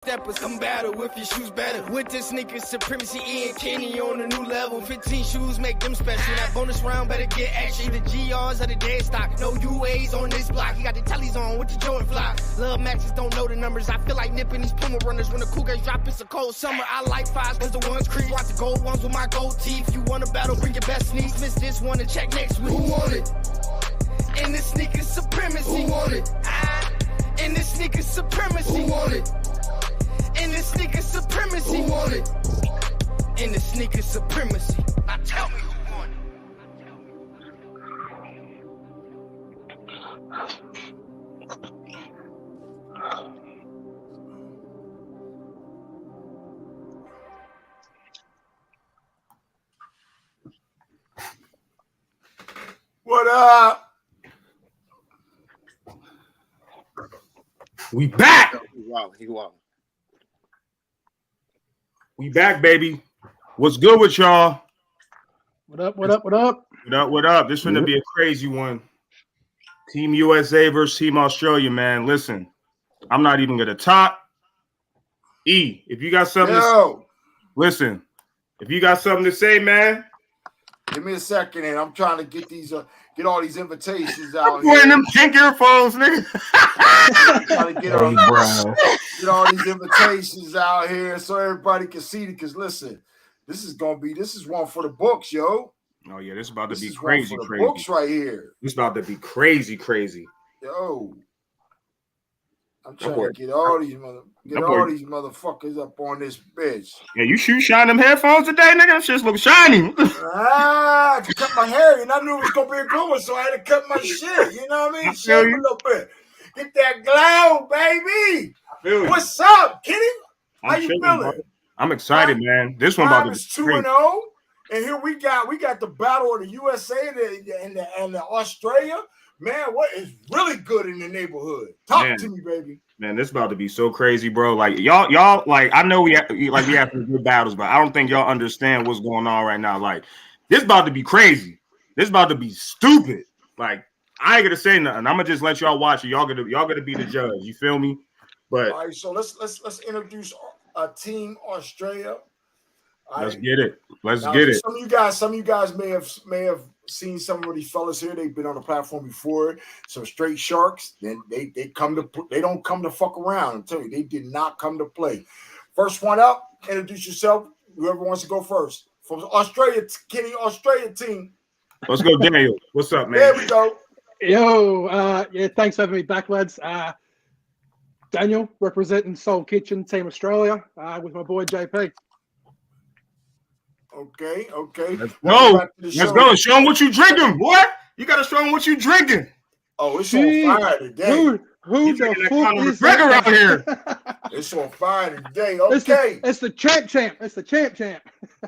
Steppers come battle with your shoes better. With the sneakers supremacy, Ian Kenny on a new level. 15 shoes make them special. That bonus round better get extra. The GRs or the dead stock. No UAs on this block. He got the tellies on with the Jordan fly. Love Maxes don't know the numbers. I feel like nipping these Puma runners. When the cool guys drop, it's a cold summer. I like fives cause the ones creep. Watch the gold ones with my gold teeth. You want a battle, bring your best sneaks. Miss this one and check next week. Who want it? In the sneakers supremacy. Who want it? In the sneakers supremacy. Who want it? In the sneaker supremacy. Who want it? In the sneaker supremacy. Now tell me who want it. What up? We back. He wild. We back, baby. What's good with y'all? What up? What up? What up? What up? What up? This is gonna be a crazy one. Team USA versus Team Australia, man. Listen, I'm not even gonna talk. E, if you got something to say, listen. If you got something to say, man. Give me a second, and I'm trying to get these, get all these invitations out. I'm wearing them pink earphones, nigga. Trying to get all these invitations out here so everybody can see it. Because listen, this is one for the books, yo. Oh yeah, this is about to be crazy, crazy. Books right here. This is about to be crazy, crazy. Yo, I'm trying to get all these motherfuckers up on this bitch. Yeah, you shine them headphones today, nigga. Them shits look shiny. I cut my hair, and I knew it was gonna be a good one, so I had to cut my shit. You know what I mean? Shave a little bit. Get that glow, baby. What's up, Kenny? How you feeling? Bro. I'm excited, man. This one about to be 2-0, and here we got the battle of the USA and the Australia. Man, what is really good in the neighborhood? Talk to me, baby. Man, this about to be so crazy, bro. Like y'all, like I know we have some good battles, but I don't think y'all understand what's going on right now. Like this about to be crazy. This about to be stupid. Like I ain't gonna say nothing. I'm gonna just let y'all watch it. Y'all gonna be the judge. You feel me? But all right, so let's introduce Team Australia. Let's get it. Let's get it. Some of you guys may have seen some of these fellas here. They've been on the platform before. Some straight sharks. Then they don't come to fuck around. I'm telling you, they did not come to play. First one up, introduce yourself. Whoever wants to go first. From Australia, Kenny, Australia team. Let's go, Daniel. What's up, man? There we go. Yo, yeah, thanks for having me back, lads. Daniel, representing Soul Kitchen, Team Australia, with my boy JP. Okay. Let's go. Let's go. Show them what you drinking, boy. You gotta show them what you drinking. Oh, it's on fire today. Who the fuck is that around here? It's on fire today. Okay. It's the champ. It's the champ.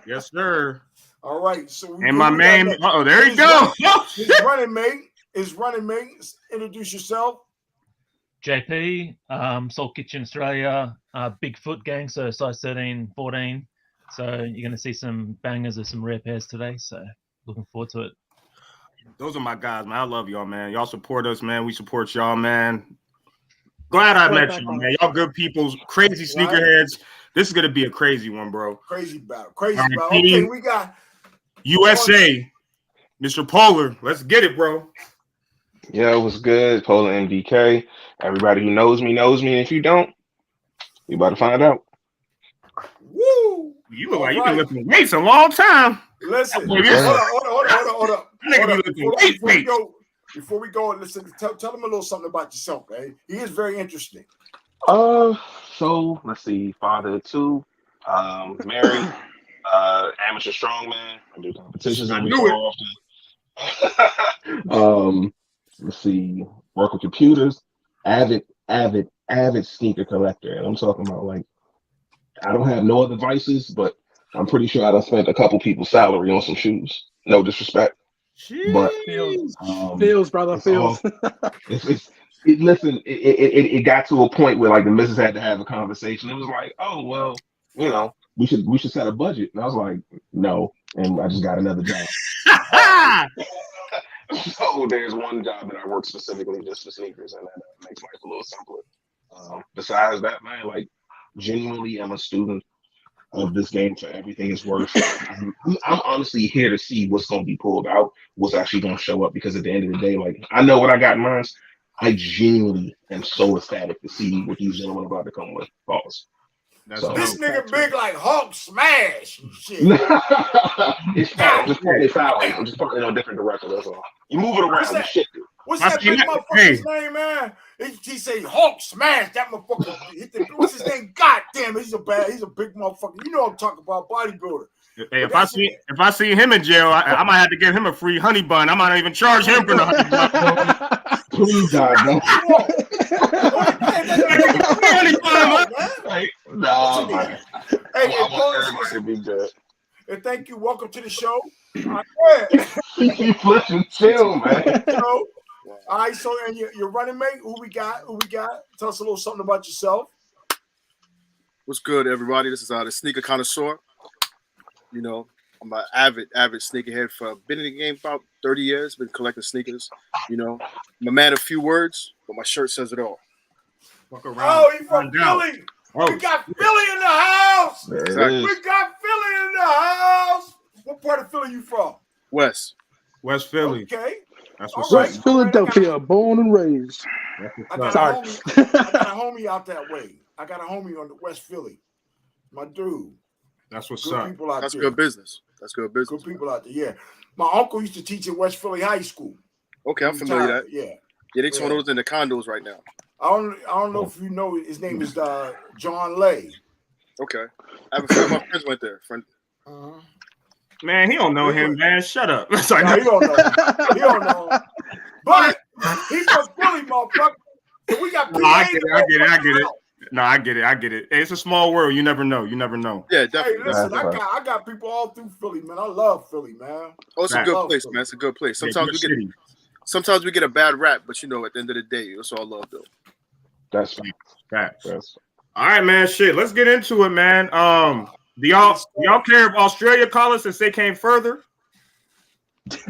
Yes, sir. All right. So and my man. Oh, there you go. His running mate. Introduce yourself. JP, Soul Kitchen Australia, Bigfoot gang, so size 13, 14. So you're going to see some bangers of some rare pairs today. So looking forward to it. Those are my guys, man. I love y'all, man. Y'all support us, man. We support y'all, man. Glad I met y'all, man. Y'all good people, crazy sneakerheads. This is going to be a crazy one, bro. Crazy battle. Okay, we got USA, Mr. Polar. Let's get it, bro. Yo, what's good? Polar MDK. Everybody who knows me. And if you don't, you about to find out. Woo! You look like you've been lifting weights a long time. Listen, hold up. Before we go, listen, tell him a little something about yourself, man. He is very interesting. So let's see, father of two, married, amateur strongman. I do competitions every so often. Let's see, work with computers, avid sneaker collector, and I'm talking about like. I don't have no other vices, but I'm pretty sure I done spent a couple people's salary on some shoes. No disrespect. Jeez. But feels, brother, feels. It got to a point where like the missus had to have a conversation. It was like, oh well, you know, we should set a budget. And I was like, no, and I just got another job. So there's one job that I work specifically just for sneakers, and that makes life a little simpler. Besides that, man, like genuinely am a student of this game for everything it's worth. I'm honestly here to see what's going to be pulled out, what's actually going to show up. Because at the end of the day, like I know what I got in mind. I genuinely am so ecstatic to see what these gentlemen are about to come with. Pause. So, this nigga big like Hulk smash and shit. It's foul. Just put it foul. I'm just putting it in a different direction. That's all. You move it around. You shit. What's that big motherfucker's name, man? He say Hulk smash that motherfucker. What's his name? God damn it, he's a big motherfucker. You know I'm talking about, bodybuilder. Hey, if I see him in jail, I might have to give him a free honey bun. I might not even charge him for the honey bun. Please, God, no. No, man. Hey, and thank you. Welcome to the show. Flipping chill, man. All right, so and your running mate, who we got? Tell us a little something about yourself. What's good, everybody? This is the sneaker connoisseur. You know, I'm an avid sneakerhead. Been in the game about 30 years. Been collecting sneakers. You know, I'm a man of few words, but my shirt says it all. Oh, he from Philly. We got Philly in the house. Exactly. We got Philly in the house. What part of Philly you from? West Philly. Okay. That's what's West Philadelphia, born and raised. I got a homie out that way. I got a homie on the West Philly. My dude. That's what's good up. People out That's there. Good business. That's good business. Good people out there. Yeah. My uncle used to teach at West Philly High School. Okay, I'm familiar with that. Yeah. Yeah, they just one of those in the condos right now. I don't know if you know. His name is John Lay. Okay. I have a friend of my friends went there. Man, he don't know him, man. Shut up. No, he don't know him. He don't know him. But he's from Philly, motherfucker. So we got I get it. No, I get it. Hey, it's a small world. You never know. Yeah, definitely. Hey, listen, I got people all through Philly, man. I love Philly, man. Oh, it's a good place, man. It's a good place. Sometimes we get a bad rap, but you know, at the end of the day, it's all love, though. That's facts. All right, man. Shit, let's get into it, man. Do y'all care if Australia call us since they came further? They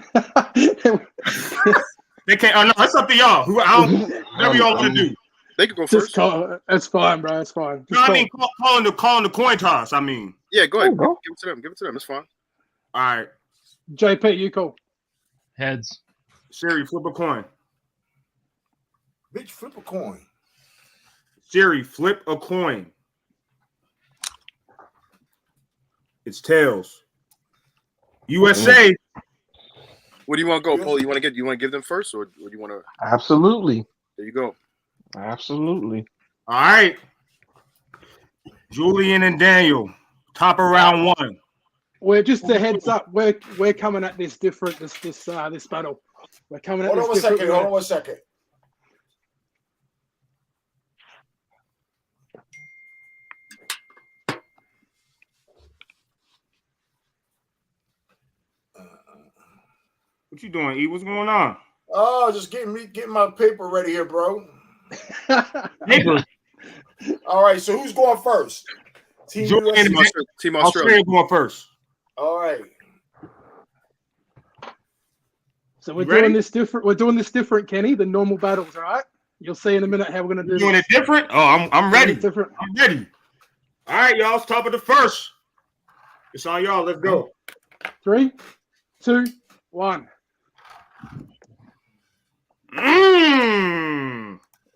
can't. Oh no, it's up to y'all. Whatever y'all want to do. They can go first. It's fine, bro. It's fine. No, I mean calling the coin toss. I mean. Yeah, go ahead. Give it to them. It's fine. All right. JP, you call. Heads. Siri, flip a coin. Bitch, flip a coin. Siri, flip a coin. It's tails. USA. What do you want to go, Paul? You want to give them first, or do you want to? Absolutely. There you go. Absolutely. All right. Julian and Daniel, top of round one. We're just a heads up. We're coming at this different. This battle. We're coming at this different. Hold on one second. What you doing, E? What's going on? Oh, just getting my paper ready here, bro. Paper. All right, so who's going first? Team Australia going first. All right. So we're doing this different. We're doing this different, Kenny, than normal battles, all right? You'll see in a minute how we're gonna do doing it different. Oh, I'm ready. Different. I'm ready. All right, y'all. It's top of the first. It's on y'all. Let's go. 3, 2, 1.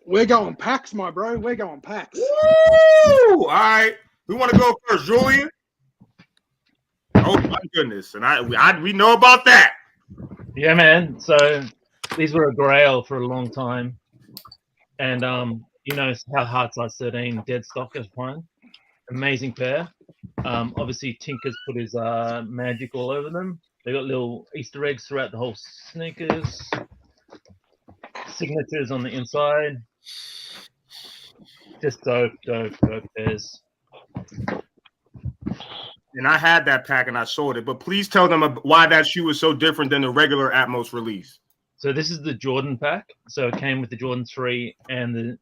We're going packs, my bro. We're going packs. Woo! All right. Who want to go first, Julian? Oh my goodness! And we know about that. Yeah, man. So these were a grail for a long time, and you know how hard size 13 dead stock is one. Amazing pair. Obviously Tinker's put his magic all over them. They got little Easter eggs throughout the whole sneakers. Signatures on the inside. Just dope pairs. And I had that pack and I sold it, but please tell them why that shoe is so different than the regular Atmos release. So this is the Jordan pack. So it came with the Jordan 3 and the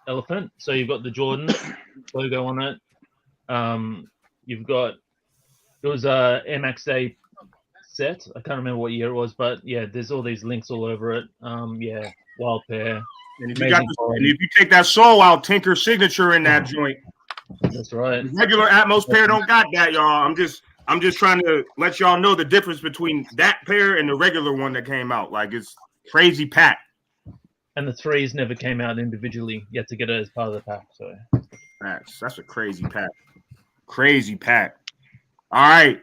elephant. So you've got the Jordan logo on it. You've got, it was a Air Max Day set. I can't remember what year it was, but yeah, there's all these links all over it. Yeah, wild pair. And if you take that sole out, Tinker signature in that joint, That's right. The regular Atmos pair don't got that, y'all. I'm just trying to let y'all know the difference between that pair and the regular one that came out. Like, it's crazy pack. And the 3s never came out individually. You had to get it as part of the pack. So That's a crazy pack. Crazy pack. All right,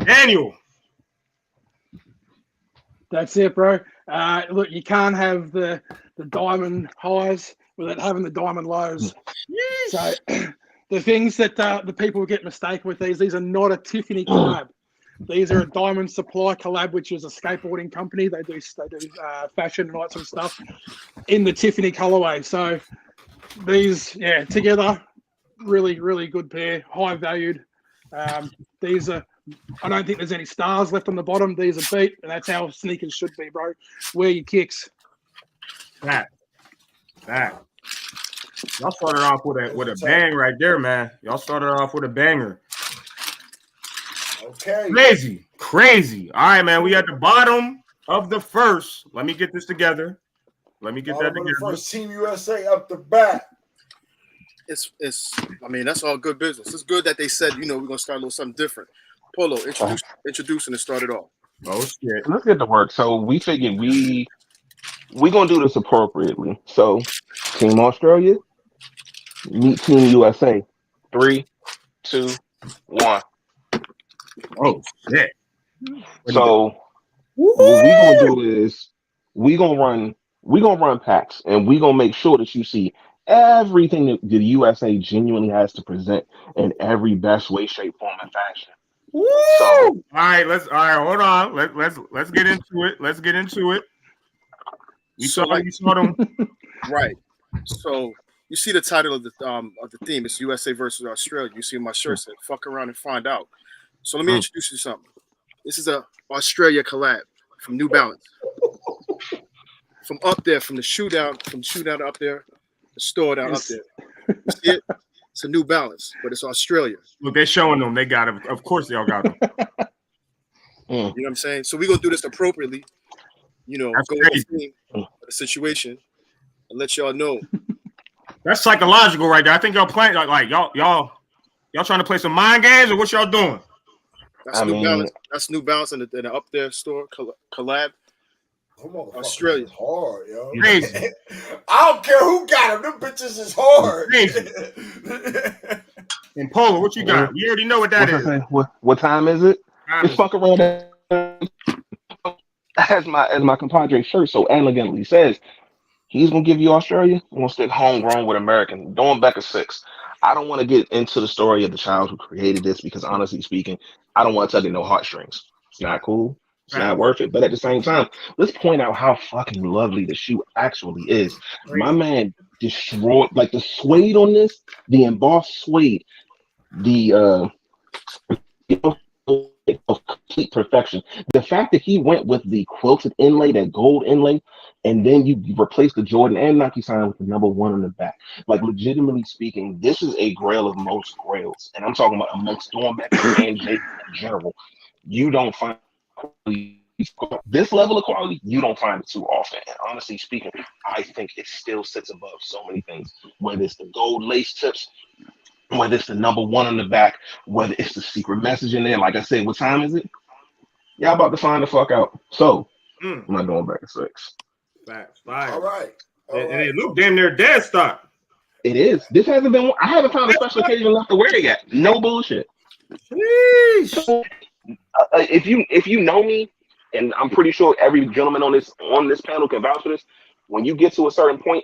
Daniel. That's it, bro. Look, you can't have the diamond highs without having the diamond lows. So the things that the people get mistaken with these are not a Tiffany collab. These are a Diamond Supply collab, which is a skateboarding company. They do fashion and all that sort of stuff in the Tiffany colorway. So these, yeah, together, really, really good pair, high valued. These are, I don't think there's any stars left on the bottom. These are beat, and that's how sneakers should be, bro. Wear your kicks. That. Y'all started off with a bang right there, man. Y'all started off with a banger. Okay. Crazy. All right, man. We at the bottom of the first. Let me get this together. Let me get that together. First, Team USA up the bat. It's. I mean, that's all good business. It's good that they said, we're gonna start a little something different. Polo, introduce and start it off. Oh shit. Let's get to work. So we figured we gonna do this appropriately. So Team Australia meet Team USA. 3, 2, 1. Oh shit. So what we gonna do is we gonna run packs, and we gonna make sure that you see everything that the USA genuinely has to present in every best way, shape, form, and fashion. Woo! So, all right, hold on. Let's get into it. Let's get into it. You saw them. Right. So you see the title of the theme. It's USA versus Australia. You see my shirt said, "Fuck around and find out." So let me introduce you to something. This is a Australia collab from New Balance. From up there, from the shoe down up there, the store down up there. You see it? It's a New Balance, but it's Australia. Look, they're showing them. They got them. Of course, they all got them. You know what I'm saying? So we're gonna do this appropriately. Go with the theme of the situation and let y'all know. That's psychological, right there. I think y'all playing like y'all trying to play some mind games, or what y'all doing? That's New Balance. That's New Balance in the up there store collab. Australia hard, yo. Crazy. I don't care who got them. Them bitches is hard. Crazy. And Polo, what you got? We already know what that is. What time is it? It's fuck around as my compadre shirt so elegantly says. He's gonna give you Australia. I'm gonna stick homegrown with American. Going back a 6. I don't want to get into the story of the child who created this because honestly speaking, I don't want to tug at no heartstrings. It's not cool. It's not worth it. But at the same time, let's point out how fucking lovely the shoe actually is. My man destroyed like the suede on this, the embossed suede, the of complete perfection. The fact that he went with the quilted inlay, that gold inlay, and then you replace the Jordan and Nike sign with the number 1 on the back. Like, legitimately speaking, this is a grail of most grails, and I'm talking about amongst Stormback and Jake in general. You don't find this level of quality. You don't find it too often. And honestly speaking, I think it still sits above so many things. Whether it's the gold lace tips, whether it's the number 1 on the back, whether it's the secret message in there. Like I said, what time is it? Y'all about to find the fuck out. So I'm not going back to 6. Facts. All right. And it look damn near dead stock. It is. This hasn't been. I haven't found a special occasion left to wear it yet. No bullshit. So, if you know me, and I'm pretty sure every gentleman on this panel can vouch for this. When you get to a certain point,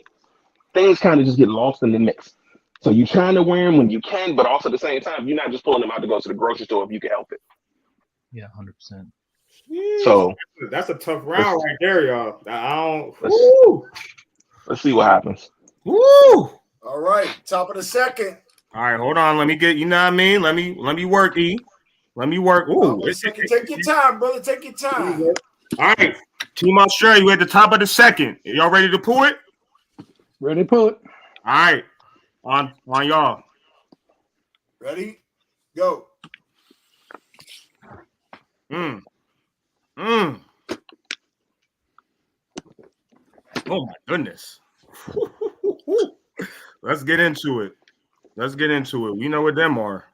things kind of just get lost in the mix. So you're trying to wear them when you can, but also at the same time, you're not just pulling them out to go to the grocery store if you can help it. Yeah, 100%. So that's a tough round right there, y'all. Let's see what happens. Woo! All right, top of the second. All right, hold on. Let me get. You know what I mean? Let me work. Let me work. Ooh, take your time, brother. Take your time. All right, Team Australia, we're at the top of the second. Y'all ready to pull it? Ready to pull it. All right, on y'all. Ready? Go. Oh my goodness. Let's get into it. Let's get into it. We know what them are.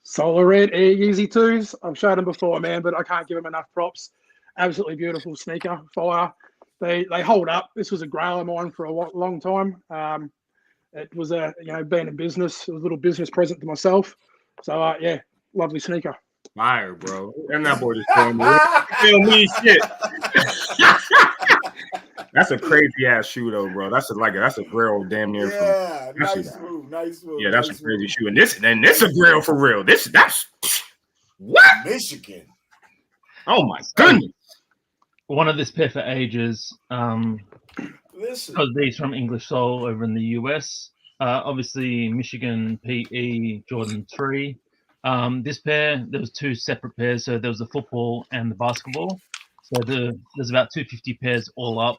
Solar Red Air Yeezy 2s. I've showed them before, man, but I can't give them enough props. Absolutely beautiful sneaker, fire. They hold up. This was a grail of mine for a long time. It was being in business, it was a little business present to myself. So yeah, lovely sneaker. Fire, bro. And that boy just telling me, tell me shit. That's a crazy ass shoe though, bro. That's a grill damn near. Yeah, nice move. Yeah, that's a crazy shoe. And this a grill for real. That's what? Michigan. Oh my goodness. One of this pair for ages. Listen. Because these from English Soul over in the US. Obviously Michigan PE Jordan 3. This pair, there was two separate pairs. So there was the football and the basketball. So there's about 250 pairs all up.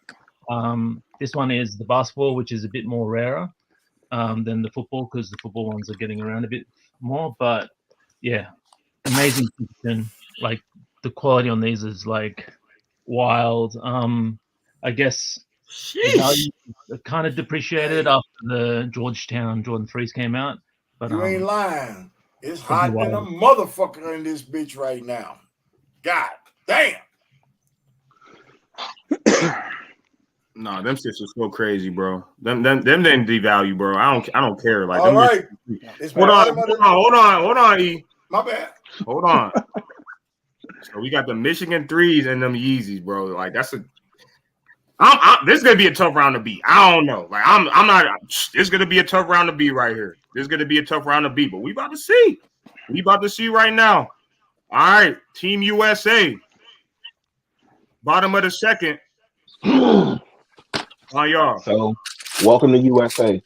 This one is the basketball, which is a bit more rarer than the football because the football ones are getting around a bit more. But yeah, amazing condition. Like the quality on these is like wild. I guess the value kind of depreciated after the Georgetown Jordan 3s came out. But you ain't lying. It's hot than a motherfucker in this bitch right now. God damn. Nah, them shits are so crazy, bro. Them didn't devalue, bro. I don't care. Like, all right. Hold on, E. My bad. Hold on. So we got the Michigan 3s and them Yeezys, bro. Like this is gonna be a tough round to beat. I don't know. Like I'm not. It's gonna be a tough round to beat right here. This is gonna be a tough round to beat, but we about to see. We about to see right now. All right, Team USA. Bottom of the second. Y'all. So, welcome to USA.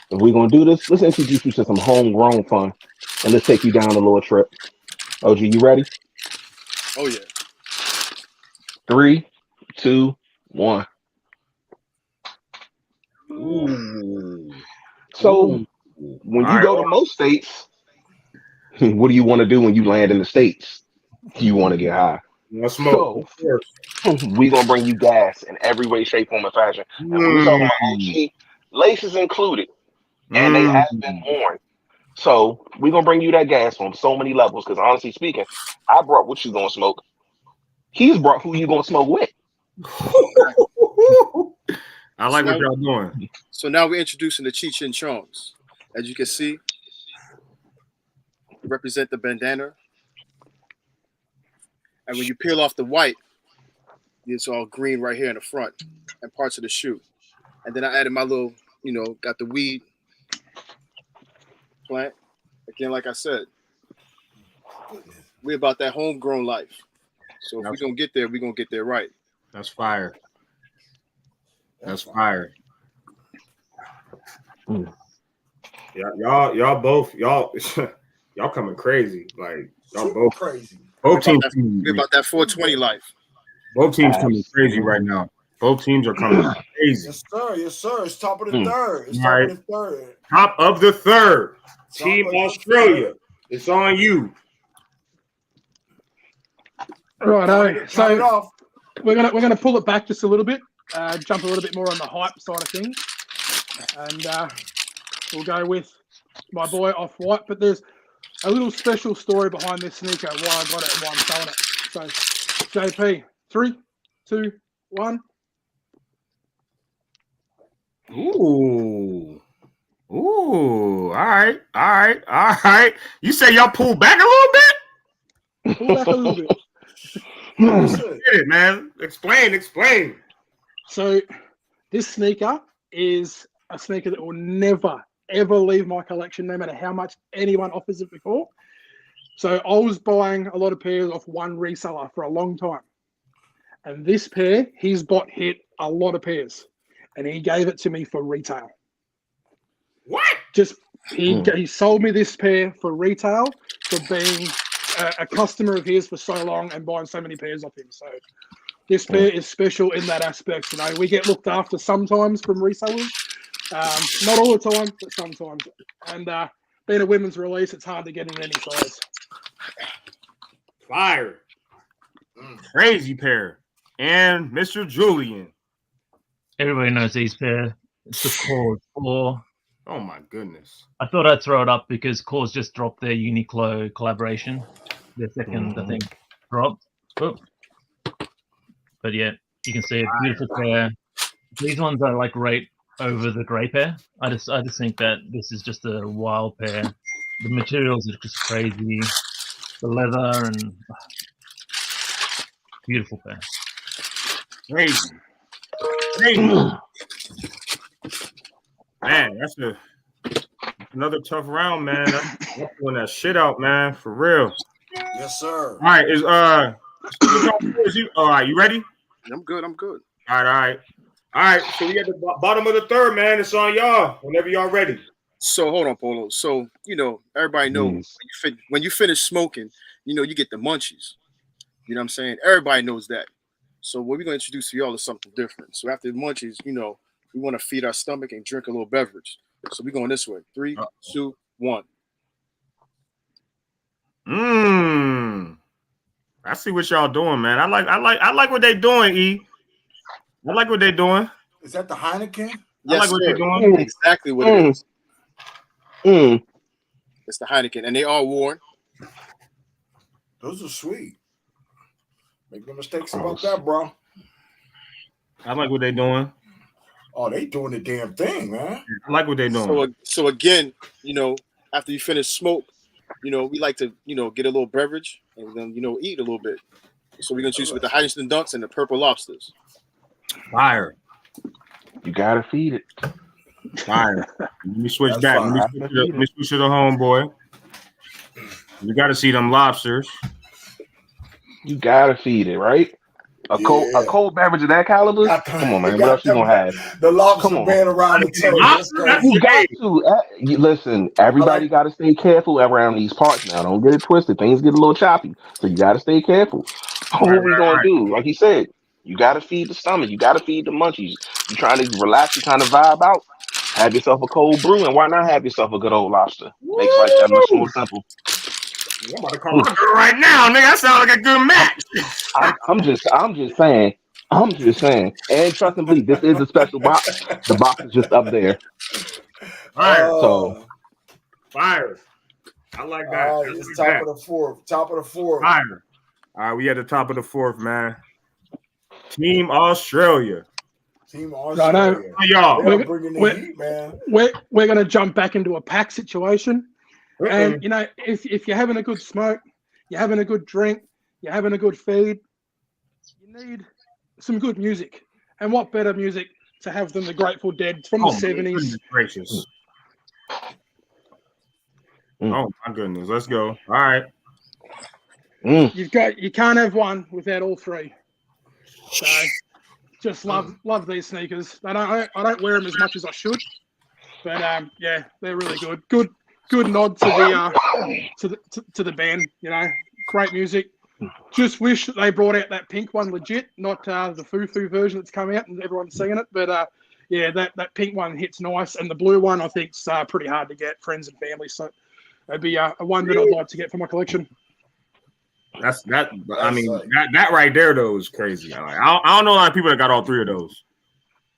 If we're gonna do this, let's introduce you to some homegrown fun, and let's take you down a little trip. OG, you ready? Oh yeah. 3, 2, 1. Ooh. So, when you go to most states, what do you want to do when you land in the States? You want to get high. Smoke. So, we're going to bring you gas in every way, shape, form, and fashion. And when we're talking about OG, laces included, and they have been worn. So, we're going to bring you that gas on so many levels, because honestly speaking, I brought what you going to smoke. He's brought who you going to smoke with. I like what y'all doing. So now we're introducing the Cheech and Chongs. As you can see, represent the bandana. And when you peel off the white, it's all green right here in the front and parts of the shoe. And then I added my little, got the weed plant. Again, like I said, we're about that homegrown life. So if we're going to get there, we're going to get there right. That's fire. That's fire. Yeah, y'all both coming crazy. Like y'all super both crazy. Both teams. We're about that 420 life. Both teams coming crazy right now. Both teams are coming crazy. Yes, sir. Yes, sir. It's top of the third. It's All top of the third. Top of the third. Top Team of the Australia. third. It's on you. Right. Count it off. We're gonna pull it back just a little bit. Jump a little bit more on the hype side of things, and we'll go with my boy Off-White. But there's a little special story behind this sneaker, why I got it and why I'm selling it. So, JP, 3, 2, 1. Ooh. All right. You say y'all pull back a little bit? Pull back a little bit. Get it, man. Explain. So, this sneaker is a sneaker that will never, ever leave my collection, no matter how much anyone offers it before. So, I was buying a lot of pairs off one reseller for a long time. And this pair, his bot hit a lot of pairs. And he gave it to me for retail. What? He sold me this pair for retail for being a customer of his for so long and buying so many pairs off him. So this pair is special in that aspect. We get looked after sometimes from resellers. Not all the time, but sometimes. And being a women's release, it's hard to get in any size. Fire. Crazy pair. And Mr. Julian. Everybody knows these pair. It's the Core 4. Oh my goodness. I thought I'd throw it up because Cause just dropped their Uniqlo collaboration. Their second, I think, dropped. Oh. But yeah, you can see a beautiful pair. These ones are like right over the grey pair. I just think that this is just a wild pair. The materials are just crazy. The leather and beautiful pair. Crazy. Man, that's another tough round, man. That's pulling that shit out, man. For real. Yes, sir. All right, all right, you ready? I'm good. I'm good. All right. So we at the bottom of the third, man. It's on y'all. Whenever y'all ready. So hold on, Polo. So everybody knows when you finish smoking, you get the munchies. You know what I'm saying? Everybody knows that. So what we're gonna introduce to y'all is something different. So after the munchies, we want to feed our stomach and drink a little beverage. So we're going this way. 3, 2, 1. I see what y'all doing, man. I like what they doing, E. I like what they doing. Is that the Heineken? Yes, I like what sir. they're doing. Exactly what it is. It's the Heineken, and they are worn. Those are sweet. Make no mistakes about that, bro. I like what they doing. Oh, they doing the damn thing, man. I like what they doing. So again, after you finish smoke, we like to, get a little beverage and then, eat a little bit. So we're gonna choose with the Heineken Dunks and the Purple Lobsters. Fire. You gotta feed it. Fire. Let me switch back. Let me switch to the homeboy. You gotta see them lobsters. You gotta feed it, right? A cold beverage of that caliber? Come on, man. What else you gonna have? The lobster band around the table. You got to. Listen, everybody got to stay careful around these parts now. Don't get it twisted. Things get a little choppy. So you got to stay careful. What we going to do? Like he said, you got to feed the stomach. You got to feed the munchies. You trying to relax, you kind of vibe out. Have yourself a cold brew, and why not have yourself a good old lobster? Makes life that much more simple. I'm about to call my girl right now, nigga. That sounds like a good match. I'm just saying. And trust and believe, this is a special box. The box is just up there. Fire. So fire. I like that. All right, it's top of the fourth. Fire. All right, we at the top of the fourth, man. Team Australia. Y'all. We're bringing the heat, man. We're going to jump back into a pack situation. And, if you're having a good smoke, you're having a good drink, you're having a good feed, you need some good music. And what better music to have than the Grateful Dead from the 70s? Gracious. Oh, my goodness. Let's go. All right. You can't have one without all three. So just love these sneakers. I don't wear them as much as I should. But, yeah, they're really good. Good nod to the band, great music. Just wish they brought out that pink one legit, not the foo-foo version that's come out and everyone's singing it. But yeah, that pink one hits nice, and the blue one I think's pretty hard to get, friends and family. So it'd be a one that I'd like to get for my collection. That right there though is crazy. I don't know a lot of people that got all three of those.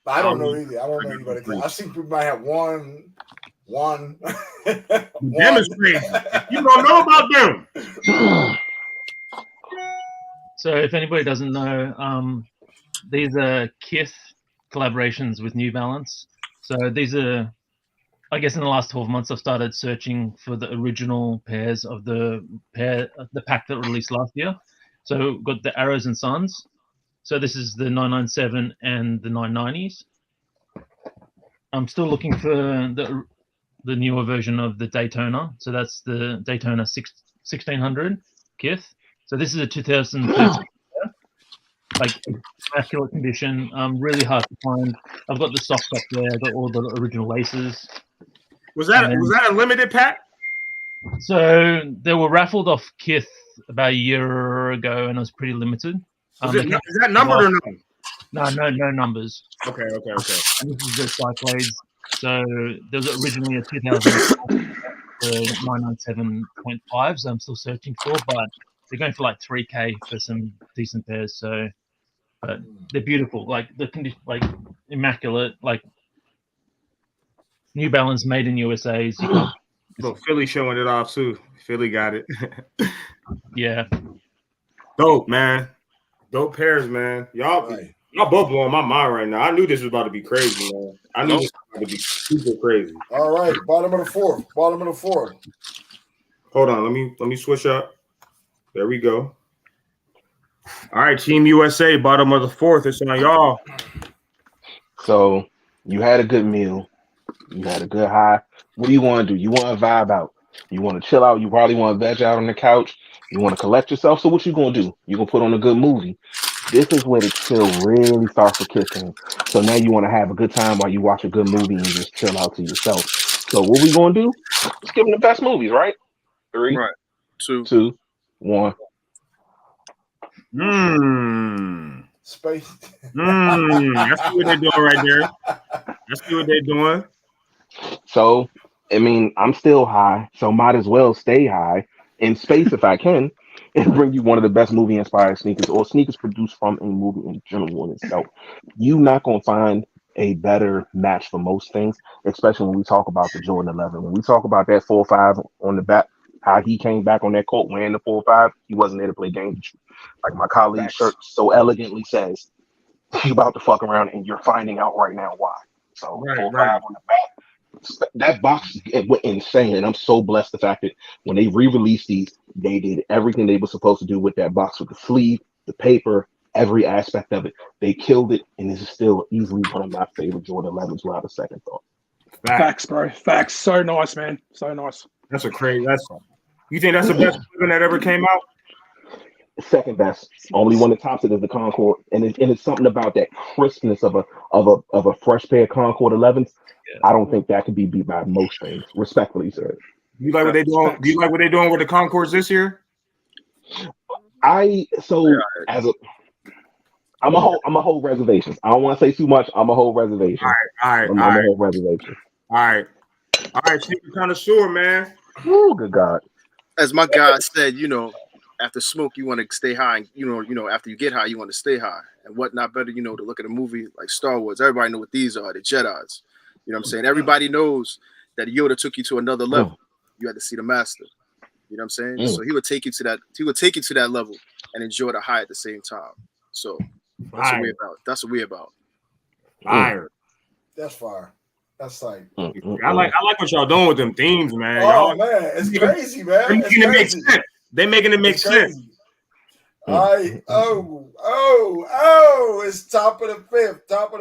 I don't know either. I don't know anybody. I think people might have one. Them is crazy. You don't know about them. So if anybody doesn't know, these are Kith collaborations with New Balance. So these are, I guess, in the last 12 months, I've started searching for the original pairs of the pack that released last year. So we've got the Arrows and Sons. So this is the 997 and the 990s. I'm still looking for the newer version of the Daytona. So that's the Daytona 1600 Kith. So this is a 2013, like immaculate condition. Really hard to find. I've got the socks up there. I've got all the original laces. Was that a limited pack? So they were raffled off Kith about a year ago, and it was pretty limited. Is that numbered or no? No numbers. Okay. And this is the Cyclades. So there was originally a 2000 997.5, so I'm still searching for, but they're going for like 3K for some decent pairs. So, but they're beautiful, like the condition, like immaculate, like New Balance made in USA's. You can't, Look, Philly showing it off too. Philly got it. yeah. Dope, man. Dope pairs, man. Y'all both blowing my mind right now. I knew this was about to be crazy, man. I knew this was about to be super crazy. All right, bottom of the fourth. Hold on, let me switch up. There we go. All right, Team USA, bottom of the fourth. It's on y'all. So you had a good meal. You had a good high. What do you want to do? You want to vibe out. You want to chill out. You probably want to veg out on the couch. You want to collect yourself. So what you going to do? You're going to put on a good movie. This is where the chill really starts to kick in. So now you want to have a good time while you watch a good movie and just chill out to yourself. So what we going to do? Let's give them the best movies, right? 3, Right. 2, 1. Space. I see what they're doing right there. I see what they're doing. So, I mean, I'm still high, so might as well stay high in space if I can and bring you one of the best movie-inspired sneakers or sneakers produced from a movie in general in itself. You're not going to find a better match for most things, especially when we talk about the Jordan 11. When we talk about that 4-5 on the back, how he came back on that court wearing the 4-5, he wasn't there to play games with you. Like my colleague's shirt so elegantly says, you about to fuck around and you're finding out right now why. So 4-5 on the back. That box went insane, and I'm so blessed the fact that when they re-released these, they did everything they were supposed to do with that box, with the sleeve, the paper, every aspect of it. They killed it, and this is still easily one of my favorite Jordan 11s without a second thought. Facts, bro. Facts. So nice, man. So nice. That's a crazy. You think that's the best one that ever came out? Second best. Only one that tops it is the Concord, and it's something about that crispness of a fresh pair of Concord 11s. I don't think that could be beat by most things. Respectfully, sir. You like what they doing? Do you like what they're doing with the Concords this year? I'm a whole reservations. I don't want to say too much. I'm a whole reservation. I'm a whole reservation. All right, sneaker connoisseur, man. Oh, good God. As my guy said, after smoke, you want to stay high. And, after you get high, you want to stay high. And what not better, to look at a movie like Star Wars. Everybody know what these are, the Jedis. You know what I'm saying? Everybody knows that Yoda took you to another level. You had to see the master. You know what I'm saying? So he would take you to that. He would take you to that level and enjoy the high at the same time. So that's what we're about. That's what we're about. Fire. That's fire. That's like. I like what y'all doing with them themes, man. Oh man, it's crazy, man. They're making it make sense. All right. It's top of the fifth. Top of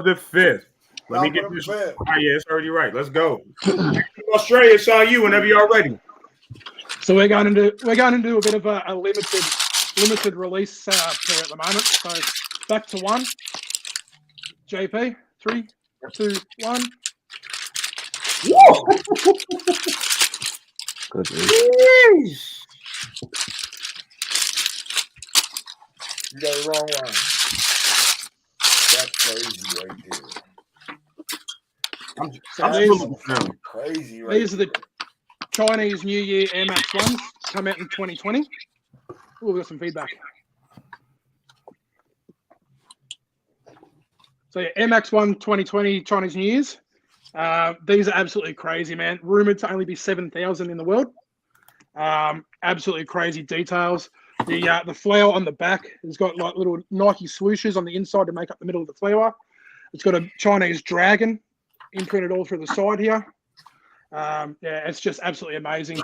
the fifth. Let me get this. Yeah, it's already right. Let's go. Australia, it's on you whenever y'all ready. So we're going to do a bit of a limited release pair at the moment. So back to one. JP, 3, 2, 1. Whoa! Good. You got the wrong one. That's crazy right there. Crazy right These are the Chinese New Year Air Max 1s. Come out in 2020. Oh, we've got some feedback. So yeah, Air Max 1 2020 Chinese New Year's. These are absolutely crazy, man. Rumored to only be 7,000 in the world. Absolutely crazy details. The flower on the back has got like little Nike swooshes on the inside to make up the middle of the flower. It's got a Chinese dragon imprinted all through the side here. It's just absolutely amazing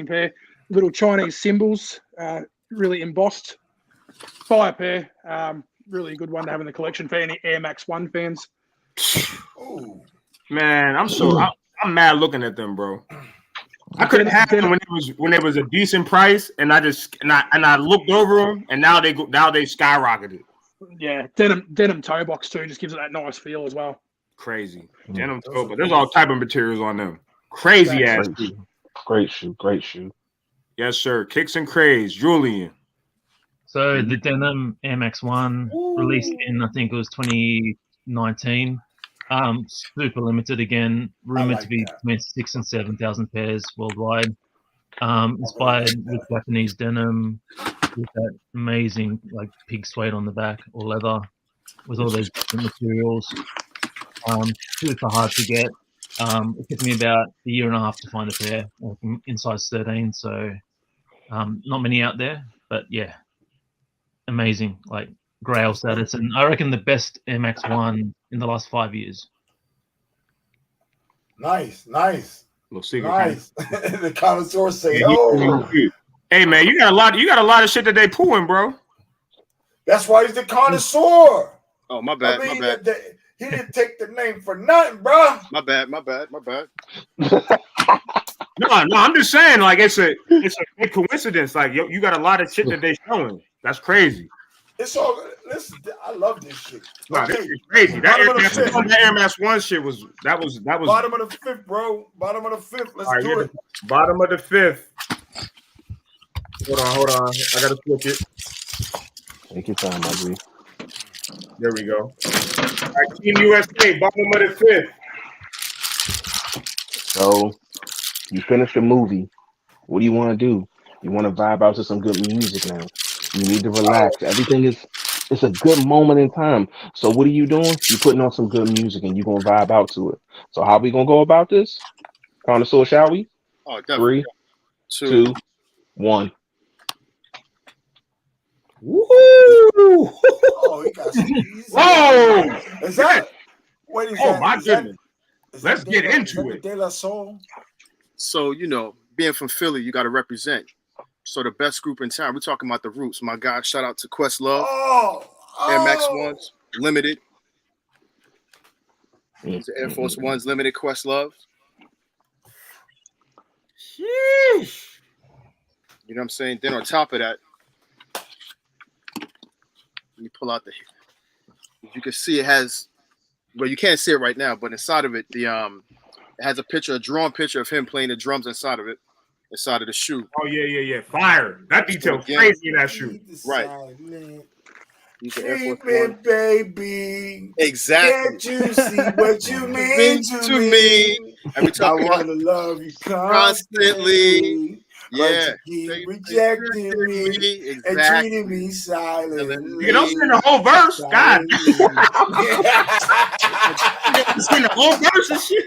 pair. Little Chinese symbols, really embossed. Fire pair. Really good one to have in the collection for any Air Max 1 fans. Oh man, I'm mad looking at them, bro. I couldn't have them when it was a decent price, and I looked over them, and now they skyrocketed. Yeah, denim toe box too just gives it that nice feel as well. Crazy denim toe, but there's all type of materials on them. Crazy ass shoe. Great shoe. Yes, sir. Kicks and craze, Julian. So the denim Air Max 1 released in, I think it was 2019. Super limited again, rumored to be between 6,000 and 7,000 pairs worldwide. Inspired with Japanese denim, with that amazing like pig suede on the back or leather, with all those different materials. Super hard to get. It took me about a year and a half to find a pair in size 13. So not many out there, but yeah, amazing, like grail status, and I reckon the best Air Max 1 in the last 5 years. Nice. Little secret. Nice. The connoisseur say, "Oh, hey man, you got a lot of shit that they pulling, bro." that's why he's the connoisseur." Oh, my bad. I mean, my bad. He didn't take the name for nothing, bro. My bad. No, I'm just saying, like it's a big coincidence. Like you got a lot of shit that they showing. That's crazy. It's all. Listen, I love this shit. Wow, this is crazy. That Air Max 1 shit was bottom of the fifth, bro. Bottom of the fifth. Let's do it. Bottom of the fifth. Hold on. I gotta switch it. Take your time, my G. There we go. All right, Team USA, bottom of the fifth. So you finished the movie. What do you want to do? You want to vibe out to some good music now. You need to relax. It's a good moment in time. So what are you doing? You're putting on some good music and you're gonna vibe out to it. So how we gonna go about this? Connoisseur, shall we? Oh, definitely. 3, 2, 1. Woo! Oh, he got some easy. Whoa! Is that? What is that? My Is that- goodness. is Let's that get De La- into is that it. the De La Soul? So, being from Philly, you got to represent. So the best group in town, we're talking about the Roots. My God, shout out to Questlove, Air Max Ones, Limited. The Air Force Ones, Limited, Questlove. Sheesh. You know what I'm saying? Then on top of that, you pull out you can see it has, well, you can't see it right now, but inside of it, it has a drawn picture of him playing the drums inside of the shoe. Oh yeah. Fire. That detail crazy in that shoe. Right. Treatment, baby. Exactly. Can't you see what you mean to me? And we I talk want about to love you constantly. Yeah. But you keep rejecting me and treating me silently. You don't sing the whole verse. God. You sing the whole verse and shit.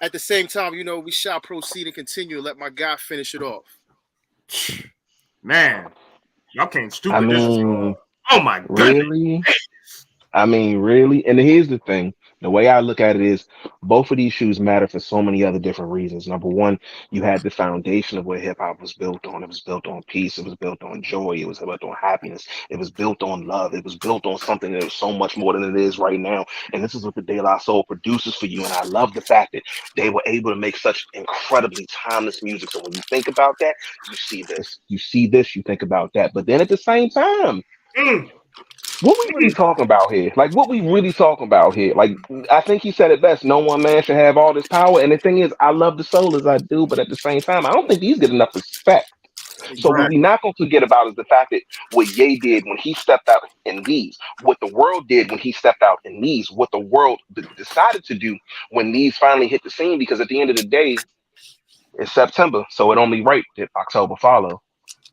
At the same time, we shall proceed and continue. Let my guy finish it off. Man, y'all can't stupid. I mean, oh my goodness. Really? I mean, really? And here's the thing. The way I look at it is both of these shoes matter for so many other different reasons. Number one, you had the foundation of where hip hop was built on. It was built on peace. It was built on joy. It was built on happiness. It was built on love. It was built on something that is so much more than it is right now. And this is what the De La Soul produces for you. And I love the fact that they were able to make such incredibly timeless music. So when you think about that, you see this. You see this, you think about that. But then at the same time, what we really talking about here? Like, what we really talking about here? Like, I think he said it best. No one man should have all this power. And the thing is, I love the soul as I do, but at the same time, I don't think these get enough respect. So what we're not going to forget about is the fact that what Ye did when he stepped out in these, what the world did when he stepped out in these, what the world decided to do when these finally hit the scene. Because at the end of the day, it's September, so it only right that October follow.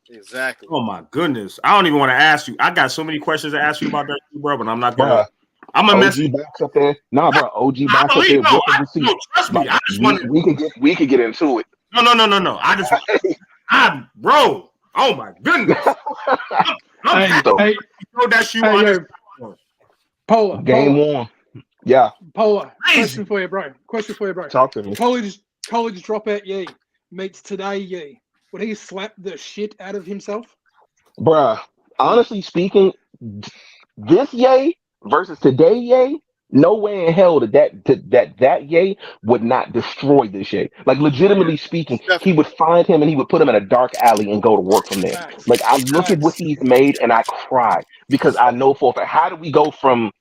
Exactly. Oh my goodness. I don't even want to ask you. I got so many questions to ask you about that, bro, but I'm not gonna. I'm gonna mess OG backs up there. Nah, bro. OG backs up there. Trust me. I just want we could get into it. No. Bro. Oh my goodness. Hey, throw that shoe on. Polar. Game one. Yeah. Polar. Question for you, bro. Talk to me. College dropout Ye meets today Ye. Would he slap the shit out of himself? Bruh, honestly speaking, this Ye versus today Ye, no way in hell that Ye would not destroy this Ye. Like, legitimately speaking, he would find him and he would put him in a dark alley and go to work from there. Like, I look at what he's made and I cry because I know for a fact, how do we go from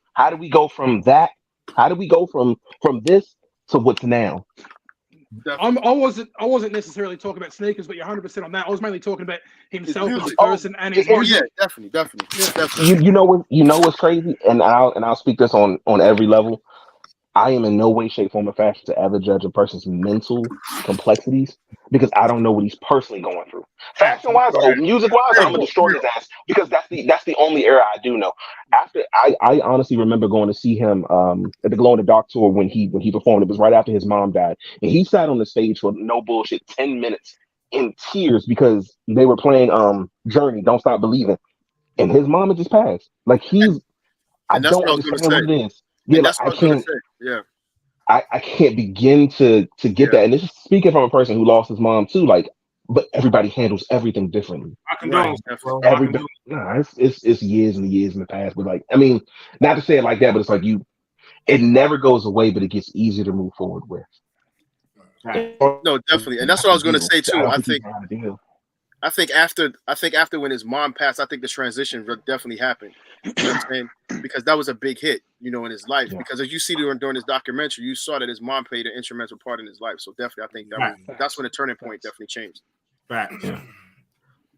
that? How do we go from this to what's now? I wasn't necessarily talking about sneakers, but you're 100% on that. I was mainly talking about himself as a person and his music. Yeah, definitely. You know what's crazy, and I'll speak this on every level. I am in no way, shape, form, or fashion to ever judge a person's mental complexities because I don't know what he's personally going through. Fashion wise, music wise, I'm gonna destroy his ass because that's the only era I do know. After I honestly remember going to see him at the Glow in the Dark tour when he performed. It was right after his mom died, and he sat on the stage for no bullshit 10 minutes in tears because they were playing Journey, Don't Stop Believing, and his mom had just passed. Like I that's don't what I was gonna understand what say. it is. Yeah, And like that's what I was gonna say. Yeah. I can't begin to get that. And this is speaking from a person who lost his mom too. Like, but everybody handles everything differently. I condone, bro. Everybody, nah, it's years and years in the past. But like, I mean, not to say it like that, but it's like it never goes away, but it gets easier to move forward with. No, definitely, and that's what I was gonna say too. I think after when his mom passed, I think the transition definitely happened. You know what I'm saying? Because that was a big hit, you know, in his life. Yeah. Because as you see during this documentary, you saw that his mom played an instrumental part in his life. So definitely, I think that's when the turning point definitely changed. Fact. Yeah.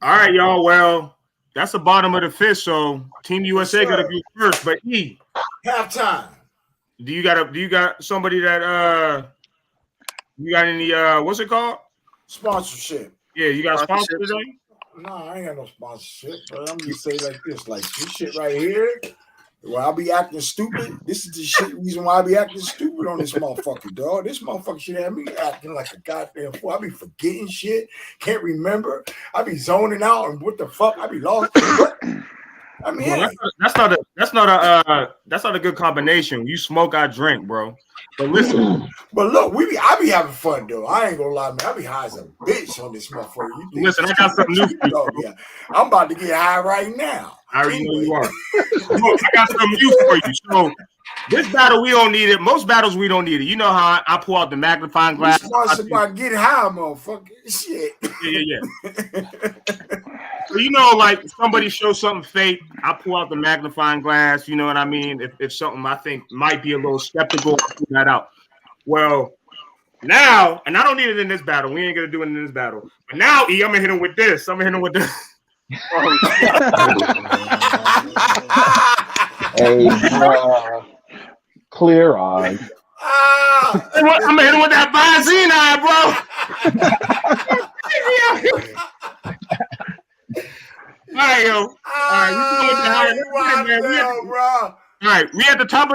All right, y'all. Well, that's the bottom of the fifth. So Team USA got to be first. But halftime. Do you got somebody that you got any what's it called? Sponsorship. Yeah, you got a sponsor today? No, I ain't got no sponsorship, but I'm just saying like this shit right here. Where I'll be acting stupid. This is the reason why I be acting stupid on this motherfucker, dog. This motherfucker should have me acting like a goddamn fool. I be forgetting shit, can't remember. I be zoning out, and what the fuck? I be lost. I mean, well, that's not a good combination. You smoke, I drink, bro. But listen, but look, I be having fun though. I ain't gonna lie, man. I be high as a bitch on this motherfucker. Listen, I got something new for you. Yeah. I'm about to get high right now. I already know you are. Look, I got something new for you. So this battle we don't need it. Most battles we don't need it. You know how I pull out the magnifying glass. Sponsored by Get High, motherfucker. Shit. Yeah. So you know, like somebody shows something fake, I pull out the magnifying glass. You know what I mean? If something I think might be a little skeptical, I pull that out. Well, now, and I don't need it in this battle. We ain't gonna do it in this battle. But now, I'm gonna hit him with this. I'm gonna hit him with this. Hey, clear eyes. I'm gonna hit him with that Visine eye, bro. All right, yo. All right, we at the top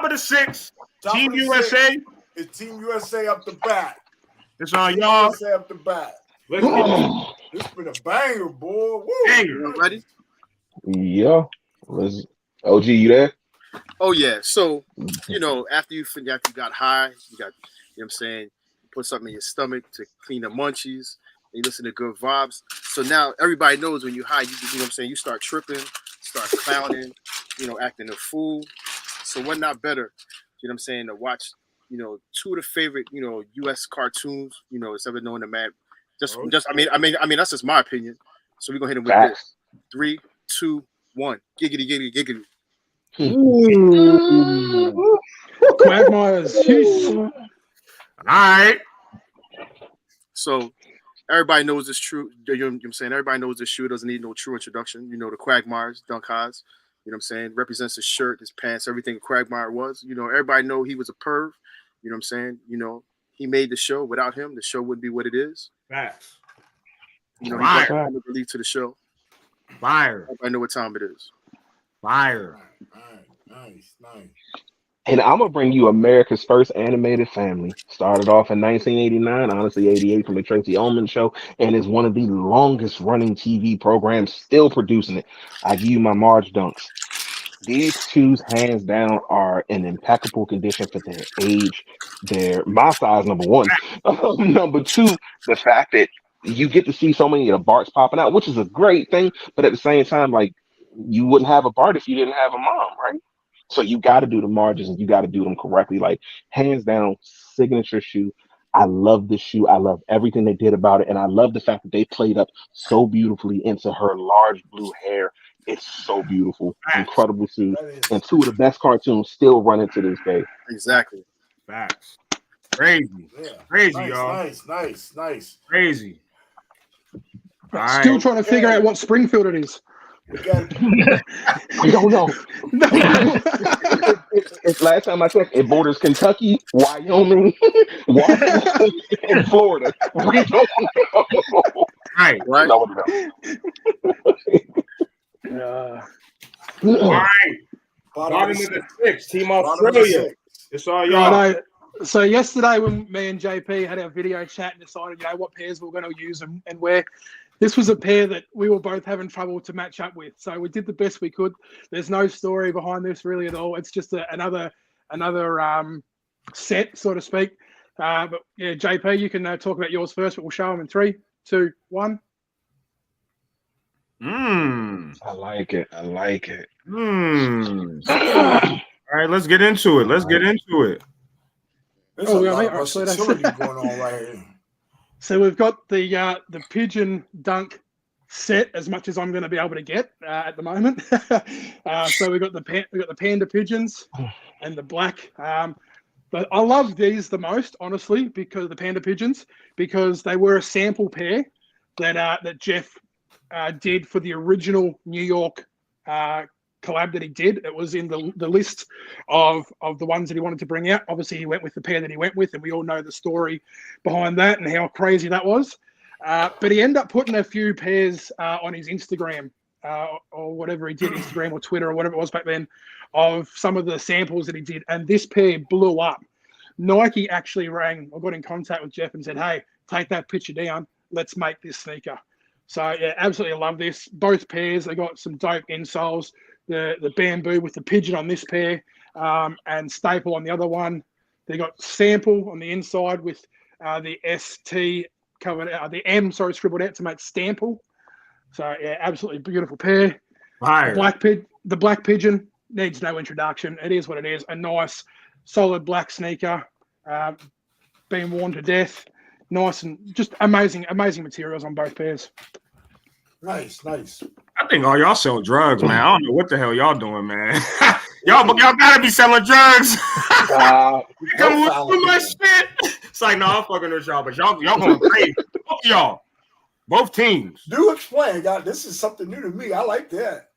of the six. Team USA. It's Team USA up the bat. It's on y'all. USA up the bat. Let's get it. This been a banger, boy. Woo. Banger. Ready? Yeah. OG, you there? Oh yeah. So you know, after you got high, you got, you know what I'm saying, put something in your stomach to clean the munchies. You listen to good vibes. So now everybody knows when you high, you know what I'm saying, you start tripping, start clowning, you know, acting a fool. So what not better, you know what I'm saying, to watch, you know, two of the favorite, you know, US cartoons, you know, it's ever known to man. I mean, that's just my opinion. So we're gonna hit him with this. 3, 2, 1. Giggity, giggity, giggity. Ooh. Quagmire's. All right. So everybody knows this true. You know what I'm saying? Everybody knows this shoe doesn't need no true introduction. You know, the Quagmires, Dunk Highs, you know what I'm saying, represents his shirt, his pants, everything Quagmire was. You know, everybody know he was a perv. You know what I'm saying? You know, he made the show. Without him, the show wouldn't be what it is. Facts. You know, he brought the relief to the show. Fire. I know what time it is. Fire. Nice. And I'm gonna bring you America's first animated family. Started off in 1989, honestly 88 from the Tracy Ullman Show, and is one of the longest running TV programs still producing it. I give you my Marge Dunks. These shoes, hands down, are in impeccable condition for their age. They're my size, number one. Number two, the fact that you get to see so many of the Barts popping out, which is a great thing, but at the same time, like, you wouldn't have a Bart if you didn't have a mom, right? So you got to do the Marges and you got to do them correctly. Like, hands down, signature shoe. I love this shoe. I love everything they did about it. And I love the fact that they played up so beautifully into her large blue hair. It's so beautiful. Incredible shoe. And two of the best cartoons still running to this day. Exactly. Facts. Crazy. Yeah. Crazy, Nice, y'all. Nice. Crazy. Still trying to figure out what Springfield it is. We don't know. It's last time I checked, it borders Kentucky, Wyoming, Washington, and Florida. We don't know. Right. Right. No, All right. Bottom of the six, Team Australia. It's all y'all. Right, so yesterday when me and JP had our video chat and decided, what pairs we were going to use and where, this was a pair that we were both having trouble to match up with. So we did the best we could. There's no story behind this really at all. It's just another set, so to speak. But yeah, JP, you can talk about yours first, but we'll show them in 3, 2, 1. I like it. All right, let's get into it. There's a lot of versatility going on right here. So we've got the pigeon dunk set as much as I'm going to be able to get at the moment. So we got the panda pigeons and the black. But I love these the most, honestly, because the panda pigeons, because they were a sample pair that Jeff did for the original New York collab that he did. It was in the list of the ones that he wanted to bring out. Obviously, he went with the pair that he went with, and we all know the story behind that and how crazy that was. But he ended up putting a few pairs on his Instagram or whatever he did, Instagram or Twitter or whatever it was back then, of some of the samples that he did. And this pair blew up. Nike actually got in contact with Jeff and said, hey, take that picture down. Let's make this sneaker. So, yeah, absolutely love this. Both pairs, they got some dope insoles. The bamboo with the pigeon on this pair and staple on the other one. They got sample on the inside with the ST covered out, the M, scribbled out to make stample. So, yeah, absolutely beautiful pair. The black pigeon needs no introduction. It is what it is. A nice, solid black sneaker, being worn to death. Nice and just amazing materials on both pairs. Nice. I think all y'all sell drugs, man. I don't know what the hell y'all doing, man. y'all gotta be selling drugs. Come with too much shit. It's like, no, I'm fucking with y'all, but y'all going crazy. Both y'all. Both teams. Do explain, God. This is something new to me. I like that.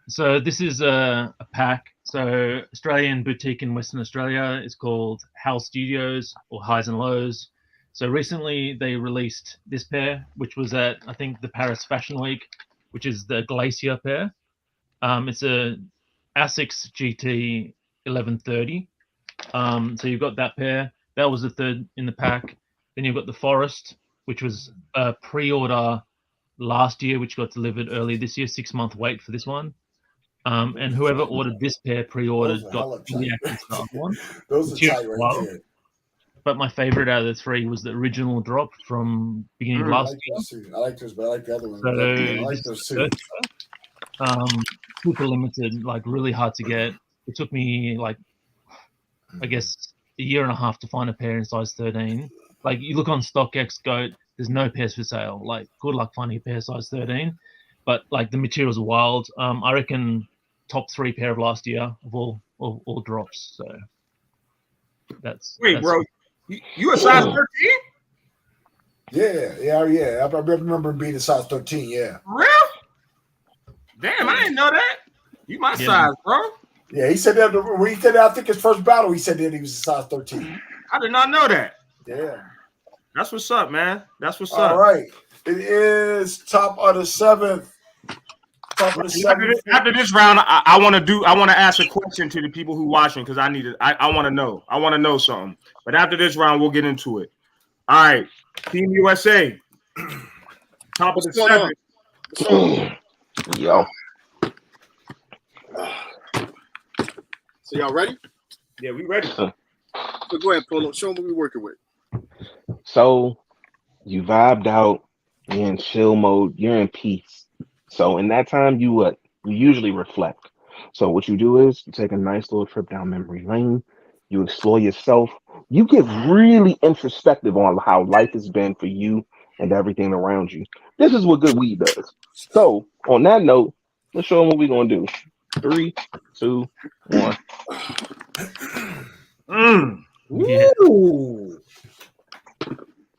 So this is a pack. So Australian boutique in Western Australia is called Hal Studios or Highs and Lows. So recently they released this pair, which was at, I think, the Paris Fashion Week, which is the Glacier pair. It's a Asics GT 1130. So you've got that pair. That was the third in the pack. Then you've got the Forest, which was a pre-order last year, which got delivered early this year, 6-month wait for this one. And whoever ordered this pair pre-ordered got the actual start one. Those are tight right there. But my favorite out of the three was the original drop from beginning of last year. I like those, but I like the other one. So I like those too. Super limited, like really hard to get. It took me I guess a year and a half to find a pair in size 13. Like you look on StockX, Goat, there's no pairs for sale. Like good luck finding a pair size 13. But like the materials are wild. I reckon top 3 pair of last year of all drops. So that's bro. You a size 13? Yeah. I remember being a size 13, yeah. Real? Damn, I didn't know that. You my size, bro. Yeah, he said that when he said that, I think his first battle, he said that he was a size 13. I did not know that. Yeah. That's what's up, man. That's what's up. All right. It is top of the 7th. After this round, I want to ask a question to the people who watching because I want to know. I want to know something. But after this round, we'll get into it. All right, Team USA, top of the 7th. Yo. So y'all ready? Yeah, we ready. So go ahead, Polo. Show them what we're working with. So you vibed out, you're in chill mode, you're in peace. So in that time, you usually reflect. So what you do is you take a nice little trip down memory lane. You explore yourself. You get really introspective on how life has been for you and everything around you. This is what good weed does. So on that note, let's show them what we're gonna do. 3, 2, 1. Ooh.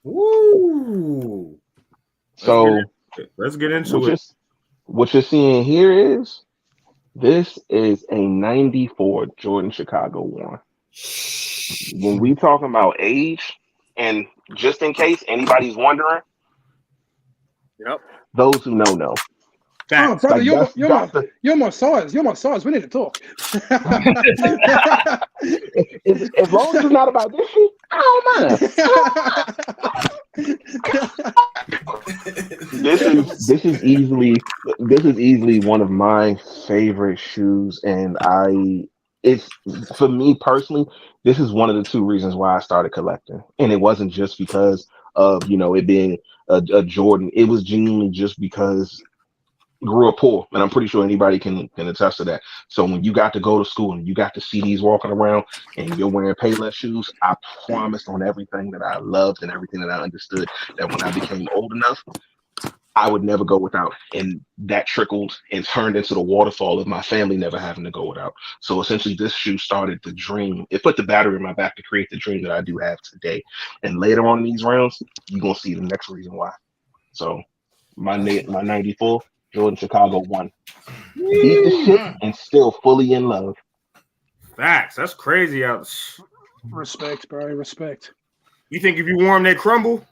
Ooh. So let's get into it. What you're seeing here is This is a 94 Jordan Chicago 1. When we talking about age, and just in case anybody's wondering, Yep. those who know. Oh, brother, Like, you're my size. You're my size. We need to talk. as long as it's not about this shit, I don't mind. This is easily one of my favorite shoes, and it's for me personally, this is one of the two reasons why I started collecting, and it wasn't just because of it being a Jordan. It was genuinely just because grew up poor, and I'm pretty sure anybody can attest to that. So when you got to go to school and you got to see these walking around and you're wearing Payless shoes, I promised on everything that I loved and everything that I understood that when I became old enough, I would never go without. And that trickled and turned into the waterfall of my family never having to go without. So essentially this shoe started the dream. It put the battery in my back to create the dream that I do have today. And later on in these rounds, you're gonna see the next reason why. So my 94 Jordan Chicago 1. Beat the shit and still fully in love. Facts. That's crazy. Respect, bro. Respect. You think if you wore them, they crumble?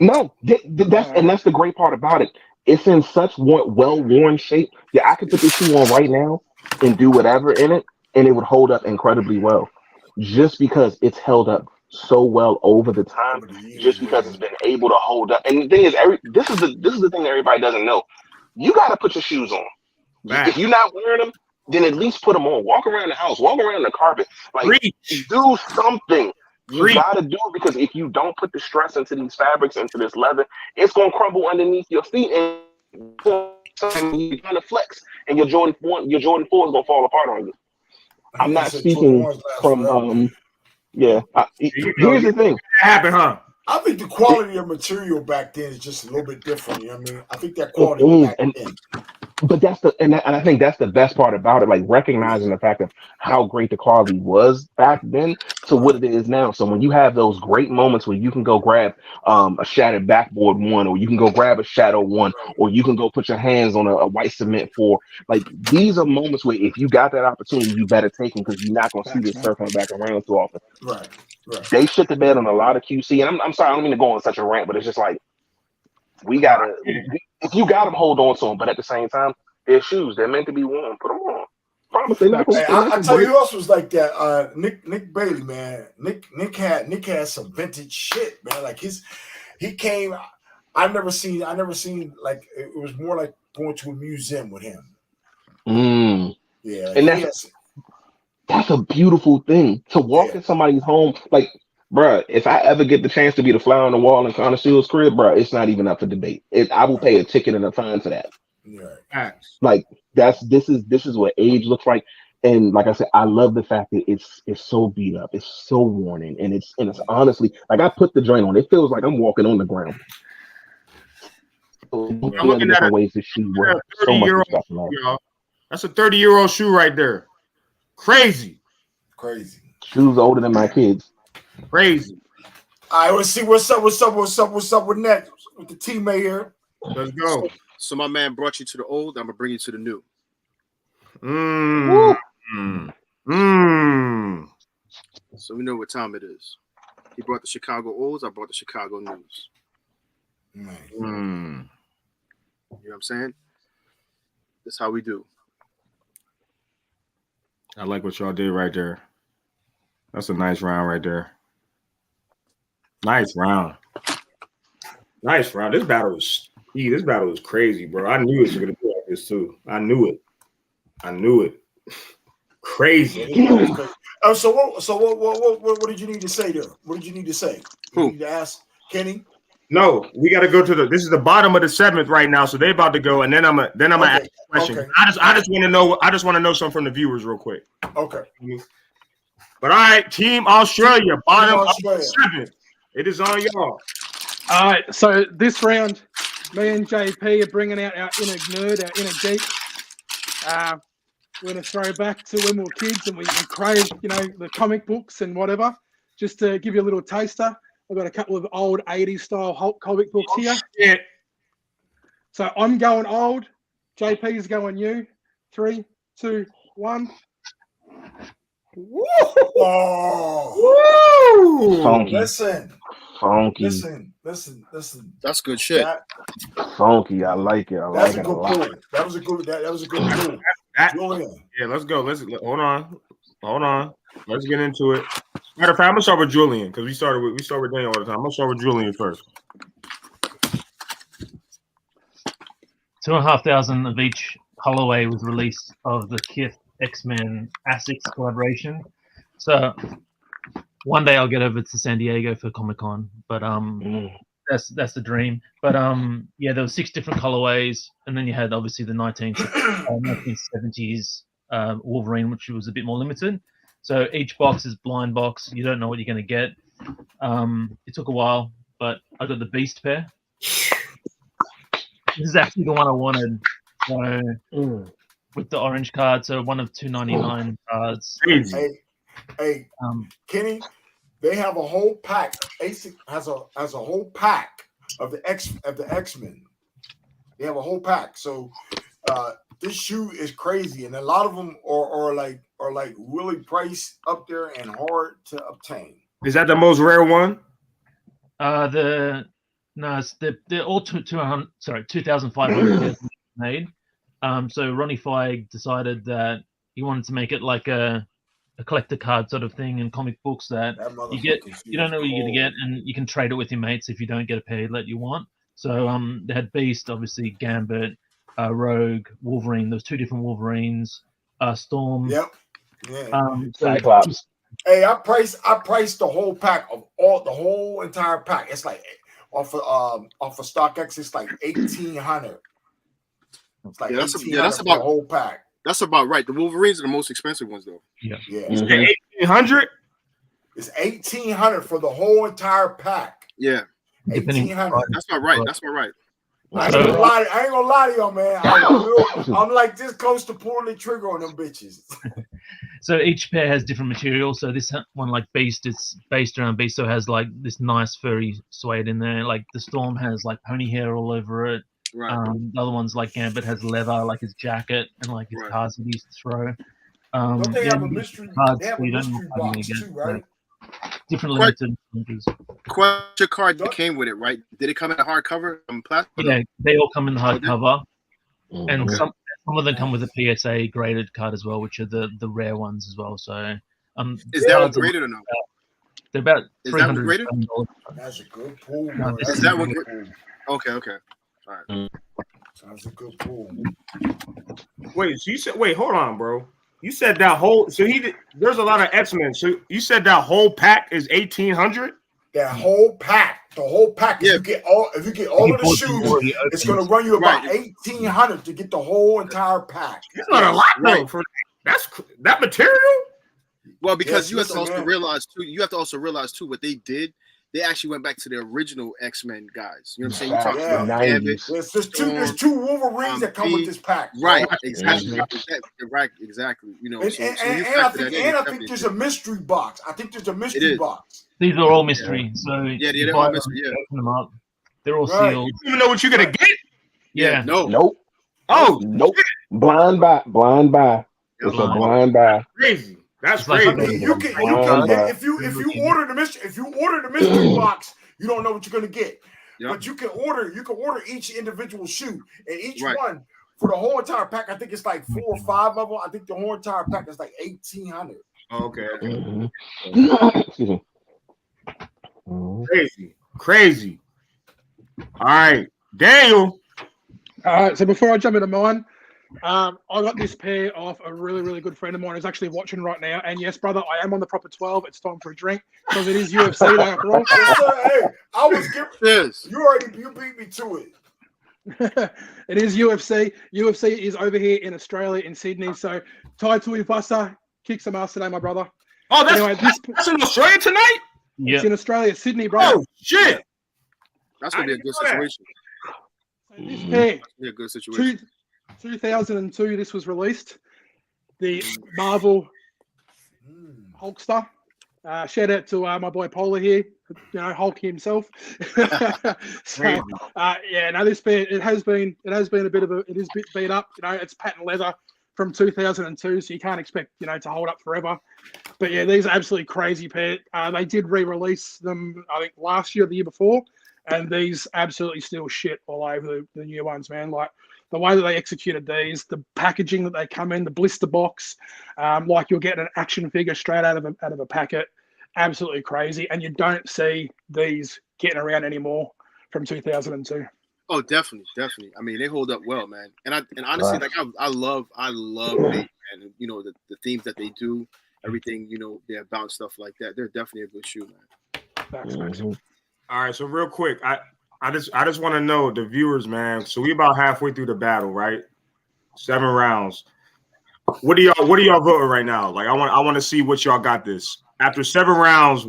No, that's the great part about it. It's in such well-worn shape that I could put this shoe on right now and do whatever in it, and it would hold up incredibly well. Just because it's held up so well over the time, just because it's been able to hold up. And the thing is, this is the thing that everybody doesn't know. You got to put your shoes on. Facts. If you're not wearing them, then at least put them on. Walk around the house. Walk around the carpet. Like, Preach. do something. You Preach. got to do it, because if you don't put the stress into these fabrics, into this leather, it's going to crumble underneath your feet, and you're trying to flex, and your Jordan 4 is going to fall apart on you. I'm not speaking from here's the thing. Happened, huh? I think the quality of material back then is just a little bit different. You know what I mean? I think that quality back then. But I think that's the best part about it, like recognizing the fact of how great the quality was back then to what it is now. So when you have those great moments where you can go grab a shattered backboard 1, or you can go grab a shadow 1, or you can go put your hands on a white cement 4, like these are moments where if you got that opportunity, you better take them, because you're not going to see this circling back around too often. Right. They shit the bed on a lot of QC, and I'm sorry, I don't mean to go on such a rant, but it's just like if you got them, hold on to them. But at the same time, they're shoes. They're meant to be worn. Put them on. Promise they're not going to. I tell you who else was like that. Nick Bailey, man. Nick had some vintage shit, man. Like he came. I never seen like it was more like going to a museum with him. Yeah, and that's a beautiful thing to walk in somebody's home. Like, bruh, if I ever get the chance to be the fly on the wall in Connoisseur's crib, bruh, it's not even up for debate. I will pay a ticket and a fine for that. Right. Like this is what age looks like. And like I said, I love the fact that it's so beat up, it's so worn in, and it's honestly, like, I put the joint on, it feels like I'm walking on the ground. I'm looking at ways that she works so much respect. That's a 30-year-old shoe right there. Crazy. Shoes older than my kids. Crazy. All right, let's see what's up with next with the teammate here. Let's go. So my man brought you to the old. I'm gonna bring you to the new. So we know what time it is. He brought the Chicago olds. I brought the Chicago news. You know what I'm saying? That's how we do. I like what y'all did right there. That's a nice round right there. Nice round. This battle was crazy, bro. I knew it was gonna be like this too. I knew it. Crazy. So what did you need to say there? What did you need to say? You need to ask Kenny? No, we got to go to this is the bottom of the 7th right now, so they about to go, and then I'm gonna ask a question. Okay. I just want to know. I just want to know something from the viewers real quick. Okay. But all right, Team Australia, bottom of the 7th. It is on y'all. All right, so this round, me and JP are bringing out our inner nerd, our inner geek. We're going to throw back to when we were kids and we craved, the comic books and whatever. Just to give you a little taster, I've got a couple of old 80s style Hulk comic books here. Shit. So I'm going old. JP's going new. 3, 2, 1. Oh, Funky. listen, Funky. listen. That's good shit. Funky. I like it. I That's like a it a good lot. pull. That was a good pull. Julian. Yeah, let's go. Hold on. Let's get into it. Matter of fact, I'm gonna start with Julian because we start with Daniel all the time. I'm gonna start with Julian first. 2,500 of each colorway was released of the Kith X-Men Asics collaboration. So one day I'll get over to San Diego for Comic-Con, but that's the dream. But yeah, there were 6 different colorways, and then you had obviously the 1970s Wolverine, which was a bit more limited. So each box is blind box. You don't know what you're going to get. It took a while, but I got the Beast pair. This is actually the one I wanted. So with the orange card, so one of 299 cards. Hey, Kenny, they have a whole pack. ASIC has a whole pack of the X-Men. They have a whole pack. So this shoe is crazy, and a lot of them are like really priced up there and hard to obtain. Is that the most rare one? They're all 2,500 made. So Ronnie Feig decided that he wanted to make it like a collector card sort of thing in comic books that you don't know what you're gonna get, and you can trade it with your mates if you don't get a pair that you want. So they had Beast, obviously Gambit, Rogue, Wolverine. There was 2 different Wolverines, Storm. Yep. Yeah. Cyclops. Hey, I priced the whole pack of the whole entire pack. It's like off of StockX, it's like 1,800. It's like that's about the whole pack. That's about right. The Wolverines are the most expensive ones, though. Yeah. 1,800. It's 1,800 for the whole entire pack. Yeah. 1,800. That's not right. That's not right. I ain't gonna lie to y'all, man. I'm like this close to pulling the trigger on them bitches. So each pair has different material. So this one, like Beast, it's based around Beast, so it has like this nice furry suede in there. Like the Storm has like pony hair all over it. Right. The other one's like Gambit has leather, like his jacket and like his cards that he used to throw. Don't they have a mystery? They have a mystery box too, right? Different limited countries. Question card that came with it, right? Did it come in a hardcover? Plastic? Yeah, they all come in the hardcover, and some of them come with a PSA graded card as well, which are the rare ones as well. So, is that one graded or no? They're about $300. That's a good pull. Is that one? Okay. All right. That's a good pull. Wait, so you said? Wait, hold on, bro. You said that whole. So there's a lot of X-Men. So you said that whole pack is 1,800. That whole pack, the whole pack. Yeah. If you get all of the shoes, it's gonna run you about 1,800 to get the whole entire pack. That's not a lot though. For that material. Well, because you have to also realize too. You have to also realize too what they did. They actually went back to the original X-Men guys. You know what I'm saying? You talking about Gambit. There's two Wolverines that come with this pack. Right, exactly. Right, exactly. You know, and I think there's a mystery box. I think there's a mystery box. These are all mystery. So they're all mystery. Yeah, open them up. They're all sealed. You don't even know what you're gonna get. Yeah. Nope. Oh, nope. Blind buy. It's a blind buy. Crazy. That's crazy. You can if you order the mystery box, you don't know what you're gonna get. Yep. But you can order each individual shoe, and each one for the whole entire pack. I think it's like 4 or 5 of them. I think the whole entire pack is like 1,800. Okay. Mm-hmm. Crazy. All right, Daniel. All right. So before I jump into mine. I got this pair off a really, really good friend of mine who's actually watching right now. And yes, brother, I am on the proper 12. It's time for a drink because it is UFC day after all. Hey, I was giving this. You beat me to it. It is UFC. UFC is over here in Australia, in Sydney. So Tai Tuivasa, kick some ass today, my brother. Oh, that's in Australia tonight? Yeah. It's in Australia, Sydney, brother. Oh, shit. That's going to be a good situation. So this pair, be a good situation. 2002, this was released. The Marvel Hulkster. Shout out to my boy Polar here, Hulk himself. This pair, it is a bit beat up. It's patent leather, from 2002, so you can't expect to hold up forever. But yeah, these are absolutely crazy pair. They did re-release them, I think, last year or the year before, and these absolutely still shit all over the new ones, man. Like the way that they executed these, the packaging that they come in, the blister box, like you're getting an action figure straight out of a packet. Absolutely crazy, and you don't see these getting around anymore from 2002. Oh, definitely. I mean, they hold up well, man. And honestly, like I love Bait, man. The themes that they do, everything, they're about stuff like that. They're definitely a good shoe, man. Mhm. All right, so real quick, I just want to know the viewers, man. So we about halfway through the battle, right? 7 rounds. What are y'all voting right now? Like I want to see what y'all got this. After 7 rounds,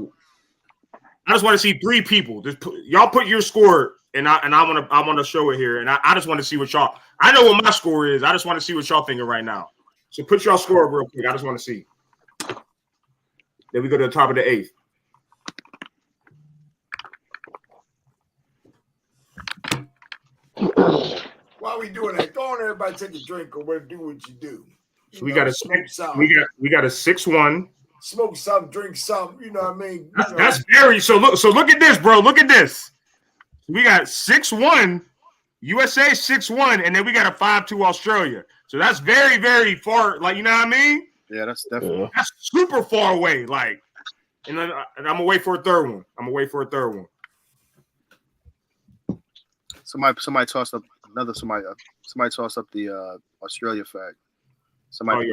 I just want to see 3 people. Y'all put your score, and I want to show it here, and I just want to see what y'all. I know what my score is. I just want to see what y'all thinking right now. So put y'all score up real quick. I just want to see. Then we go to the top of the 8th. While we doing that, go on, everybody, take a drink or do what you do. So we got a 6-1. Smoke something, drink something. You know what I mean? That's very so. Look at this, bro. Look at this. We got 6-1, USA 6-1, and then we got a 5-2 Australia. So that's very, very far. Like, you know what I mean? Yeah, that's definitely that's super far away. Like, and I'm gonna wait for a third one. Somebody tossed up another. Somebody tossed up the Australia fact. Somebody.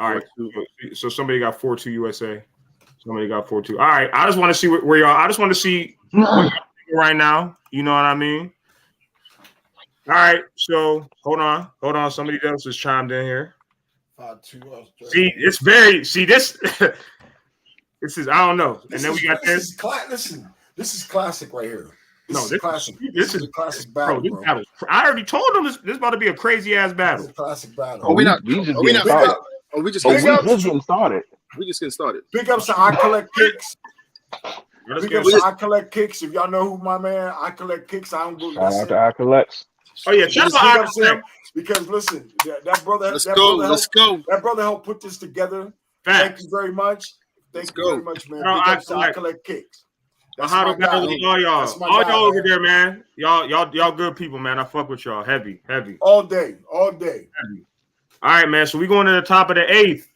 All right. So somebody got 4-2 USA. Somebody got 4-2. All right. I just want to see where y'all. I just want to see what y'all thinking right now. You know what I mean? All right. So hold on. Somebody else has chimed in here. 5-2 See, it's very. See this. This is. I don't know. And then we got this. Listen, this is classic right here. This is classic. This is a classic battle, bro. Battle. I already told them this is about to be a crazy ass battle. It's a classic battle. Oh, we just getting started. We just getting started. Big ups to I Collect Kicks. Big ups to I Collect Kicks. If y'all know who my man, I Collect Kicks. I don't go. Shout out to I Collects. Oh yeah, shout out to him. Because listen, that brother. Let's go. That brother helped put this together. Facts. Thank you very much. Thank you very much, man. Big ups to I Collect Kicks. All y'all over there, man. Y'all good people, man. I fuck with y'all. Heavy. All day. Heavy. All right, man. So we going to the top of the 8th.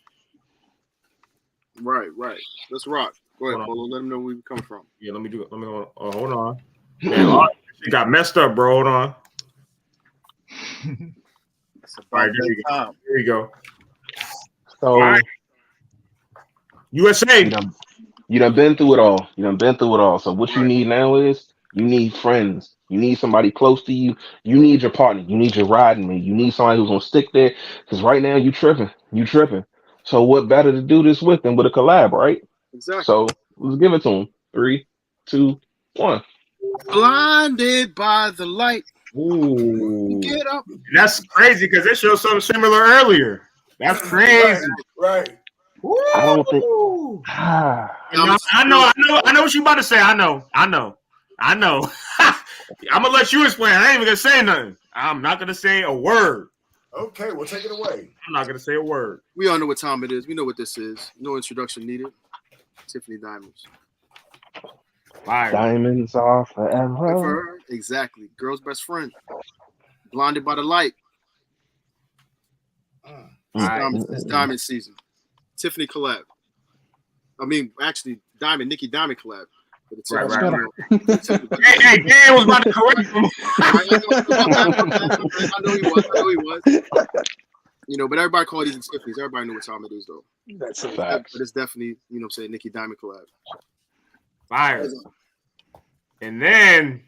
Right. Let's rock. Go ahead, Polo. Let them know where we come from. Yeah, let me do it. Hold on. Man, it got messed up, bro. Hold on. All right, there you go. So, right. USA. You done been through it all. So what you need now is you need friends. You need somebody close to you. You need your partner. You need your riding mate. You need somebody who's gonna stick there. Because right now you tripping. So what better to do this with than with a collab, right? Exactly. So let's give it to them. 3, 2, 1. Blinded by the light. Ooh. Get up. That's crazy because it showed something similar earlier. That's crazy. Right. I don't think. I know what you about to say. I know. I'm gonna let you explain. I ain't even gonna say nothing. I'm not gonna say a word. Okay, we'll take it away. I'm not gonna say a word. We all know what time it is. We know what this is. No introduction needed. Tiffany Diamonds. Fire. Diamonds are forever. Exactly. Girl's best friend. Blinded by the light. It's diamond season. Tiffany collab. I mean, actually, Nicki Diamond collab. Right. Hey, Dan was about to correct him. I know he was. But everybody call these Tiffany's. Everybody know what time it is, though. That's a fact. But it's definitely, Nicki Diamond collab. Fire. And then,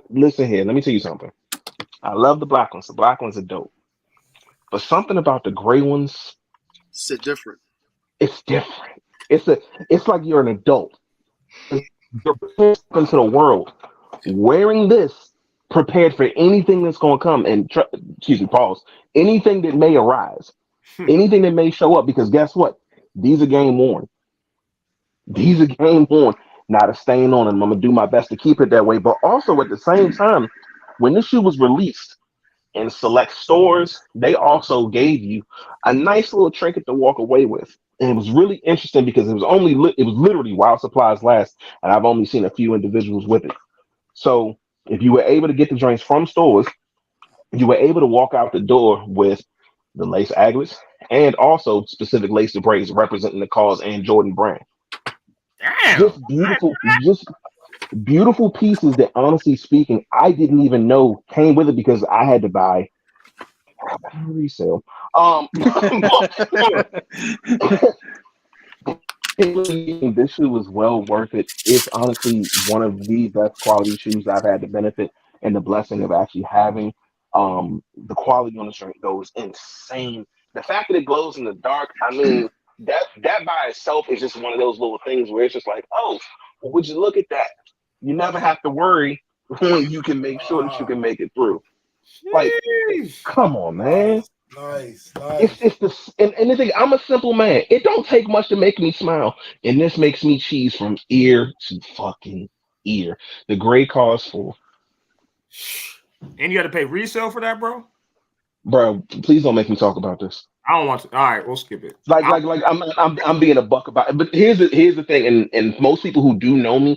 listen here. Let me tell you something. I love the black ones. The black ones are dope. But something about the gray ones, it's different. It's different. It's like you're an adult. You're prepared into the world. Wearing this, prepared for anything that's going to come. And pause. Anything that may arise, anything that may show up. Because guess what? These are game worn. Not a stain on them. I'm gonna do my best to keep it that way. But also at the same time, when this shoe was released, in select stores, they also gave you a nice little trinket to walk away with. And it was really interesting because it was literally while supplies last, and I've only seen a few individuals with it. So if you were able to get the joints from stores, you were able to walk out the door with the lace aglets and also specific lace braids representing the cause and Jordan brand. Damn. Just beautiful pieces that, honestly speaking, I didn't even know came with it because I had to buy resale. This shoe was well worth it. It's honestly one of the best quality shoes I've had the benefit and the blessing of actually having. The quality on the shirt goes insane. The fact that it glows in the dark, I mean, that by itself is just one of those little things where it's just like, oh, well, would you look at that? You never have to worry. You can make sure that you can make it through. Like, come on, man. Nice. It's the and the thing, I'm a simple man. It don't take much to make me smile, and this makes me cheese from ear to fucking ear. The gray calls for, And you got to pay resale for that, bro. bro. Please don't make me talk about this. I don't want to. All right, we'll skip it. Like I'm being a buck about it. But here's the thing, and most people who do know me,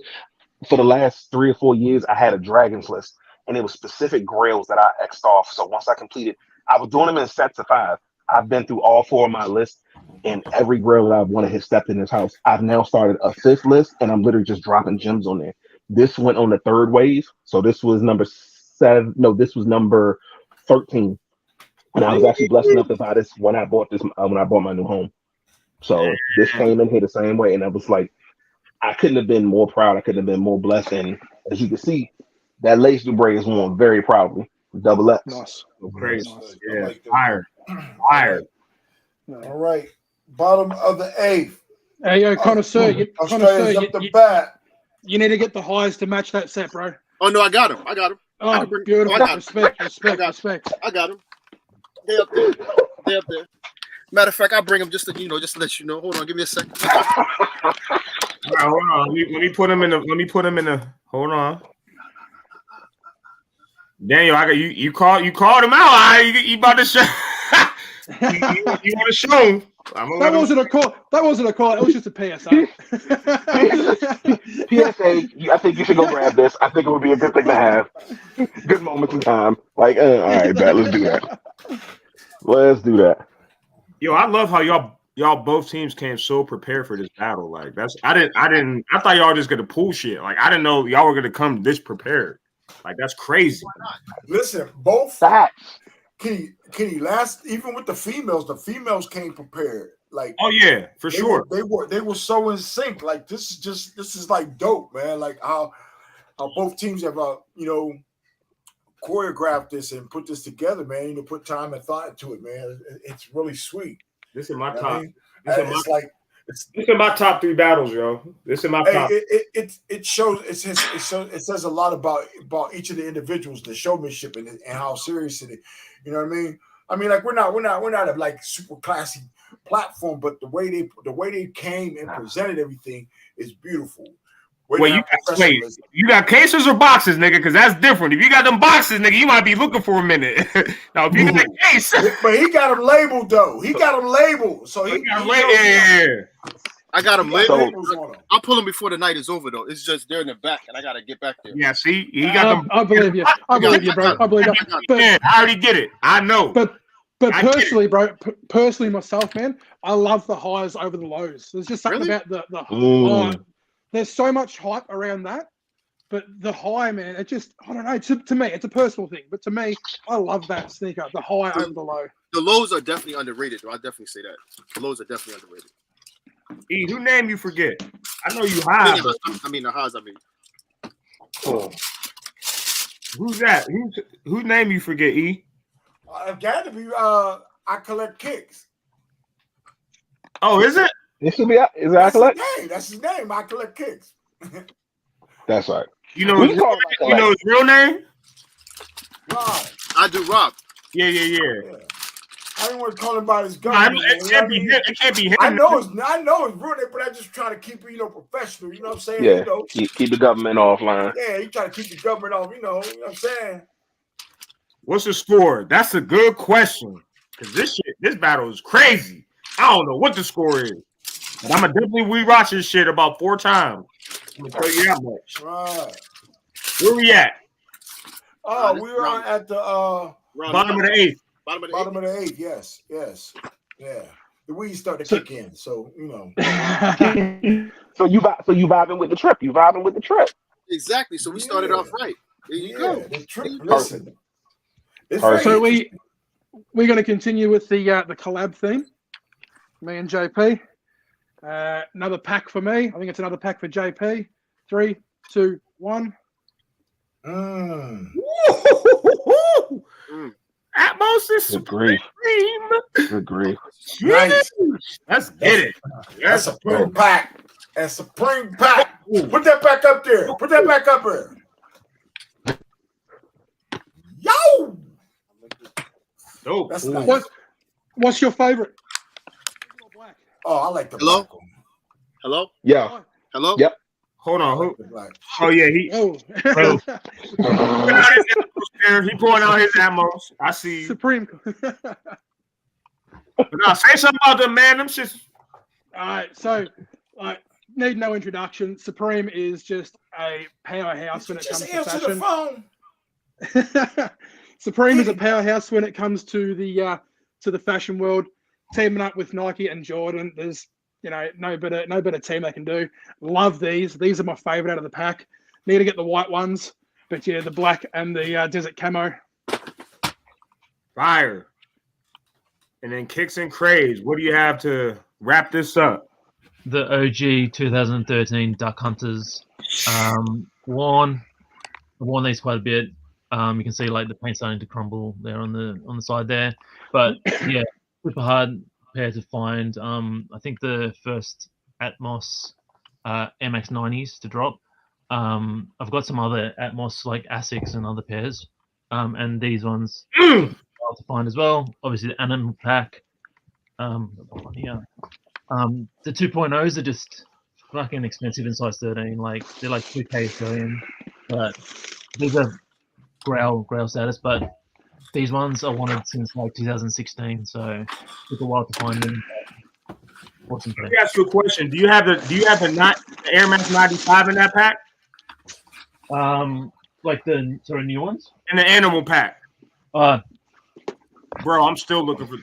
for the last 3 or 4 years, I had a Dragons list, and it was specific grails that I X'd off. So once I completed, I was doing them in sets of 5. I've been through all 4 of my lists, and every grail that I've wanted has stepped in this house. I've now started a 5th list, and I'm literally just dropping gems on there. This went on the 3rd wave, so this was number 7. No, this was number 13, and I was actually blessed enough to buy this when I bought my new home. So this came in here the same way, and I was like, I couldn't have been more proud. I couldn't have been more blessed. And as you can see, that lace Dubrae is worn very proudly. Double X. Nice. Crazy. Nice. Yeah. Like that. Fire. All right. Bottom of the 8th. Hey, yo, connoisseur, Australia's up the bat. you need to get the highs to match that set, bro. Oh no, I got him. Oh, beautiful. Respect. I got him. They up there. Matter of fact, I'll bring him just to let you know. Hold on, give me a second. All right, hold on. Let me put him in the. Hold on. Daniel, I got you. You called him out. All right, you about to show. you want to show him? That wasn't a call. It was just a PSA. PSA. I think you should go grab this. I think it would be a good thing to have. Good moments in time. Like, all right, bet. Let's do that. Let's do that. Yo, I love how y'all both teams came so prepared for this battle. Like I thought y'all just gonna pull shit. Like I didn't know y'all were gonna come this prepared. Like that's crazy. Listen, both Facts. Kenny, even with the females came prepared. Like, oh yeah, for sure. They were so in sync. Like this is like dope, man. Like how both teams have choreographed this and put this together, man. Put time and thought into it, man. It's really sweet. This is my top. This is my top 3 battles, yo. This is my top. It shows. It says a lot about each of the individuals, the showmanship, and how serious it is. You know what I mean? I mean, like we're not a like super classy platform, but the way they came and presented everything is beautiful. Wait, you got cases or boxes, nigga? Because that's different. If you got them boxes, nigga, you might be looking for a minute. Now, if you got a case, but he got them labeled though. He got them labeled, so he got labeled. I got them labeled. I'll pull them before the night is over, though. It's just they're in the back, and I gotta get back there. Yeah, see, he got them. I believe you. I believe you, bro. I believe you. I already get it. I know. But personally, bro, personally myself, man, I love the highs over the lows. There's just something about the high. There's so much hype around that, but the high, man, it just, I don't know. To me, it's a personal thing, but to me, I love that sneaker, the high over the low. The lows are definitely underrated, though. I definitely say that. The lows are definitely underrated. E, who name you forget? I know you high. The highs. Oh. Who's that? Whose name you forget, E? I've got to be. I collect kicks. Oh, is it? It should be. Is that collect? That's his name. I collect kicks. That's right. You know his real name? Rob. I do, Rob. Yeah. I didn't want to call him by his gun. It can't be him. I know it's real name, but I just try to keep it, professional. You know what I'm saying? Yeah. Keep the government offline. Yeah, you try to keep the government off. You know what I'm saying? What's the score? That's a good question. Because this battle is crazy. I don't know what the score is. But I'm gonna definitely rewatch this shit about 4 times. I'm gonna tell you that much. Right. Where we at? Oh, we are at the Bottom of the 8th. Bottom of the 8th. Yes. Yeah. The weeds start to kick in, so you know. So you vibing with the trip. You vibing with the trip. Exactly. So we started off right. There you go. The trip. Listen. So we're going to continue with the collab theme. Me and JP. Another pack for me. I think it's another pack for JP. 3, 2, 1. Atmos is supreme. Good grief. Nice. Let's get it. That's a Supreme pack. That's a Supreme pack. Put that back up there. Put that back up there. Yo. Dope. That's nice. What's your favorite? Oh, I like the Hello? black one. Hello? Yeah. Hello? Yep. Hold on. The black. Oh yeah, he pulling out his ammos. I see you. Supreme. No, say something about them, man. Them shits. All right, so need no introduction. Supreme is just a powerhouse when it comes to answer fashion. the phone. Supreme is a powerhouse when it comes to the fashion world. Teaming up with Nike and Jordan, there's no better team they can do. Love these. These are my favorite out of the pack. Need to get the white ones, but yeah, the black and the desert camo. Fire. And then Kicks and Craze. What do you have to wrap this up? The OG 2013 Duck Hunters. Worn these quite a bit. You can see like the paint starting to crumble there on the side there. But yeah, super hard pair to find. I think the first Atmos MX90s to drop. I've got some other Atmos like Asics and other pairs. And these ones hard to find as well. Obviously the Animal Pack. The 2.0s are just fucking expensive in size 13. Like they're like 2K Australian, but these are grail status. But these ones I wanted since like 2016, so it took a while to find them. Awesome. Let me ask you a question. Do you have the Air Max 95 in that pack? Like the sort of new ones in the Animal Pack. Bro, I'm still looking for.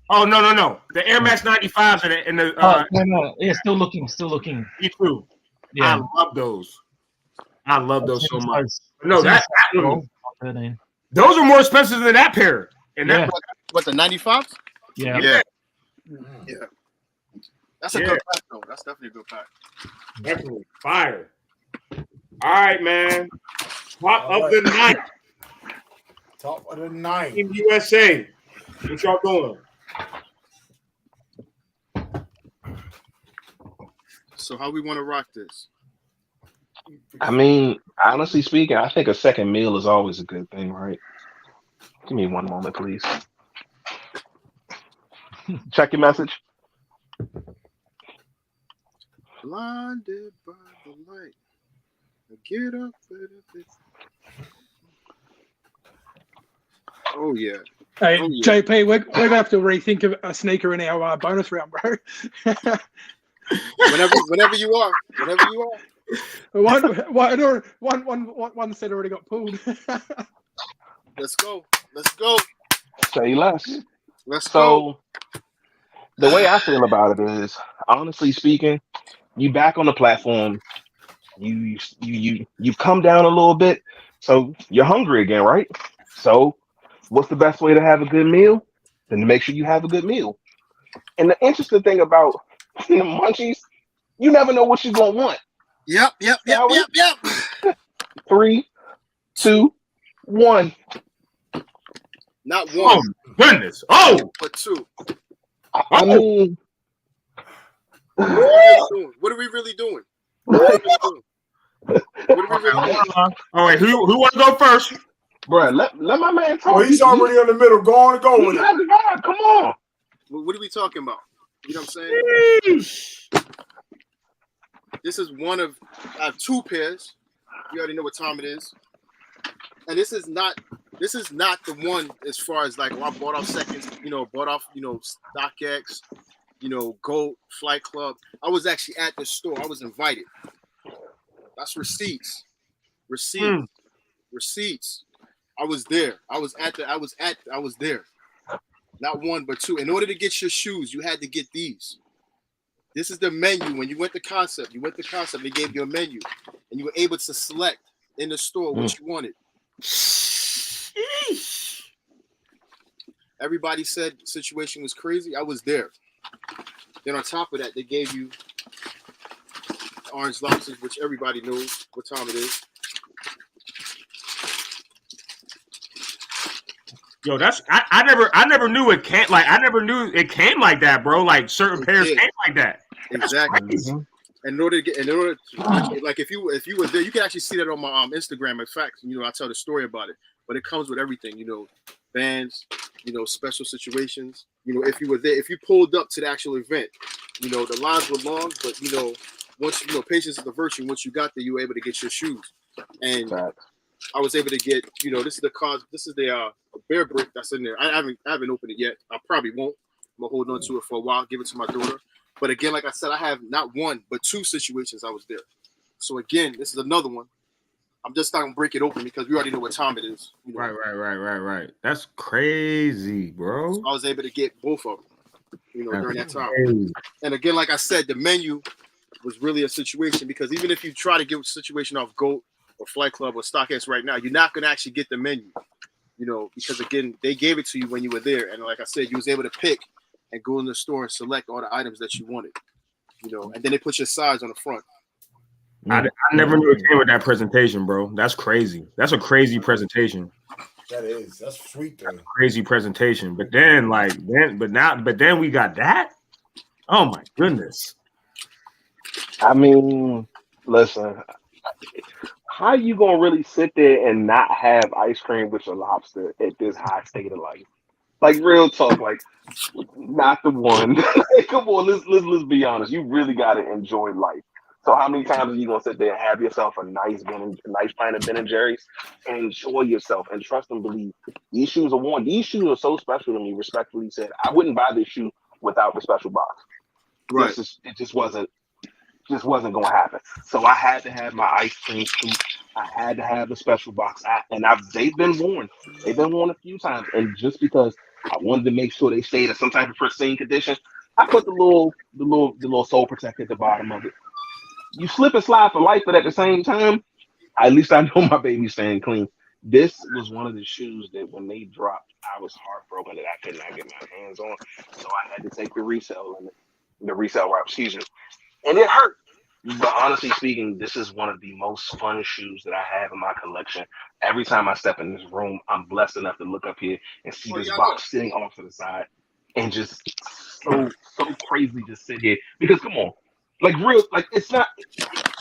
Oh no! The Air Max 95s in the. No. Yeah, still looking. Me too. Yeah, I love those so much. No, that 13. Those are more expensive than that pair. And Yeah. What, the 95s? Yeah. Yeah. That's a good pack, though. That's definitely a good pack. Definitely fire. All right, man. Top of the night. Top of the night. Team USA. What y'all doing? So how we want to rock this? I mean, honestly speaking, I think a second meal is always a good thing, right? Give me one moment, please. Check your message. Blinded by the light. Get up. Oh yeah. Hey, Oh, yeah. JP, we're gonna have to rethink of a sneaker in our bonus round, bro. Whenever you are. One set already got pulled. Let's go. Say less. Let's go. So the way I feel about it is, honestly speaking, you back on the platform. You've come down a little bit, so you're hungry again, right? So what's the best way to have a good meal? Then to make sure you have a good meal. And the interesting thing about the munchies, you never know what you're gonna want. Yep. 3, 2, 1. Not one, Goodness. but two. I mean, What are we really doing? All right, who want to go first? bro, let my man talk. Oh, he's already in the middle. Go on and go with it. Come on. What are we talking about? You know what I'm saying? This is one of I have two pairs. You already know what time it is. And this is not This is not the one as far as like I bought off seconds, bought off, StockX, Goat, Flight Club. I was actually at the store. I was invited. That's receipts. Receipts. I was there. I was there. Not one, but two. In order to get your shoes, you had to get these. This is the menu. When you went to Concept, they gave you a menu, and you were able to select in the store what you wanted. Everybody said the situation was crazy. I was there. Then on top of that, they gave you orange lobsters, which everybody knows what time it is. Yo, I never knew it came like that, bro. Like certain pairs came like that. Exactly. And in order to like if you were there, you can actually see that on my Instagram. In fact, I tell the story about it. But it comes with everything, bands, special situations. If you were there, if you pulled up to the actual event, the lines were long, but once patience is the virtue. Once you got there, you were able to get your shoes. And I was able to get, this is the bear brick that's in there. I haven't opened it yet. I probably won't. I'm gonna hold on to it for a while, give it to my daughter. But again, like I said, I have not one but two situations I was there. So again, this is another one. I'm just not gonna break it open because we already know what time it is. Right. That's crazy, bro. So I was able to get both of them, during that time. And again, like I said, the menu was really a situation because even if you try to get a situation off Goat or Flight Club or StockX right now, you're not gonna actually get the menu, because again, they gave it to you when you were there, and like I said, you was able to pick and go in the store and select all the items that you wanted, and then they put your size on the front. I never knew it came with that presentation, bro. That's crazy. That's a crazy presentation. That is. That's sweet, though. Crazy presentation. But then, but then we got that. Oh my goodness. I mean, listen. How you gonna really sit there and not have ice cream with your lobster at this high state of life? Like real talk, like not the one. Come on, let's be honest. You really gotta enjoy life. So how many times are you gonna sit there and have yourself a nice pint of Ben and Jerry's and enjoy yourself and trust and believe these shoes are worn. These shoes are so special to me. Respectfully said, I wouldn't buy this shoe without the special box. Right. It just wasn't gonna happen. So I had to have my ice cream scoop. I had to have the special box. They've been worn. They've been worn a few times, and just because I wanted to make sure they stayed in some type of pristine condition, I put the little sole protector at the bottom of it. You slip and slide for life, but at the same time, at least I know my baby's staying clean. This was one of the shoes that when they dropped, I was heartbroken that I could not get my hands on. So I had to take the resale route, excuse me. And it hurt. But honestly speaking, this is one of the most fun shoes that I have in my collection. Every time I step in this room, I'm blessed enough to look up here and see this box sitting off to the side and just so crazy to sit here. Because come on, it's not.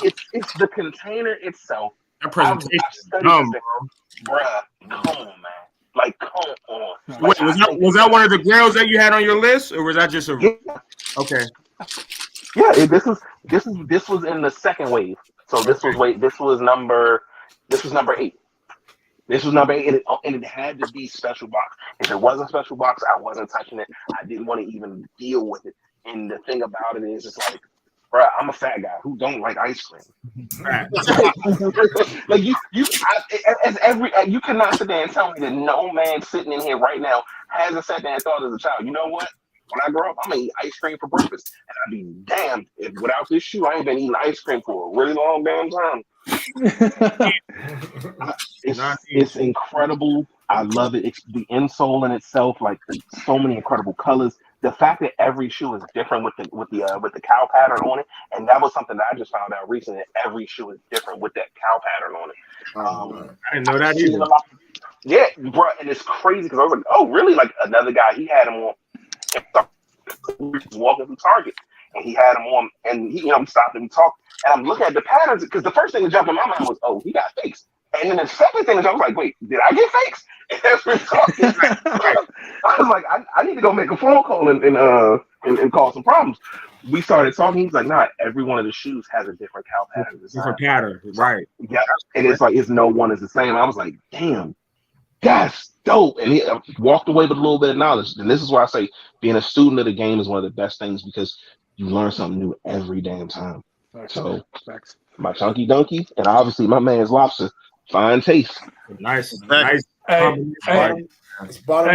It's the container itself. That presentation, bruh. Come on, man. Like, come on. Wait, was that one of the girls that you had on your list, or was that just a? Yeah. Okay. Yeah, this was in the second wave. So this was number 8. This was number 8, and it had to be special box. If it wasn't special box, I wasn't touching it. I didn't want to even deal with it. And the thing about it is, it's like, bro, I'm a fat guy who don't like ice cream. Like you cannot sit there and tell me that no man sitting in here right now hasn't sat there and thought as a child, you know what? When I grow up, I'm gonna eat ice cream for breakfast, and I'd be damned if without this shoe, I ain't been eating ice cream for a really long damn time. It's incredible. I love it. It's the insole in itself, like so many incredible colors. The fact that every shoe is different with the cow pattern on it, and that was something that I just found out recently. That every shoe is different with that cow pattern on it. I didn't know that either. Yeah, bro, and it's crazy because I was like, oh, really? Like another guy, he had him on. We were just walking through Target, and he had him on, and he stopped and we talked, and I'm looking at the patterns because the first thing that jumped in my mind was, oh, he got fakes, and then the second thing I was like, wait, did I get fakes? And as we're talking, I was like, I need to go make a phone call and cause some problems. We started talking. He's like, nah, every one of the shoes has a different cow pattern. Different pattern, right? Yeah, and it's like no one is the same. I was like, damn. that's dope. And he walked away with a little bit of knowledge. And this is why I say being a student of the game is one of the best things because you learn something new every damn time. So my chunky donkey and obviously my man's lobster, fine taste. Nice. It's bottom Hey,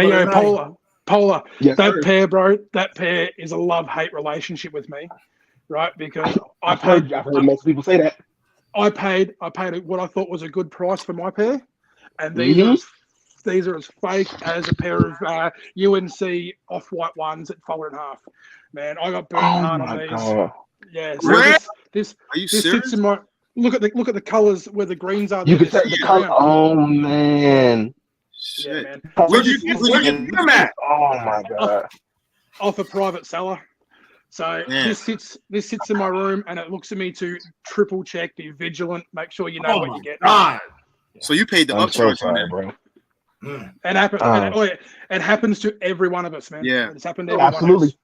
of the yo, night. Polar, Yes, that sir. pair, bro, that pair is a love-hate relationship with me, right? Because I've heard most people say that. I paid what I thought was a good price for my pair, and these are as fake as a pair of UNC off-white ones that folded in half. Man, I got burnt hard on these. God. Yeah, Really? this Are you this serious? sits in my look at the colors where the greens are. You there, can tell they the sit color. around. Oh man. Yeah, Shit. man. Where'd you get them at? Oh my god. Off a private seller. So Yeah. this sits in my room, and it looks at me to triple check, be vigilant, make sure you know Oh what my you get. God. So you paid the I'm so upcharge on sorry, that. bro. It happens. It happens to every one of us, man. Yeah. It's happened to every one Absolutely. of us.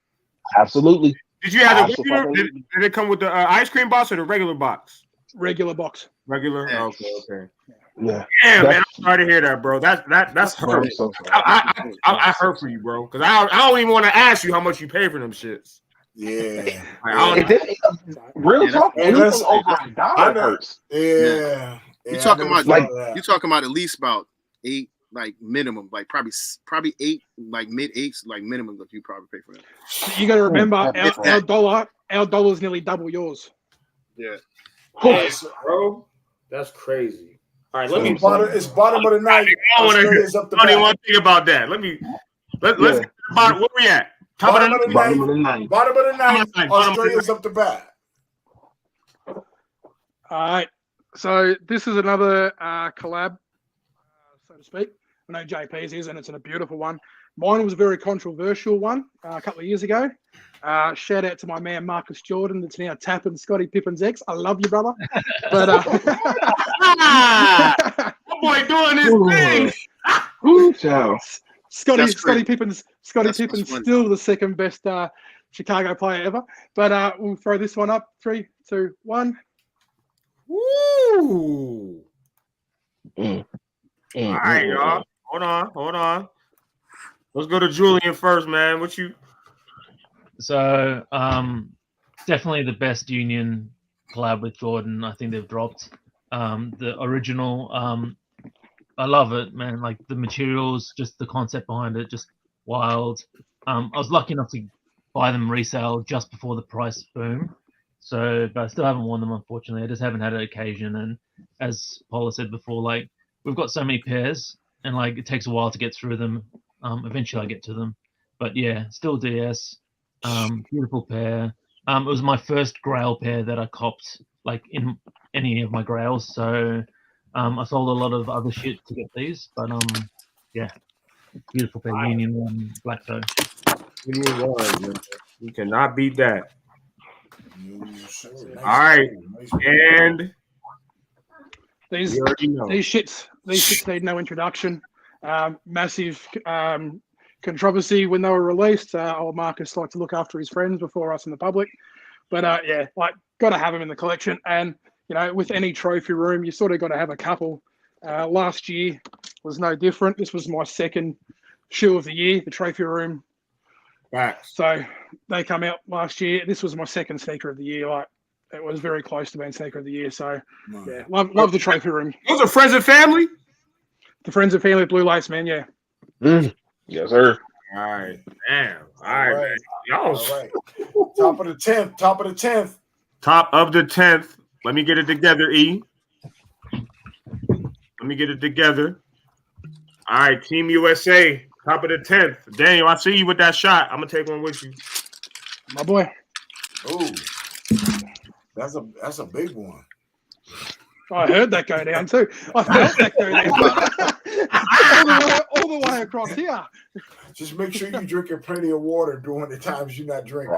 Absolutely. Did you have the Absolutely. regular? Did it come with the ice cream box or the regular box? Regular box. Regular. Yeah. Okay. Yeah. Damn, man, That's- I'm sorry to hear that, bro. That's Bro, hurt. I'm so sorry. I hurt for you, bro. Because I don't even want to ask you how much you pay for them shits. Yeah. Like, I And don't, then, real Yeah, talk, that's- anything that's- over I $1 know. hurts. Yeah. You Yeah, talking I never about thought like- of that. You talking about at least about 8, like minimum, like probably 8, like mid 8s, like minimum that you probably pay for that. You got to remember, Yeah. our dollar's nearly double yours. Yeah. bro. That's crazy. All right, So let me. it's bottom of the night. I want to Australia's up the I don't even bat. want to think about that. Let's get to the bottom. Where we at? Top Bottom of of the the Bottom night. of the night. Bottom of the night. Bottom of the Australia's up the bat. All right. So this is another collab, so to speak. I know JP's is, and it's a beautiful one. Mine was a very controversial one a couple of years ago. Shout out to my man Marcus Jordan, that's now tapping Scottie Pippen's ex. I love you, brother. But that boy doing his thing. Ciao. That's Scottie great. Pippen's That's funny. still the second best Chicago player ever. But we'll throw this one up. 3, 2, 1. Woo! Mm. All right, y'all. Hold on. Let's go to Julian first, man. What you? So definitely the best Union collab with Jordan. I think they've dropped. The original, I love it, man. Like the materials, just the concept behind it, just wild. I was lucky enough to buy them resale just before the price boom. So, but I still haven't worn them, unfortunately. I just haven't had an occasion. And as Paula said before, like we've got so many pairs, and like it takes a while to get through them. Eventually, I get to them. But yeah, still DS. Beautiful pair. It was my first Grail pair that I copped, like in any of my Grails. So I sold a lot of other shit to get these, but yeah, beautiful pair. Union One black toe. You cannot beat that. Nice. All right, Nice. and These you already know. these shits need no introduction. Massive controversy when they were released. Old Marcus liked to look after his friends before us in the public, but yeah, like got to have them in the collection. And you know, with any trophy room, you sort of got to have a couple. Last year was no different. This was my second shoe of the year, the trophy room. Facts. So they come out last year. This was my second sneaker of the year. Like it was very close to being sneaker of the year. So yeah, love the trophy room. Those are friends and family. The friends and family Blue Lace, man. Yeah. Yes, sir. All right, damn. All right, man. Y'all All right. Top of the 10th. Top of the 10th. top of the 10th. Let me get it together, E. Let me get it together. All right, Team USA, top of the 10th. Daniel, I see you with that shot. I'm gonna take one with you. My boy. Ooh. That's a big one. I heard that go down too. I felt that go down. all the way across here. Just make sure you're drinking plenty of water during the times you're not drinking.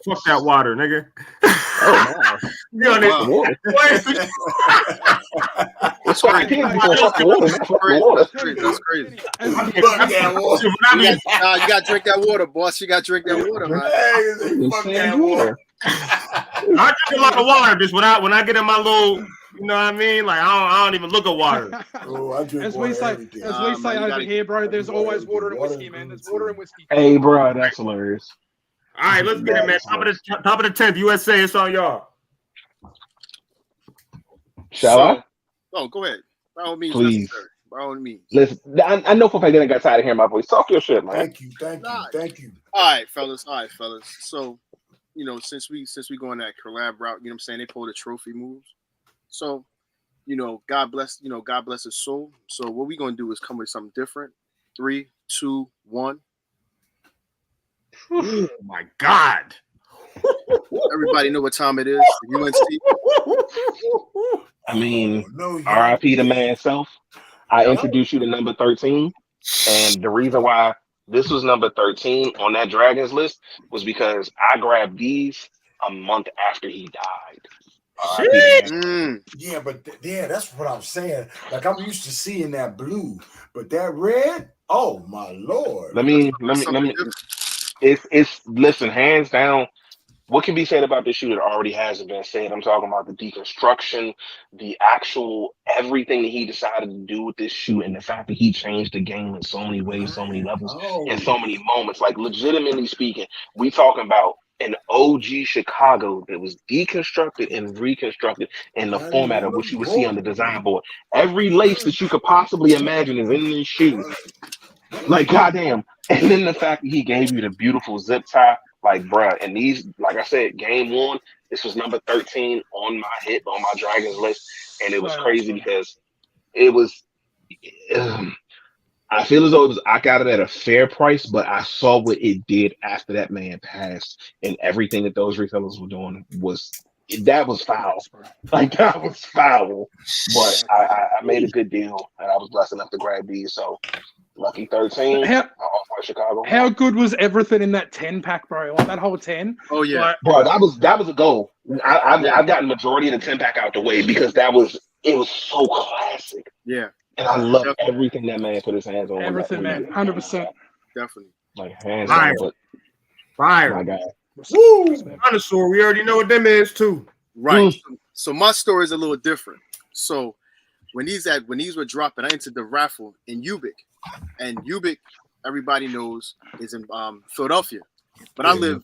Fuck that water, nigga. Oh, You on Wow. it? water. Wait, That's why I can't be going fuck water. Fuck water. That's crazy. Fuck that water. You got to drink that water, boss. You got to drink that water, man. Hey, fuck that water. I drink a lot of water. Just when I get in my You know what I mean? Like I don't even look at water. Oh, I drink As water we say, every day. as we say Man, you over gotta- here, bro, there's water always every water day. and Water whiskey, is man. good There's water too. and whiskey. Hey, bro, that's hilarious. All right, let's get it, man. Top of the 10th, USA. It's on y'all. Shall I? Oh, go ahead. By all means, Please. necessary. By all means. Listen, I know for a fact they got tired of hearing my voice. Talk your shit, man. Thank you. All right, fellas. So, since we going that collab route, you know what I'm saying, they pulled the trophy moves. So, God bless his soul. So what we gonna do is come with something different. 3, 2, 1. Oh my God. Everybody know what time it is. UNC. I mean, No, RIP the man self. I introduced you to number 13. And the reason why this was number 13 on that Dragons list was because I grabbed these a month after he died. Yeah, but that's what I'm saying. Like I'm used to seeing that blue, but that red, oh my Lord. Let me. It's listen, hands down. What can be said about this shoe that already hasn't been said? I'm talking about the deconstruction, the actual everything that he decided to do with this shoe, and the fact that he changed the game in so many ways, so many levels, and so many moments. Like legitimately speaking, we talking about an OG Chicago that was deconstructed and reconstructed in the format of what you would see on the design board. Every lace that you could possibly imagine is in this shoe. Like goddamn, and then the fact that he gave you the beautiful zip tie. Like, bruh, and these, like I said, game one, this was number 13 on my Dragons list. And it was crazy because it was, I feel as though I got it at a fair price, but I saw what it did after that man passed. And everything that those retailers were doing was foul. Like, that was foul. But I made a good deal, and I was blessed enough to grab these. So, lucky 13. Chicago. How good was everything in that 10-pack, bro? Like that whole 10. Oh yeah, like, bro, that was a goal. I've gotten majority of the 10-pack out the way because it was so classic. Yeah, and I love everything that man put his hands on. Everything, man, 100%. Definitely. Like hands down, but fire. My God. Woo! Dinosaur. We already know what them is too. Right. So my story is a little different. So when these were dropping, I entered the raffle in Ubik, and Ubik, everybody knows, is in Philadelphia, but I live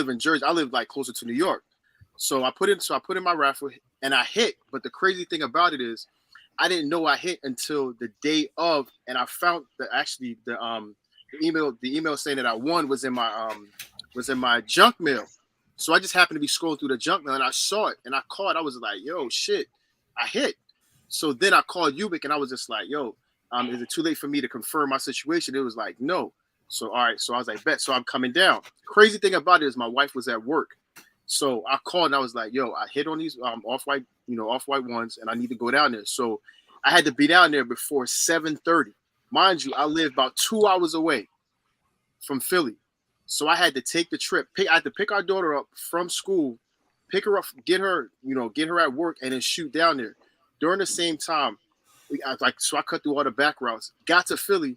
in Jersey. I live like closer to New York. So I put in my raffle and I hit. But the crazy thing about it is, I didn't know I hit until the day of, and I found that actually the email saying that I won was in my junk mail. So I just happened to be scrolling through the junk mail and I saw it and I called. I was like, yo, shit, I hit. So then I called Ubik and I was just like, yo, is it too late for me to confirm my situation? It was like, no. So, all right. So I was like, bet. So I'm coming down. Crazy thing about it is my wife was at work. So I called and I was like, yo, I hit on these off-white ones and I need to go down there. So I had to be down there before 7:30. Mind you, I live about 2 hours away from Philly. So I had to take the trip. I had to pick our daughter up from school, pick her up, get her at work, and then shoot down there. During the same time, so I cut through all the back routes, got to Philly.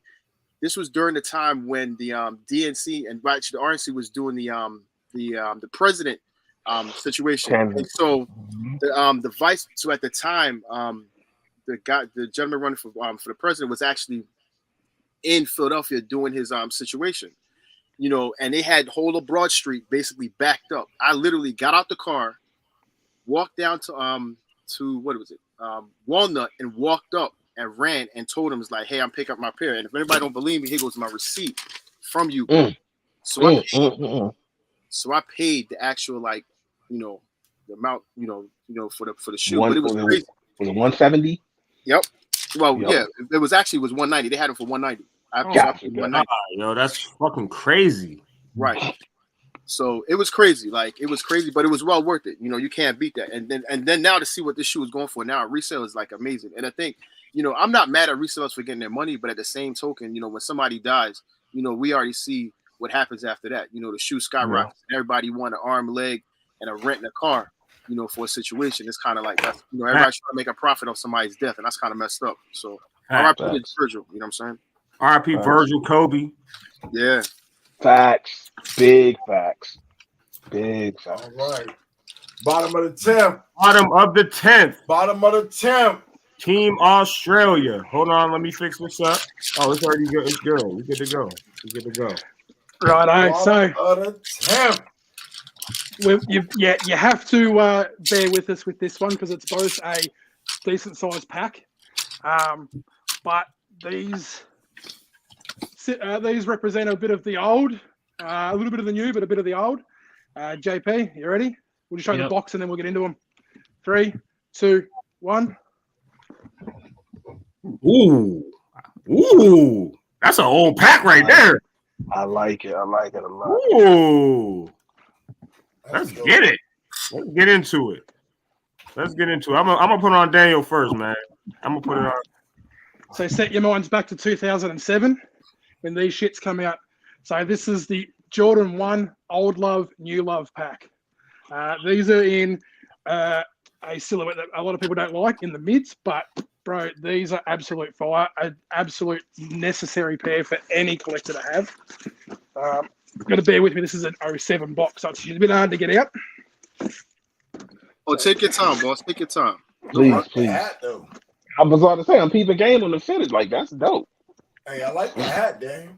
This was during the time when the DNC and actually the RNC was doing the president situation. And so the vice. So at the time, the gentleman running for the president was actually in Philadelphia doing his situation. And they had whole of Broad Street basically backed up. I literally got out the car, walked down to what was it, Walnut, and walked up and ran and told him, it's like, hey, I'm picking up my pair. And if anybody don't believe me, here goes my receipt from you. So I paid the actual the amount for the shoe. But it was crazy. Was it 170? Yep. Well, yeah, it was 190. They had it for 190. Yo, that's fucking crazy. Right. So it was crazy. It was crazy, but it was well worth it. You can't beat that. And then now to see what this shoe is going for now, resale is amazing. And I think, I'm not mad at resellers for getting their money, but at the same token, when somebody dies, we already see what happens after that. The shoe skyrockets. Yeah. Everybody want an arm, leg, and a rent in a car, for a situation. It's kind of like that's, everybody's trying to make a profit off somebody's death, and that's kind of messed up. So RIP to Virgil, you know what I'm saying? RIP Virgil, Kobe. Yeah. Facts. Big facts. Big facts. All right. Bottom of the 10th. Bottom of the 10th. Bottom of the 10th. Team Australia. Hold on, let me fix this up. Oh, it's already good. It's good. We good to go. We good to go. Righto. So Bottom of the 10th. you have to bear with us with this one because it's both a decent sized pack, but these represent a bit of the old, a little bit of the new, but a bit of the old. JP, you ready? We'll just show the box and then we'll get into them. 3, 2, 1. Ooh, that's an old pack right there. I like it. I like it a lot. Ooh, let's get it. Let's get into it. I'm gonna put it on Daniel first, man. I'm gonna put it on. So set your minds back to 2007 when these shits come out. So this is the Jordan 1 Old Love, New Love pack. These are in a silhouette that a lot of people don't like in the mids, but bro, these are absolute fire, an absolute necessary pair for any collector to have. Got to bear with me. This is an 07 box, so it's a bit hard to get out. Oh, take your time, boss. Take your time. Please. Hat, though. I was about to say, I'm peeping game on the finish. Like, that's dope. Hey, I like the hat, Daniel.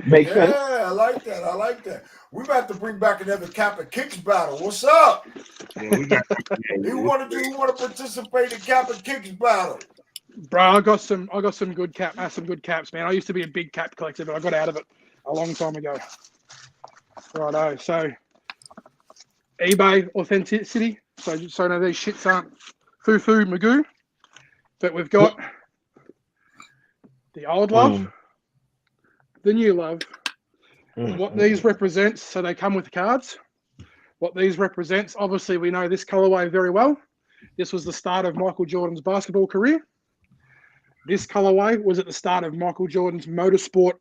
Makes sense. Yeah, I like that. We about to bring back another Cap and Kicks battle. What's up? Yeah, we got You want to participate in Cap and Kicks battle? Bro, I got some good caps, man. I used to be a big cap collector, but I got out of it a long time ago. Righto. So eBay authenticity. So no, these shits aren't foo-foo magoo. But we've got the old love, the new love. What these represents, so they come with cards. What these represents, obviously we know this colorway very well. This was the start of Michael Jordan's basketball career. This colorway was at the start of Michael Jordan's motorsport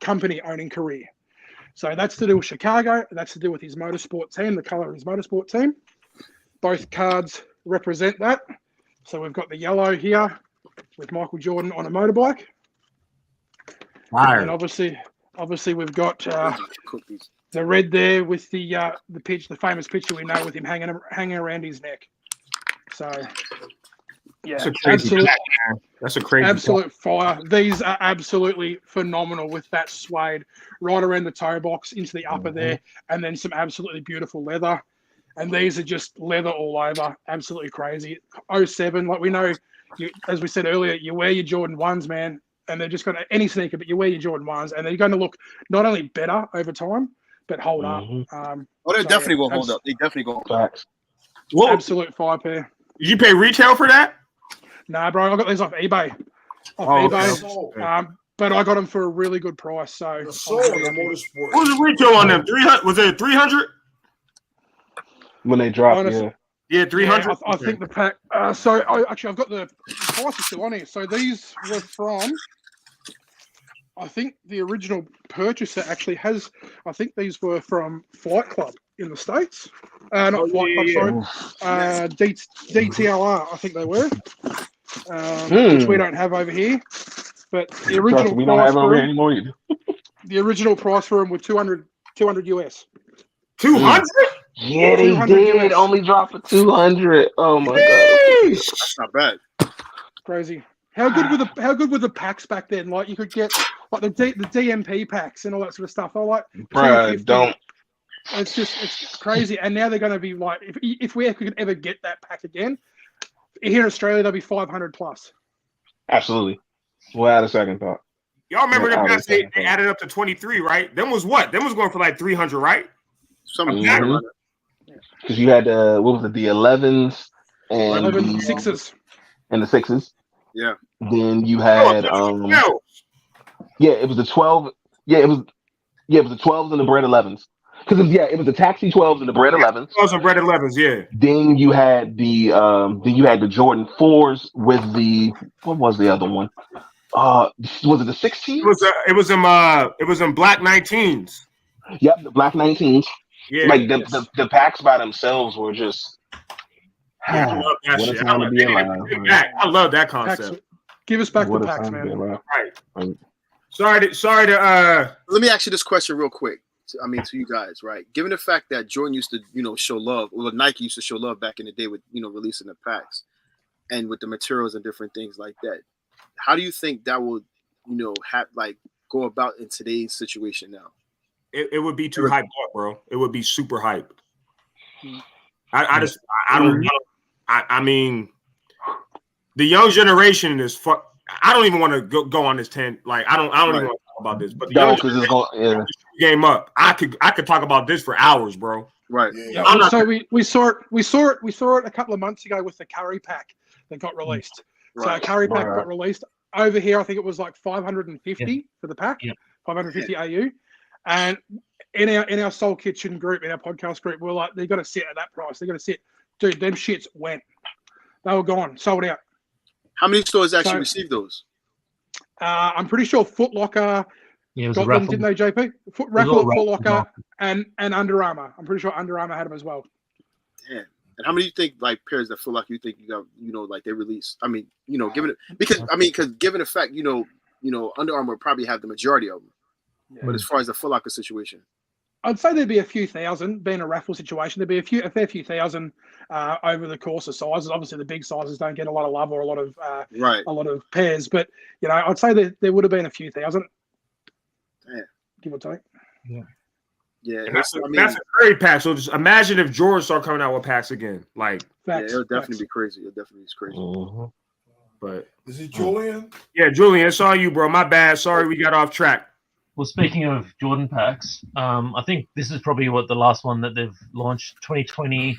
company owning career. So that's to do with Chicago. That's to do with his motorsport team, the color of his motorsport team. Both cards represent that. So we've got the yellow here with Michael Jordan on a motorbike. fire. And obviously we've got the red there with the famous picture we know with him hanging around his neck. So yeah, That's a crazy absolute fire. These are absolutely phenomenal with that suede right around the toe box into the upper there, and then some absolutely beautiful leather. And these are just leather all over, absolutely crazy. 07, like we know, as we said earlier, you wear your Jordan 1s, man, and they're just going to any sneaker, but you wear your Jordan 1s, and they're going to look not only better over time, but hold up. They're definitely going to hold up. They definitely going to Facts. absolute fire pair. Did you pay retail for that? Nah, bro, I got these off eBay. Okay. But I got them for a really good price. So Motorsport. What was the retail on them? 300? Was it 300? When they drop, Honestly, Yeah, 300. Yeah, I think the pack. I've got the prices still on here. So these were from. I think the original purchaser actually has. I think these were from Flight Club in the States. Not Flight Club, sorry. DTLR, I think they were. Which we don't have over here. But the original we don't have over here anymore either. The original price for them were 200 US. 200? Yeah, they did. US. Only dropped for 200. Oh my god, That's not bad. Crazy. How good were the packs back then? Like you could get like the DMP packs and all that sort of stuff. I like. Bruh, don't. It's crazy. And now they're going to be like, if we could ever get that pack again, here in Australia they'll be 500 plus. Absolutely. Without a second thought. Y'all remember them guys? They added up to 23, right? Them was what? Them was going for like 300, right? Something because you had what was it, the 11s and 11 sixes and the 6s. Yeah. Then you had it was the 12. Yeah, it was the 12s and the bread 11s. Because it was the taxi 12s and the bread 11s. 12s and bread 11s, yeah. Then you had the Jordan 4s with the what was the other one? Was it the 16? It was in black 19s. Yep, the black 19s. Yeah, like the packs by themselves were just. I love that shit. I love that concept. Packs, give us back the packs, man. Right. Sorry to Let me ask you this question real quick. to you guys, right? Given the fact that Jordan used to, show love, or Nike used to show love back in the day with, releasing the packs and with the materials and different things like that. How do you think that will, go about in today's situation now? It would be too hyped up, bro. It would be super hyped. I mean, the young generation is I don't even want to go on this 10. Like, I don't even want to talk about this. But the young generation game up. I could talk about this for hours, bro. Right. Yeah. So we saw it a couple of months ago with the Curry pack that got released. Right. So Curry pack got released over here. I think it was like 550 for the pack. 550 AU. And in our Soul Kitchen group, in our podcast group, we're like, they're gonna sit at that price. They're gonna sit, dude. Them shits went. They were gone, sold out. How many stores actually received those? I'm pretty sure Foot Locker got them, didn't they, JP? Foot Locker, and Under Armour. I'm pretty sure Under Armour had them as well. Damn. And how many do you think, like, pairs that Foot Locker you think you got, like they released? I mean, given it because given the fact, Under Armour would probably have the majority of them. Yeah. But as far as the Foot Locker situation, I'd say there'd be a few thousand. Being a raffle situation, there'd be a fair few thousand over the course of sizes. Obviously, the big sizes don't get a lot of love or a lot of pairs. But I'd say there would have been a few thousand. Yeah. Give or take. Yeah. That's a great pack. So just imagine if Jordan start coming out with packs again. Like, it'll definitely be crazy. It'll definitely be crazy. Mm-hmm. But is it Julian? Yeah, Julian, it's on you, bro. My bad. Sorry, we got off track. Well, speaking of Jordan packs, I think this is probably the last one that they've launched, 2020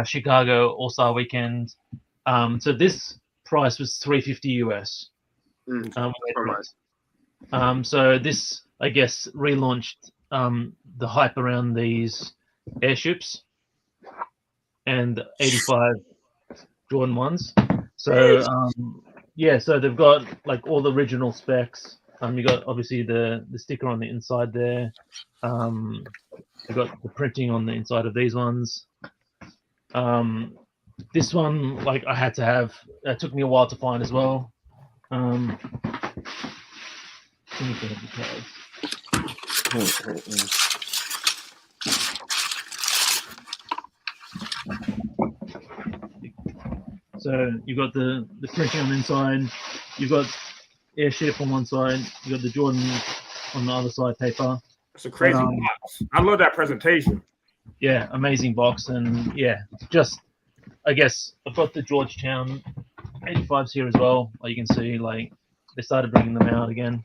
Chicago All-Star Weekend. So this price was $350 US. So this, I guess, relaunched the hype around these airships and 85 Jordan ones. So so they've got like all the original specs. You got obviously the sticker on the inside there. You've got the printing on the inside of these ones. This one, like, I had to have. It took me a while to find as well. Let me get the card. So you've got the printing on the inside. You've got airship on one side. You got the Jordan on the other side, paper. It's a crazy box. I love that presentation. Yeah, amazing box. And just, I guess, I've got the Georgetown 85s here as well. Like you can see, like, they started bringing them out again.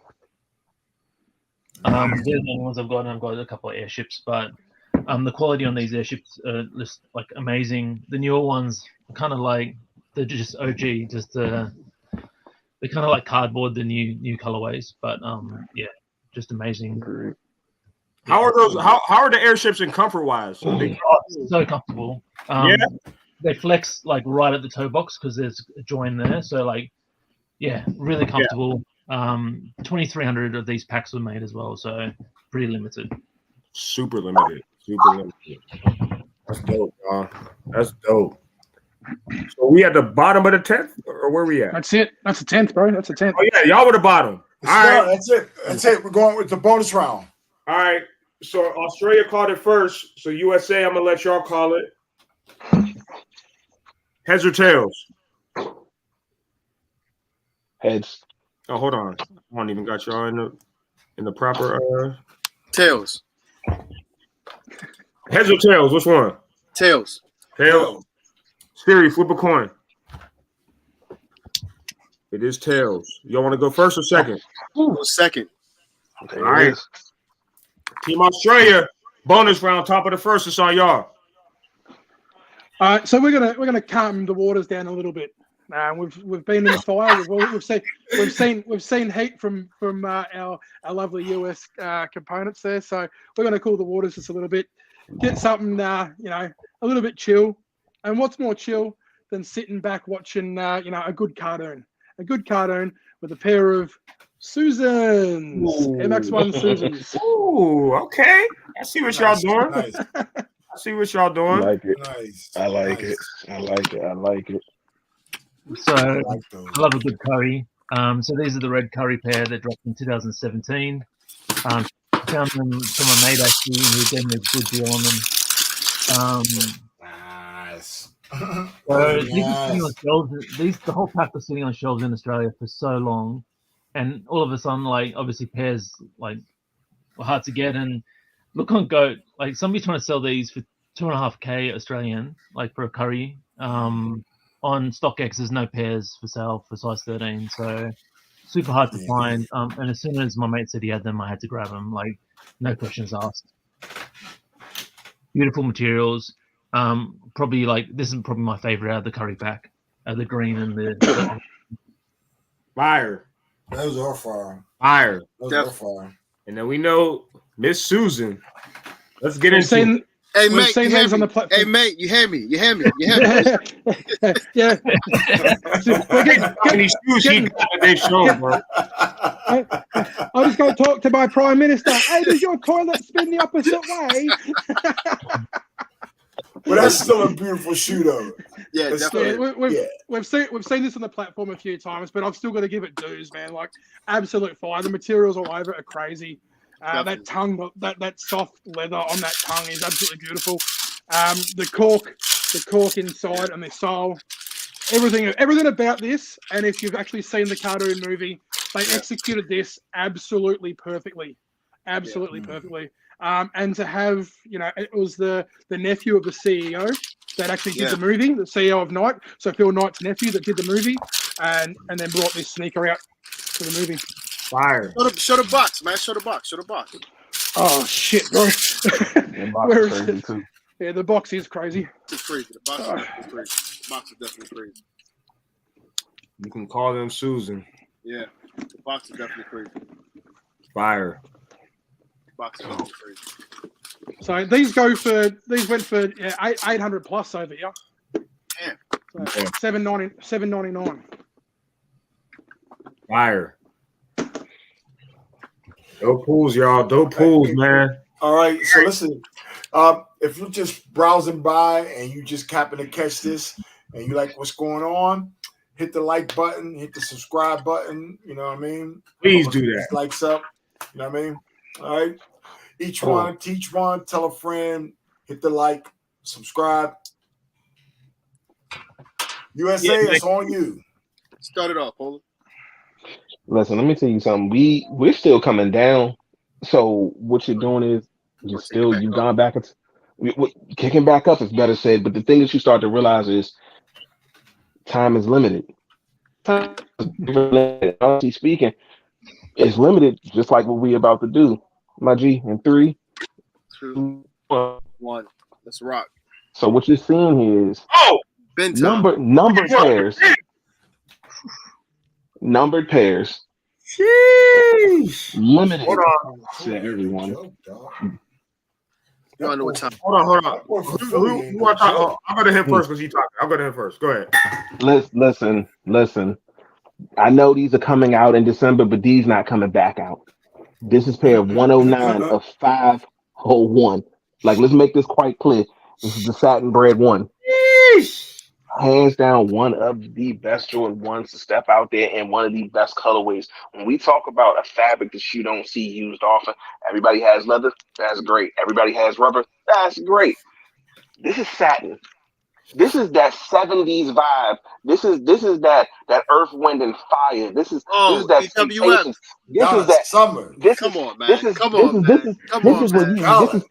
They're the only ones I've got, and I've got a couple of airships, but the quality on these airships are just, like, amazing. The newer ones are kind of like, they're just OG, just they're kind of like cardboard, the new colorways, but just amazing. How are those? How are the airships in comfort wise? So comfortable. They flex like right at the toe box because there's a join there. So like, really comfortable. 2,300 of these packs were made as well, so pretty limited. Super limited. That's dope, man. That's dope. So we at the bottom of the 10th, or where we at? That's it. That's the 10th, bro. That's the 10th. Oh yeah, y'all were the bottom. All right, that's it. That's it. We're going with the bonus round. All right. So Australia called it first. So USA, I'm gonna let y'all call it. Heads or tails? Heads. Oh, hold on. I don't even got y'all in the proper tails. Heads or tails? Which one? Tails. Tails. Siri, flip a coin. It is tails. Y'all want to go first or second? Second. Okay, all right. Team Australia, bonus round, top of the first. It's on y'all. All right, so we're gonna calm the waters down a little bit. We've been in the fire. We've seen heat from our lovely US components there. So we're gonna cool the waters just a little bit, get something a little bit chill. And what's more chill than sitting back watching a good cartoon with a pair of Susans, MX1 Susans. Ooh, okay. I see what y'all doing. Nice. I see what y'all doing. I like it. Nice. I like it. I like it. So I love a good curry. So these are the red curry pair that dropped in 2017. found them from a mate actually, and he gave me a good deal on them. Nice. So these are sitting on shelves. The whole pack was sitting on shelves in Australia for so long, and all of a sudden, like obviously pairs like were hard to get. And look on Goat, like somebody's trying to sell these for $2.5K Australian, like for a curry. On StockX, there's no pairs for sale for size 13, so super hard to find. And as soon as my mate said he had them, I had to grab them, like no questions asked. Beautiful materials. Probably like this is probably my favorite out of the curry pack, the green and the Fire. Those are fire. Fire. Those are fire. And then we know Miss Susan. Let's get into it. Hey, We've mate, seen you hear those on me? the platform. Hey, mate, you hear me? You hear me? You hear me? Yeah. We're Any shoes he got at this show, bro. I just go talk to my prime minister. Hey, does your toilet spin the opposite way? But that's still a beautiful shoe, though. Yeah, It's definitely. still- We've seen this on the platform a few times, but I've still got to give it dues, man. Like absolute fire. The materials all over it are crazy. That tongue, that soft leather on that tongue is absolutely beautiful. The cork inside and the sole, everything about this. And if you've actually seen the cartoon movie, they executed this absolutely perfectly, perfectly. And to have, it was the nephew of the CEO that actually did the movie, the CEO of Nike. So Phil Knight's nephew that did the movie, and then brought this sneaker out for the movie. Fire. Show the box, man. Show the box. Oh shit, bro! Where is it? Too. Yeah, the box is crazy. It's crazy. The box is definitely crazy. The box is definitely crazy. You can call them Susan. Yeah, the box is definitely crazy. Fire. The box is definitely crazy. So these went for 800 plus over here. Damn. So $7.99. Fire. Dope pools, y'all. Dope pools, man. All right, so listen, if you're just browsing by and you just happen to catch this and you like what's going on, hit the like button, hit the subscribe button, you know what I mean? Please do that. Likes up, you know what I mean? All right, teach one, tell a friend, hit the like, subscribe. USA, it's on you. Start it off, Pola. Listen, let me tell you something. We're still coming down. So what you're doing is you've gone back. Kicking back up is better said. But the thing that you start to realize is time is limited. Honestly speaking, it's limited, just like what we're about to do. My G, in 3, 2, 1. Let's rock. So what you're seeing here is numbered pairs. Numbered pairs. Sheesh. Limited Hold on. to everyone. You don't know what time. Hold on. Who want to talk? I'm going to hit first because you talking. I'm going to hit first. Go ahead. Listen. I know these are coming out in December, but these not coming back out. This is pair of 109 of 501. Like, let's make this quite clear. This is the satin bread one. Sheesh. Hands down, one of the best Jordan 1s to step out there and one of the best colorways. When we talk about a fabric that you don't see used often, everybody has leather. That's great. Everybody has rubber. That's great. This is satin. This is that 70s vibe. This is that earth, wind, and fire. This is that EWF. This is that summer. Come on, man. This is that long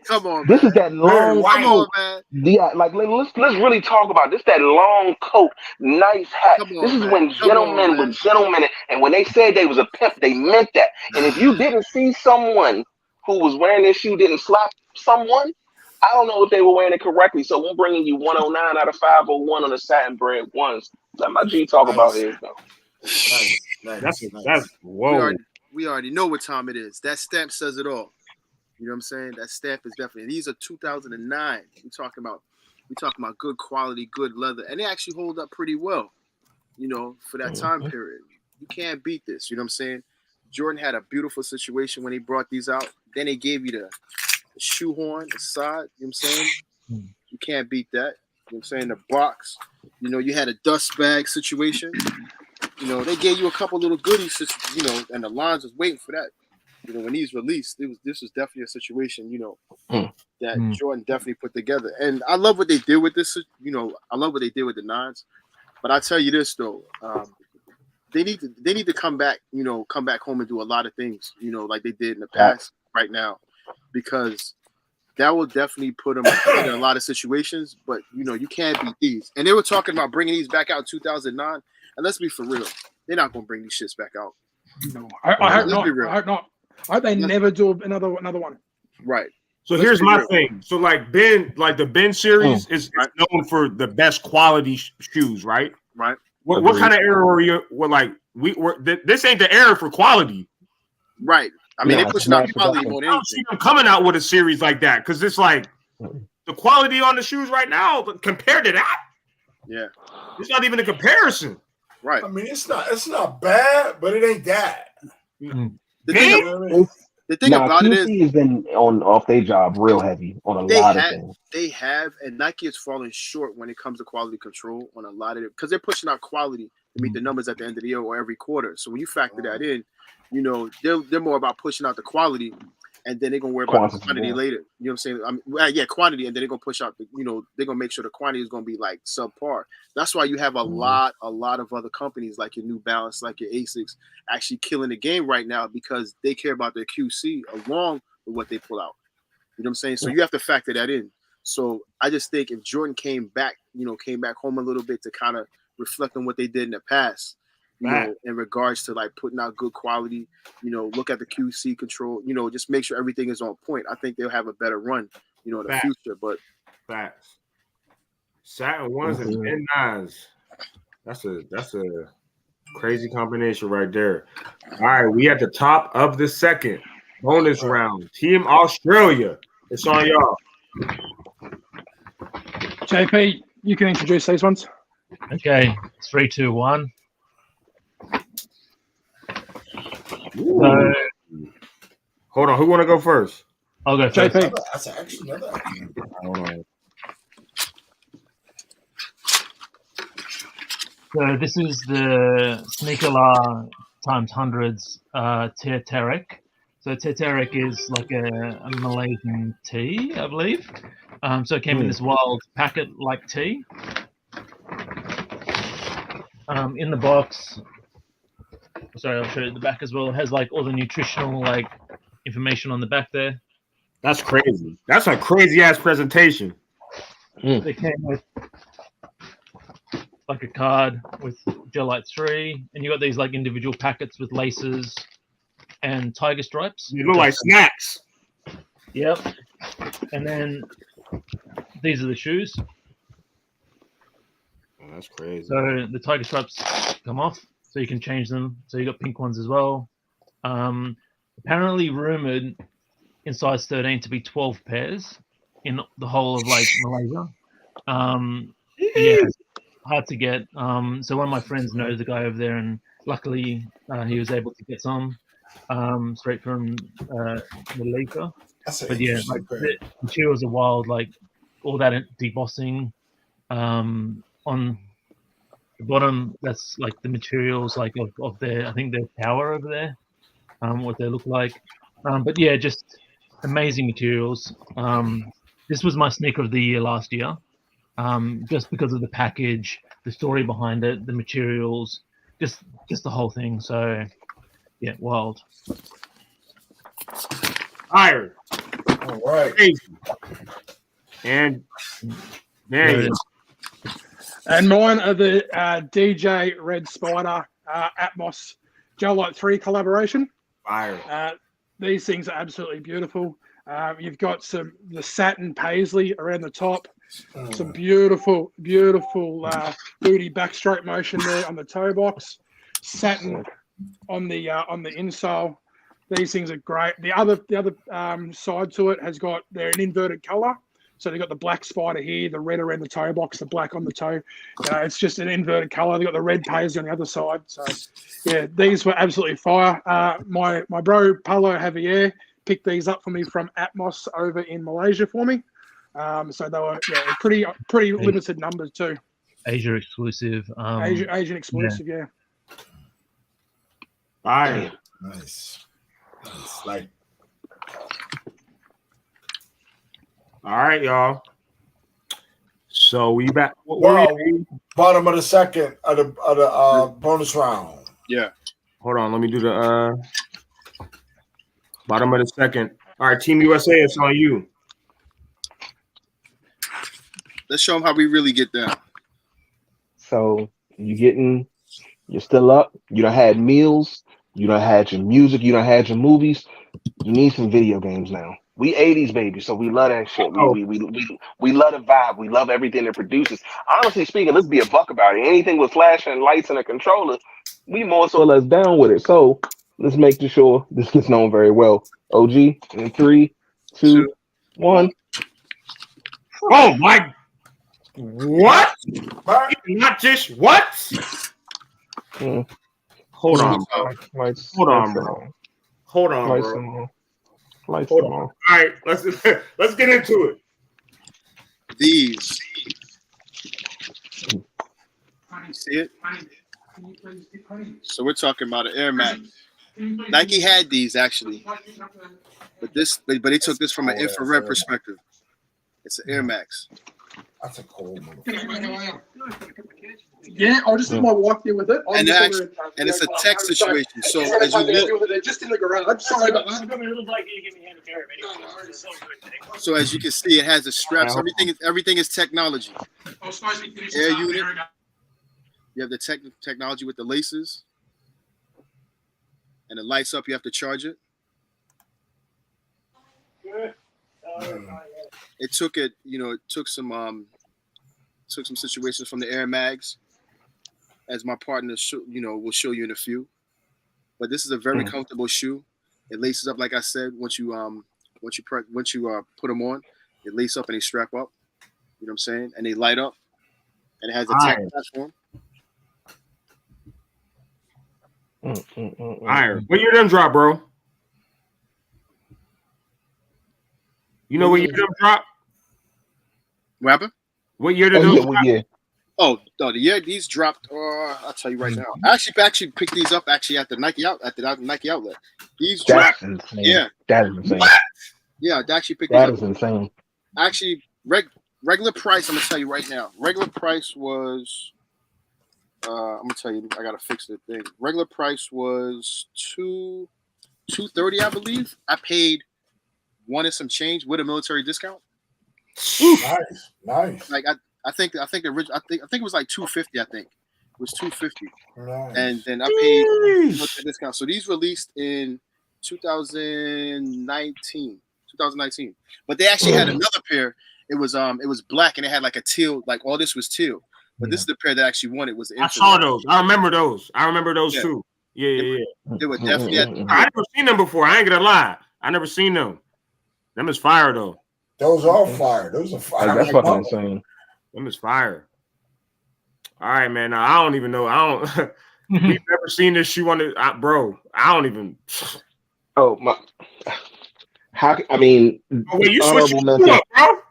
Come on, man. Yeah, like let's really talk about this. That long coat, nice hat. This is when gentlemen were gentlemen, and when they said they was a pimp, they meant that. And if you didn't see someone who was wearing this shoe didn't slap someone, I don't know if they were wearing it correctly. So we're bringing you 109 out of 501 on the satin bread ones. Let my G talk about his though. That's whoa. We already know what time it is. That stamp says it all. You know what I'm saying? That stamp is definitely. These are 2009. We're talking about good quality, good leather, and they actually hold up pretty well. You know, for that time period, you can't beat this. You know what I'm saying? Jordan had a beautiful situation when he brought these out. Then they gave you the shoehorn, the side. You know what I'm saying? You can't beat that. You know what I'm saying? The box. You know, you had a dust bag situation. You know, they gave you a couple little goodies, and the lines was waiting for that. You know, when these released, this was definitely a situation, you know, that Mm. Jordan definitely put together. And I love what they did with this. You know, I love what they did with the 9s. But I tell you this though, they need to come back, you know, come back home and do a lot of things, you know, like they did in the past right now, because that will definitely put them in a lot of situations. But you know, you can't beat these. And they were talking about bringing these back out in 2009. And let's be for real, they're not gonna bring these shits back out. No, I hope Let's not. be real. I hope not. I hope they never do another one. Right. So Let's here's be my real. thing. So like the Ben series is known for the best quality shoes, right? Right. What kind of era were you? What like this ain't the era for quality. Right. I mean, Nah, they're pushing out it's quality production. more I than don't see anything. them coming out with a series like that because it's like the quality on the shoes right now compared to that, Yeah. it's not even a comparison. Right. I mean, it's not bad, but it ain't that. The You thing, know what I mean? the thing Nah, about it is QC has been off their job real heavy on a lot of things. they have, and Nike is falling short when it comes to quality control on a lot of it because they're pushing out quality to meet the numbers at the end of the year or every quarter. So when you factor that in, you know, they're more about pushing out the quality, and then they're gonna worry about the quantity later. You know what I'm saying? Quantity, and then they're gonna push out the, you know, they're gonna make sure the quantity is gonna be like subpar. That's why you have a lot of other companies like your New Balance, like your Asics, actually killing the game right now because they care about their QC along with what they pull out. You know what I'm saying? So you have to factor that in. So I just think if Jordan came back home a little bit to kind of reflect on what they did in the past, you know, in regards to like putting out good quality, you know, look at the QC control, you know, just make sure everything is on point. I think they'll have a better run, you know, in the future. But facts. Satin 1s and Ben 9s. That's a crazy combination right there. All right, we at the top of the second bonus round. Team Australia. It's on y'all. JP, you can introduce these ones. Okay, 3, 2, 1. So, hold on, who want to go first? I'll go first. JP. That's actually another. Hold on. So this is the Sneaker times hundreds Teterik. So Teterik is like a Malaysian tea, I believe. So it came in this wild packet-like tea. In the box, sorry, I'll show you the back as well. It has like all the nutritional like information on the back there. That's crazy. That's a crazy ass presentation. They came with like a card with Gelite 3, and you got these like individual packets with laces and tiger stripes. You look like snacks. Yep. And then these are the shoes. Oh, that's crazy. So the tiger stripes come off, so you can change them. So you got pink ones as well. Apparently rumored in size 13 to be 12 pairs in the whole of like Malaysia. Yeah, hard to get. So one of my friends knows the guy over there, and luckily he was able to get some straight from Malaysia. But yeah, like the materials are wild, like all that debossing. On the bottom, that's like the materials like of their, I think their tower over there, what they look like. But yeah, just amazing materials. This was my sneaker of the year last year, just because of the package, the story behind it, the materials, just the whole thing. So yeah, wild. Iron. All right. Crazy. And man, And mine are the DJ Red Spider Atmos Gelite 3 collaboration. fire. These things are absolutely beautiful. You've got the satin paisley around the top, some beautiful booty backstroke motion there on the toe box, satin on the insole. These things are great. The other side to it has got they're an inverted color. So they've got the black spider here, the red around the toe box, the black on the toe. It's just an inverted color. They've got the red paisley on the other side. So, yeah, these were absolutely fire. My bro, Paulo Javier, picked these up for me from Atmos over in Malaysia for me. So they were pretty limited numbers too. Asia exclusive. Asian exclusive, yeah. Fire. Nice. It's like, All right, y'all. So we back. What well, were we? bottom of the second of the bonus round. Yeah. Hold on. Let me do the bottom of the second. All right, Team USA, it's on you. Let's show them how we really get down. So you're still up. You done had meals. You done had your music. You done had your movies. You need some video games now. We 80s babies, so we love that shit. We love the vibe. We love everything it produces. Honestly speaking, let's be a buck about it. Anything with flash and lights and a controller, we more so or less down with it. So let's make sure this gets known very well. OG in 3, 2, 1. Oh my! What? Not just what? Hold on, bro. Hold on, bro. Hold on, bro. Hold on. All right, let's get into it. These. You see it? So we're talking about an Air Max. Nike had these actually, but they took this from an infrared perspective. It's an Air Max. That's a cold one. Yeah, I'll just let my wife deal with it. And it's a tech situation. So as you look, just in the garage. Sorry about that. So as you can see, it has the straps. Everything is technology. Air unit. You have the technology with the laces, and it lights up. You have to charge it. It took some situations from the Air Mags, as my partner will show you in a few. But this is a very comfortable shoe. It laces up, like I said. Once you put them on, it laces up and they strap up. You know what I'm saying? And they light up, and it has a tech platform. Iron. When year them drop, bro? You know what year them drop? What happened? What year did those drop? Oh, the year these dropped. I'll tell you right now. I actually picked these up at the Nike outlet. These dropped. Insane. Yeah, that is insane. What? Yeah, I actually picked that these is up. Insane. Actually, regular price. I'm gonna tell you right now. Regular price was. I'm gonna tell you. I gotta fix the thing. Regular price was $230, I believe. I paid one and some change with a military discount. Nice. Like I think it was like $250. I think it was $250, nice. And then I paid military discount. So these released in 2019, but they actually had another pair. It was black and it had like a teal. Like all this was teal. But this is the pair that actually won it. Was the I saw those. I remember those. too. Yeah. They were definitely. I never seen them before. I ain't gonna lie. I never seen them. Them is fire though. Those are fire. Those are fire. That's fucking insane. Them is fire. All right, man. Now, I don't even know. We've never seen this shoe on the bro. I don't even. Oh my. How? I mean, honorable mention. Up, bro.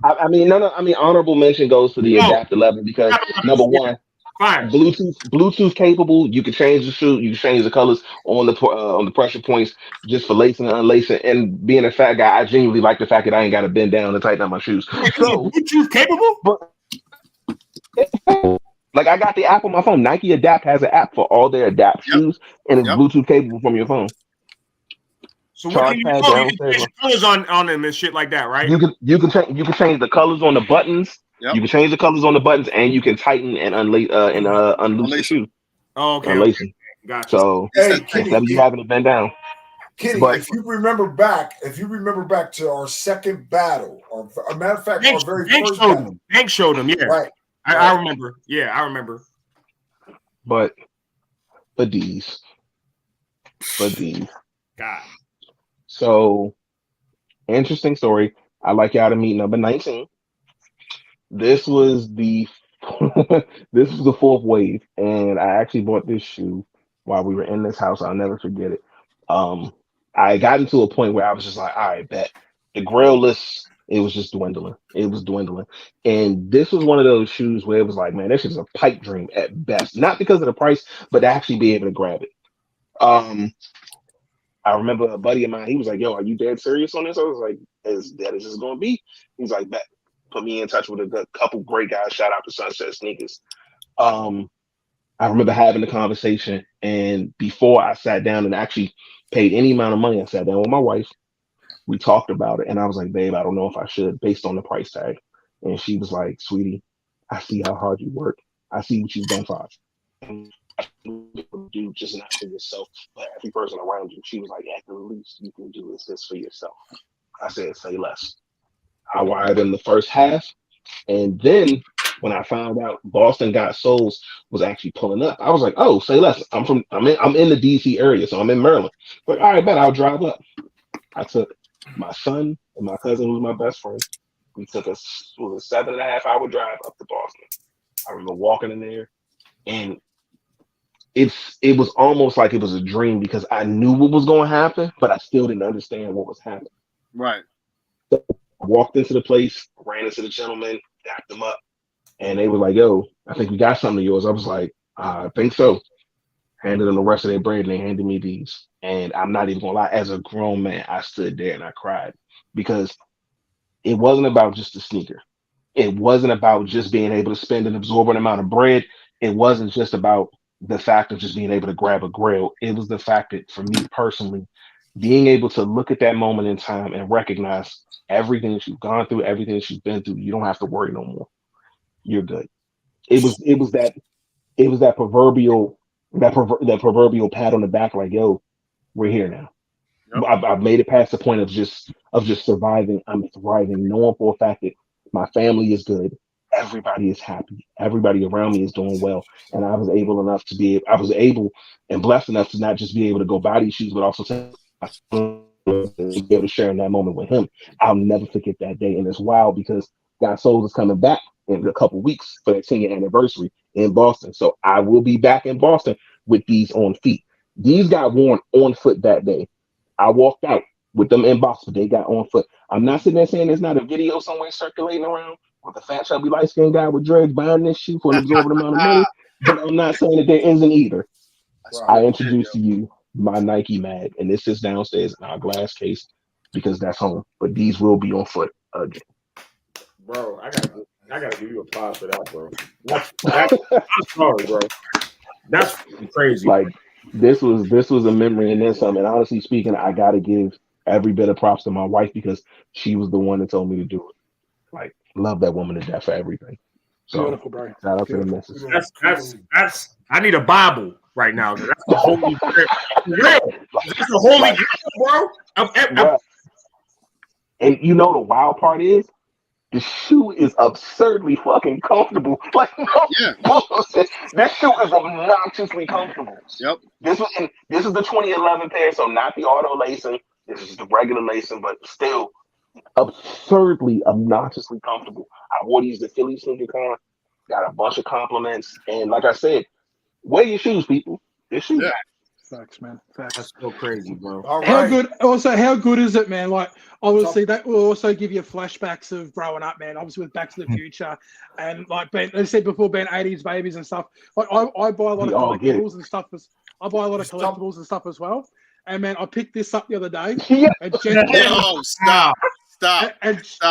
I mean, no. I mean, honorable mention goes to the adapter level because number one, Bluetooth capable. You can change the shoe. You can change the colors on the pressure points just for lacing and unlacing. And being a fat guy, I genuinely like the fact that I ain't got to bend down to tighten up my shoes. So Bluetooth capable, but like I got the app on my phone. Nike Adapt has an app for all their Adapt shoes, and it's Bluetooth capable from your phone. So what can you do? You can change colors on them and shit like that, right? You can change the colors on the buttons. Yep. You can change the colors on the buttons, and you can tighten and unloose the shoe. Oh, okay. Unlacing. Gotcha. So instead of you having to bend down. Kitty, if you remember back to our second battle, or a matter of fact, our very first battle. Hank showed them, yeah. Right. I remember. Yeah, I remember. But these. God. So, interesting story. I'd like y'all to meet number 19. This was the fourth wave, and I actually bought this shoe while we were in this house. I'll never forget it. I got into a point where I was just like, all right, bet. The grail list, it was just dwindling. It was dwindling. And this was one of those shoes where it was like, man, this is a pipe dream at best. Not because of the price, but to actually be able to grab it. I remember a buddy of mine, he was like, yo, are you dead serious on this? I was like, as dead as it's going to be? He's like, bet. Put me in touch with a couple great guys. Shout out to Sunset Sneakers. I remember having the conversation, and before I sat down and actually paid any amount of money, I sat down with my wife. We talked about it, and I was like, babe, I don't know if I should based on the price tag. And she was like, sweetie, I see how hard you work. I see what you've done for us. Do just not for yourself, but every person around you. She was like, at the least you can do is this for yourself. I said, say less. I wired in the first half, and then when I found out Boston Got Souls was actually pulling up, I was like, oh, say less. I'm in the DC area, so I'm in Maryland. But all right, bet I'll drive up. I took my son and my cousin, who was my best friend. We took a 7.5 hour drive up to Boston. I remember walking in there, and it was almost like it was a dream because I knew what was going to happen, but I still didn't understand what was happening. Right. So I walked into the place, ran into the gentleman, dapped them up, and they were like, yo, I think we got something of yours. I was like, I think so. Handed them the rest of their bread, and they handed me these. And I'm not even going to lie, as a grown man, I stood there and I cried because it wasn't about just the sneaker. It wasn't about just being able to spend an absorbent amount of bread. It wasn't just about the fact of just being able to grab a grill. It was the fact that for me personally, being able to look at that moment in time and recognize everything that you've gone through, everything that you've been through, you don't have to worry no more. You're good. It was that proverbial pat on the back, like, yo, we're here now. Yep. I've made it past the point of just surviving. I'm thriving, knowing for a fact that my family is good. Everybody is happy. Everybody around me is doing well. And I was able and blessed enough to not just be able to go buy these shoes, but also to be able to share in that moment with him. I'll never forget that day. And it's wild because God Souls is coming back in a couple weeks for their 10-year anniversary in Boston. So I will be back in Boston with these on feet. These got worn on foot that day. I walked out with them in box, but they got on foot. I'm not sitting there saying there's not a video somewhere circulating around with a fat, chubby, light-skinned guy with dreads buying this shoe for an absorbent amount of money, but I'm not saying that there isn't either. I introduced to you my Nike mag, and this is downstairs in our glass case because that's home. But these will be on foot again. Bro, I gotta give you a applause for that, bro. I'm sorry, bro. That's crazy. Like this was a memory and then some. And honestly speaking, I gotta give every bit of props to my wife because she was the one that told me to do it. Like, love that woman to death for everything. So, beautiful, bro. Shout out to the missus. That's. I need a Bible right now. That's the holy grail. That's the holy grail, bro. And you know the wild part is, the shoe is absurdly fucking comfortable. Like, that shoe is obnoxiously comfortable. Yep. This is the 2011 pair, so not the auto lacing. This is the regular lacing, but still absurdly, obnoxiously comfortable. I wore these to Philly Sneaker Con, got a bunch of compliments, and like I said, wear your shoes, people. Your shoes. Yeah. Facts, man. Facts. That's so crazy, bro. All How right. good? Also, how good is it, man? Like, obviously, that will also give you flashbacks of growing up, man. Obviously, with Back to the Future, and like Ben, they said before, being 80s babies and stuff. Like, I buy a lot of collectibles and stuff. I buy a lot of collectibles and stuff as well. And man, I picked this up the other day. And Stop.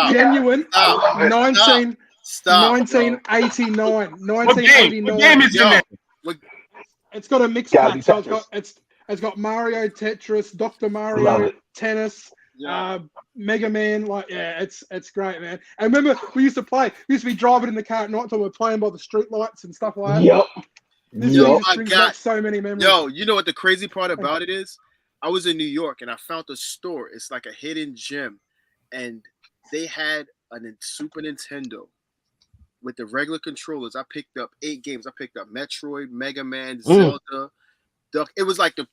Genuine. Stop. 1989. What game is in there? It's got a mixed pack. So it's got Mario, Tetris, Dr. Mario, Tennis, Mega Man. Like, yeah, it's great, man. And remember, we used to be driving in the car at night time. We're playing by the street lights and stuff like that. Yep. This just brings back so many memories. Yo, you know what the crazy part about it is? I was in New York and I found a store. It's like a hidden gem, and they had a Super Nintendo with the regular controllers. I picked up 8 games. I picked up Metroid, Mega Man, Zelda, Duck. It was like you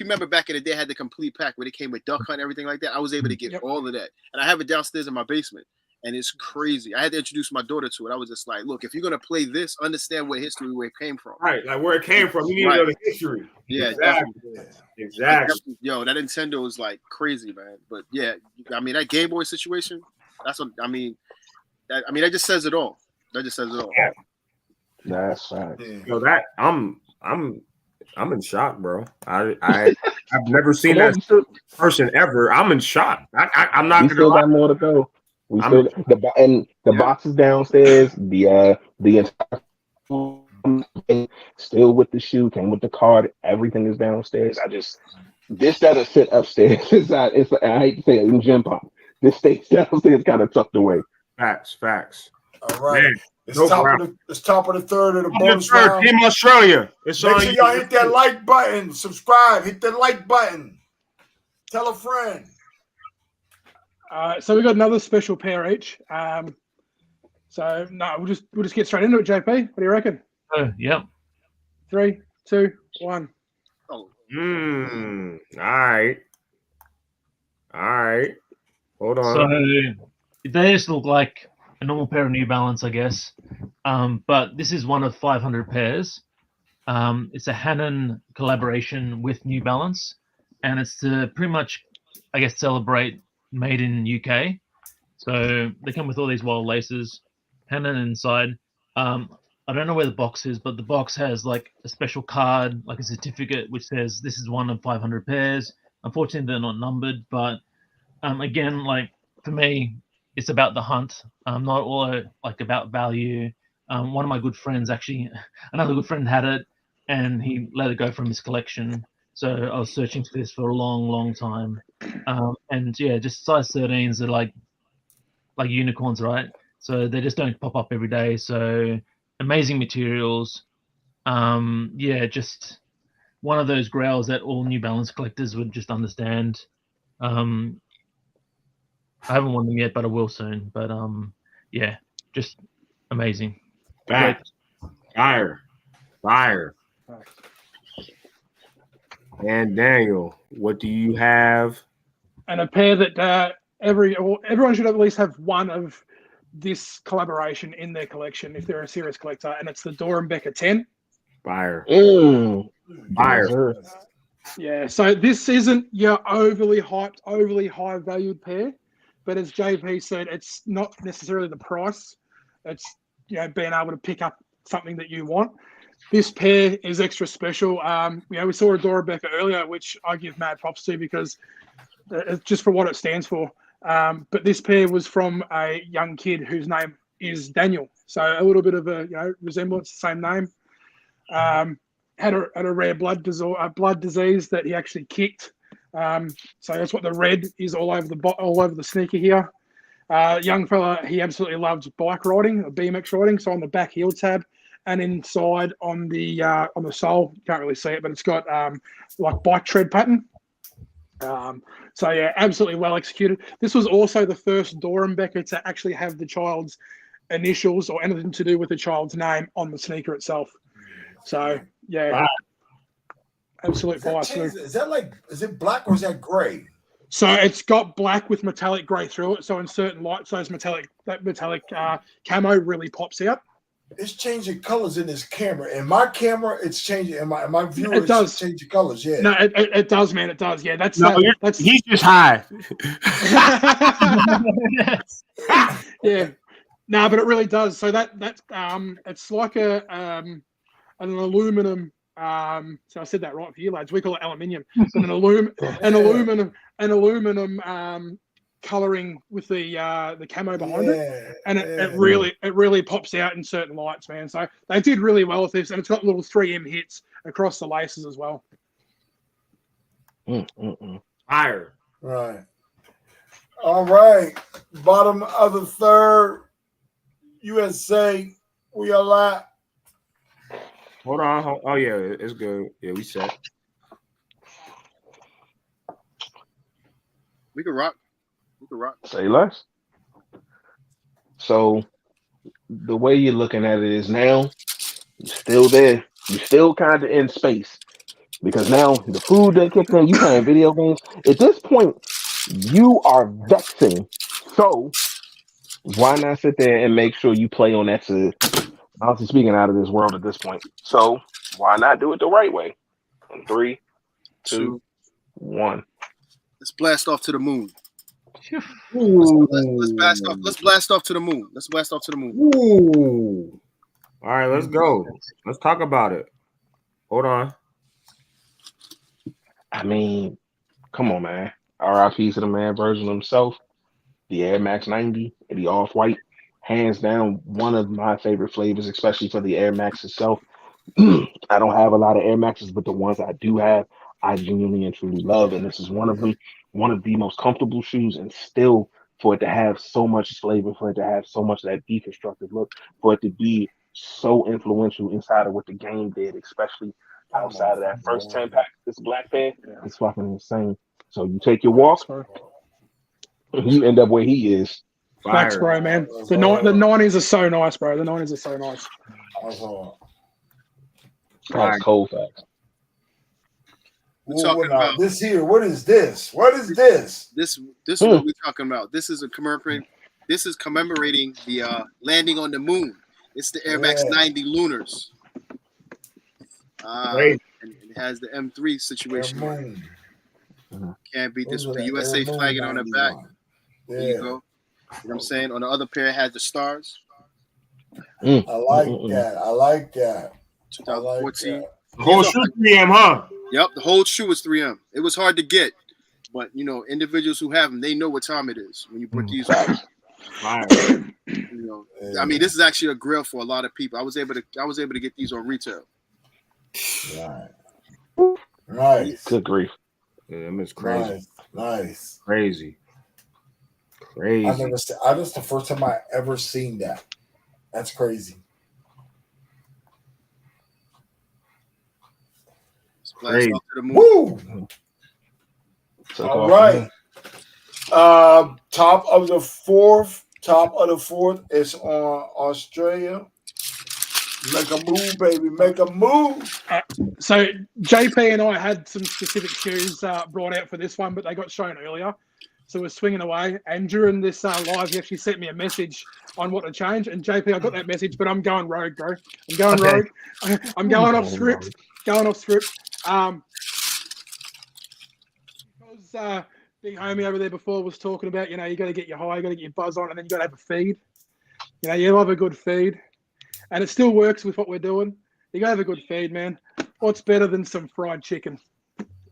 remember back in the day, had the complete pack where it came with Duck Hunt and everything like that. I was able to get all of that, and I have it downstairs in my basement, and it's crazy. I had to introduce my daughter to it. I was just like, look, if you're gonna play this, understand where it came from. Right, like where it came from. You need to know the history. Yeah, exactly. Yo, that Nintendo is like crazy, man. But yeah, I mean that Game Boy situation. That's what I mean. That just says it all. That just says it all. That's right. Yo, that I'm I'm in shock, bro. I've never seen Come on, that person ever. I'm in shock. I'm not we gonna still lie. got more to go. We I'm still the boxes downstairs. The entire still with the shoe, came with the card. Everything is downstairs. This doesn't sit upstairs. It's I hate to say it in gym pop. This stays downstairs, kind of tucked away. facts. All right. Man, It's no top problem. of the third of the On the bonus third, round. Team Australia. It's Make on sure you. y'all hit that like button, subscribe, hit that like button, tell a friend. So we got another special pair each. So no, we'll just get straight into it. JP, what do you reckon? Oh, yep. 3, 2, 1. Oh, All right. Hold on. So they just look like a normal pair of New Balance, I guess. But this is one of 500 pairs. It's a Hanon collaboration with New Balance, and it's to pretty much, I guess, celebrate made in UK. So they come with all these wild laces, Hanon inside. I don't know where the box is, but the box has like a special card, like a certificate, which says this is one of 500 pairs. Unfortunately, they're not numbered, but again, like for me, it's about the hunt. Not all like about value. One of my good friends, actually, another good friend had it, and he let it go from his collection. So I was searching for this for a long time. And yeah, just size 13s are like unicorns, right? So they just don't pop up every day. So amazing materials. Yeah, just one of those grails that all New Balance collectors would just understand. I haven't won them yet, but I will soon. But yeah, just amazing. Back. Fire. And Daniel, what do you have? And a pair that everyone should at least have one of this collaboration in their collection if they're a serious collector, and it's the Dorenbecker 10. Fire. Fire. Yeah, so this isn't your overly hyped, overly high valued pair, but as JP said, it's not necessarily the price. It's being able to pick up something that you want. This pair is extra special. We saw a Dorenbecker earlier, which I give mad props to because it's just for what it stands for. But this pair was from a young kid whose name is Daniel, so a little bit of a resemblance, same name. Had a rare blood disease that he actually kicked. So that's what the red is all over the sneaker here. Young fella, he absolutely loves bike riding, BMX riding. So on the back heel tab and inside on the sole, you can't really see it, but it's got like bike tread pattern. So yeah, absolutely well executed. This was also the first Dorenbecker to actually have the child's initials or anything to do with the child's name on the sneaker itself. So yeah, absolute fire. Is it black or is that gray? So it's got black with metallic grey through it. So in certain lights, that metallic camo really pops out. It's changing colors in this camera. In my camera, it's changing. In my viewer, it does change colors. Yeah. No, it does, man. It does. Yeah, that's he's just high. Yeah. No, but it really does. So that's it's like an aluminum. So I said that right for you lads. We call it aluminium. So an aluminum coloring with the camo behind it, and it really pops out in certain lights, man. So they did really well with this, and it's got little 3M hits across the laces as well. Fire. Right. All right. Bottom of the third. USA. We are live. Hold on. Oh yeah, it's good. Yeah, we set. We can rock. Say less. So the way you're looking at it is now you're still there. You're still kind of in space because now the food that kicked in. You playing video games at this point. You are vexing. So why not sit there and make sure you play on that? Honestly speaking, out of this world at this point. So why not do it the right way? In 3, 2, 1. Let's blast off to the moon. Let's blast off to the moon. Ooh. All right, let's go. Let's talk about it. Hold on. I mean, come on, man. RIP to the man version himself. The Air Max 90 and the Off White, hands down, one of my favorite flavors, especially for the Air Max itself. I don't have a lot of Air Maxes, but the ones I do have, I genuinely and truly love. And this is one of them, one of the most comfortable shoes, and still for it to have so much flavor, for it to have so much of that deconstructive look, for it to be so influential inside of what the game did, especially outside of that first 10 pack, this black pair, it's fucking insane. So you take your walk, you end up where he is. Facts, bro, man. The 90s are so nice, bro. The 90s are so nice. That's cold facts. We're talking about this here. What is this? What is this? This is what we're talking about. This is commemorating the landing on the moon. It's the Air Max 90 Lunars. And it has the M3 situation. Can't beat this with the USA flagging on the back. There you go. You know what I'm saying? On the other pair, it has the stars. I like that. I like that. 2014. The whole shoe 3M, huh? Yep, the whole shoe was 3M. It was hard to get, but you know, individuals who have them, they know what time it is when you put these on. You know, I mean, this is actually a grill for a lot of people. I was able to get these on retail. Nice. Good grief. Yeah, it's crazy. Nice. Crazy. That's the first time I ever seen that. That's crazy. Crazy. Woo! All right. Top of the fourth is on Australia. Make a move, baby. Make a move. So JP and I had some specific shoes brought out for this one, but they got shown earlier. So we're swinging away. And during this live, he actually sent me a message on what to change. And JP, I got that message, but I'm going rogue, bro. I'm going rogue. I'm going off script. Because big homie over there before was talking about, you know, you got to get your high, you got to get your buzz on, and then you got to have a feed. You know, you love a good feed. And it still works with what we're doing. You got to have a good feed, man. What's better than some fried chicken?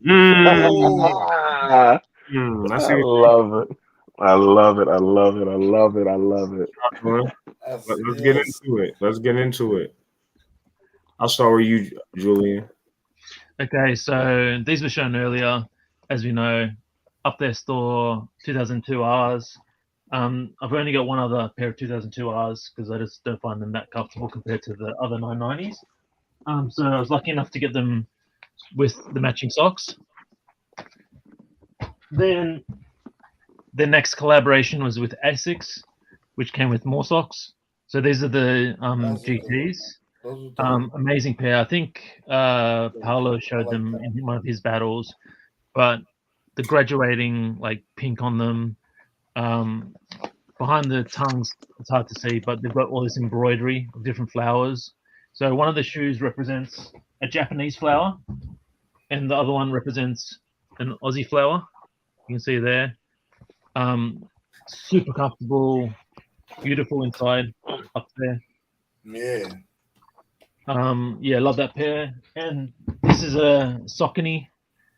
I love it. I love it. I love it. I love it. I love it. Let's get into it. Let's get into it. I'll start with you, Julian. Okay, so these were shown earlier. As we know, up their store, 2002 Rs. I've only got one other pair of 2002 Rs because I just don't find them that comfortable compared to the other 990s. So I was lucky enough to get them with the matching socks. Then the next collaboration was with Asics, which came with more socks. So these are the GTs. Amazing pair. I think Paolo showed them in one of his battles, but the graduating like pink on them. Behind the tongues, it's hard to see, but they've got all this embroidery of different flowers. So one of the shoes represents a Japanese flower, and the other one represents an Aussie flower. You can see there. Super comfortable, beautiful inside up there. Yeah. Yeah, love that pair. And this is a Saucony,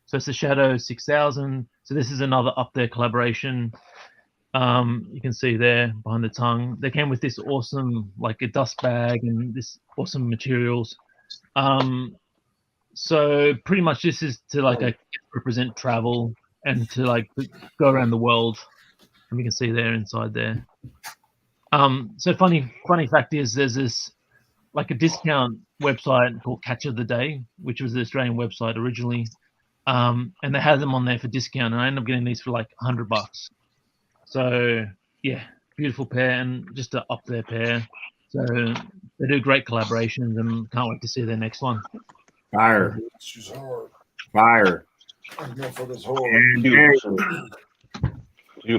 so it's a Shadow 6000. So this is another up there collaboration. You can see there behind the tongue. They came with this awesome, like a dust bag and this awesome materials. So pretty much this is to like represent travel and to like go around the world. And we can see there inside there. So funny fact is there's this like a discount website called Catch of the Day, which was the Australian website originally. And they had them on there for discount, and I ended up getting these for like $100. So yeah, beautiful pair and just an up there pair. So they do great collaborations and can't wait to see their next one. Fire.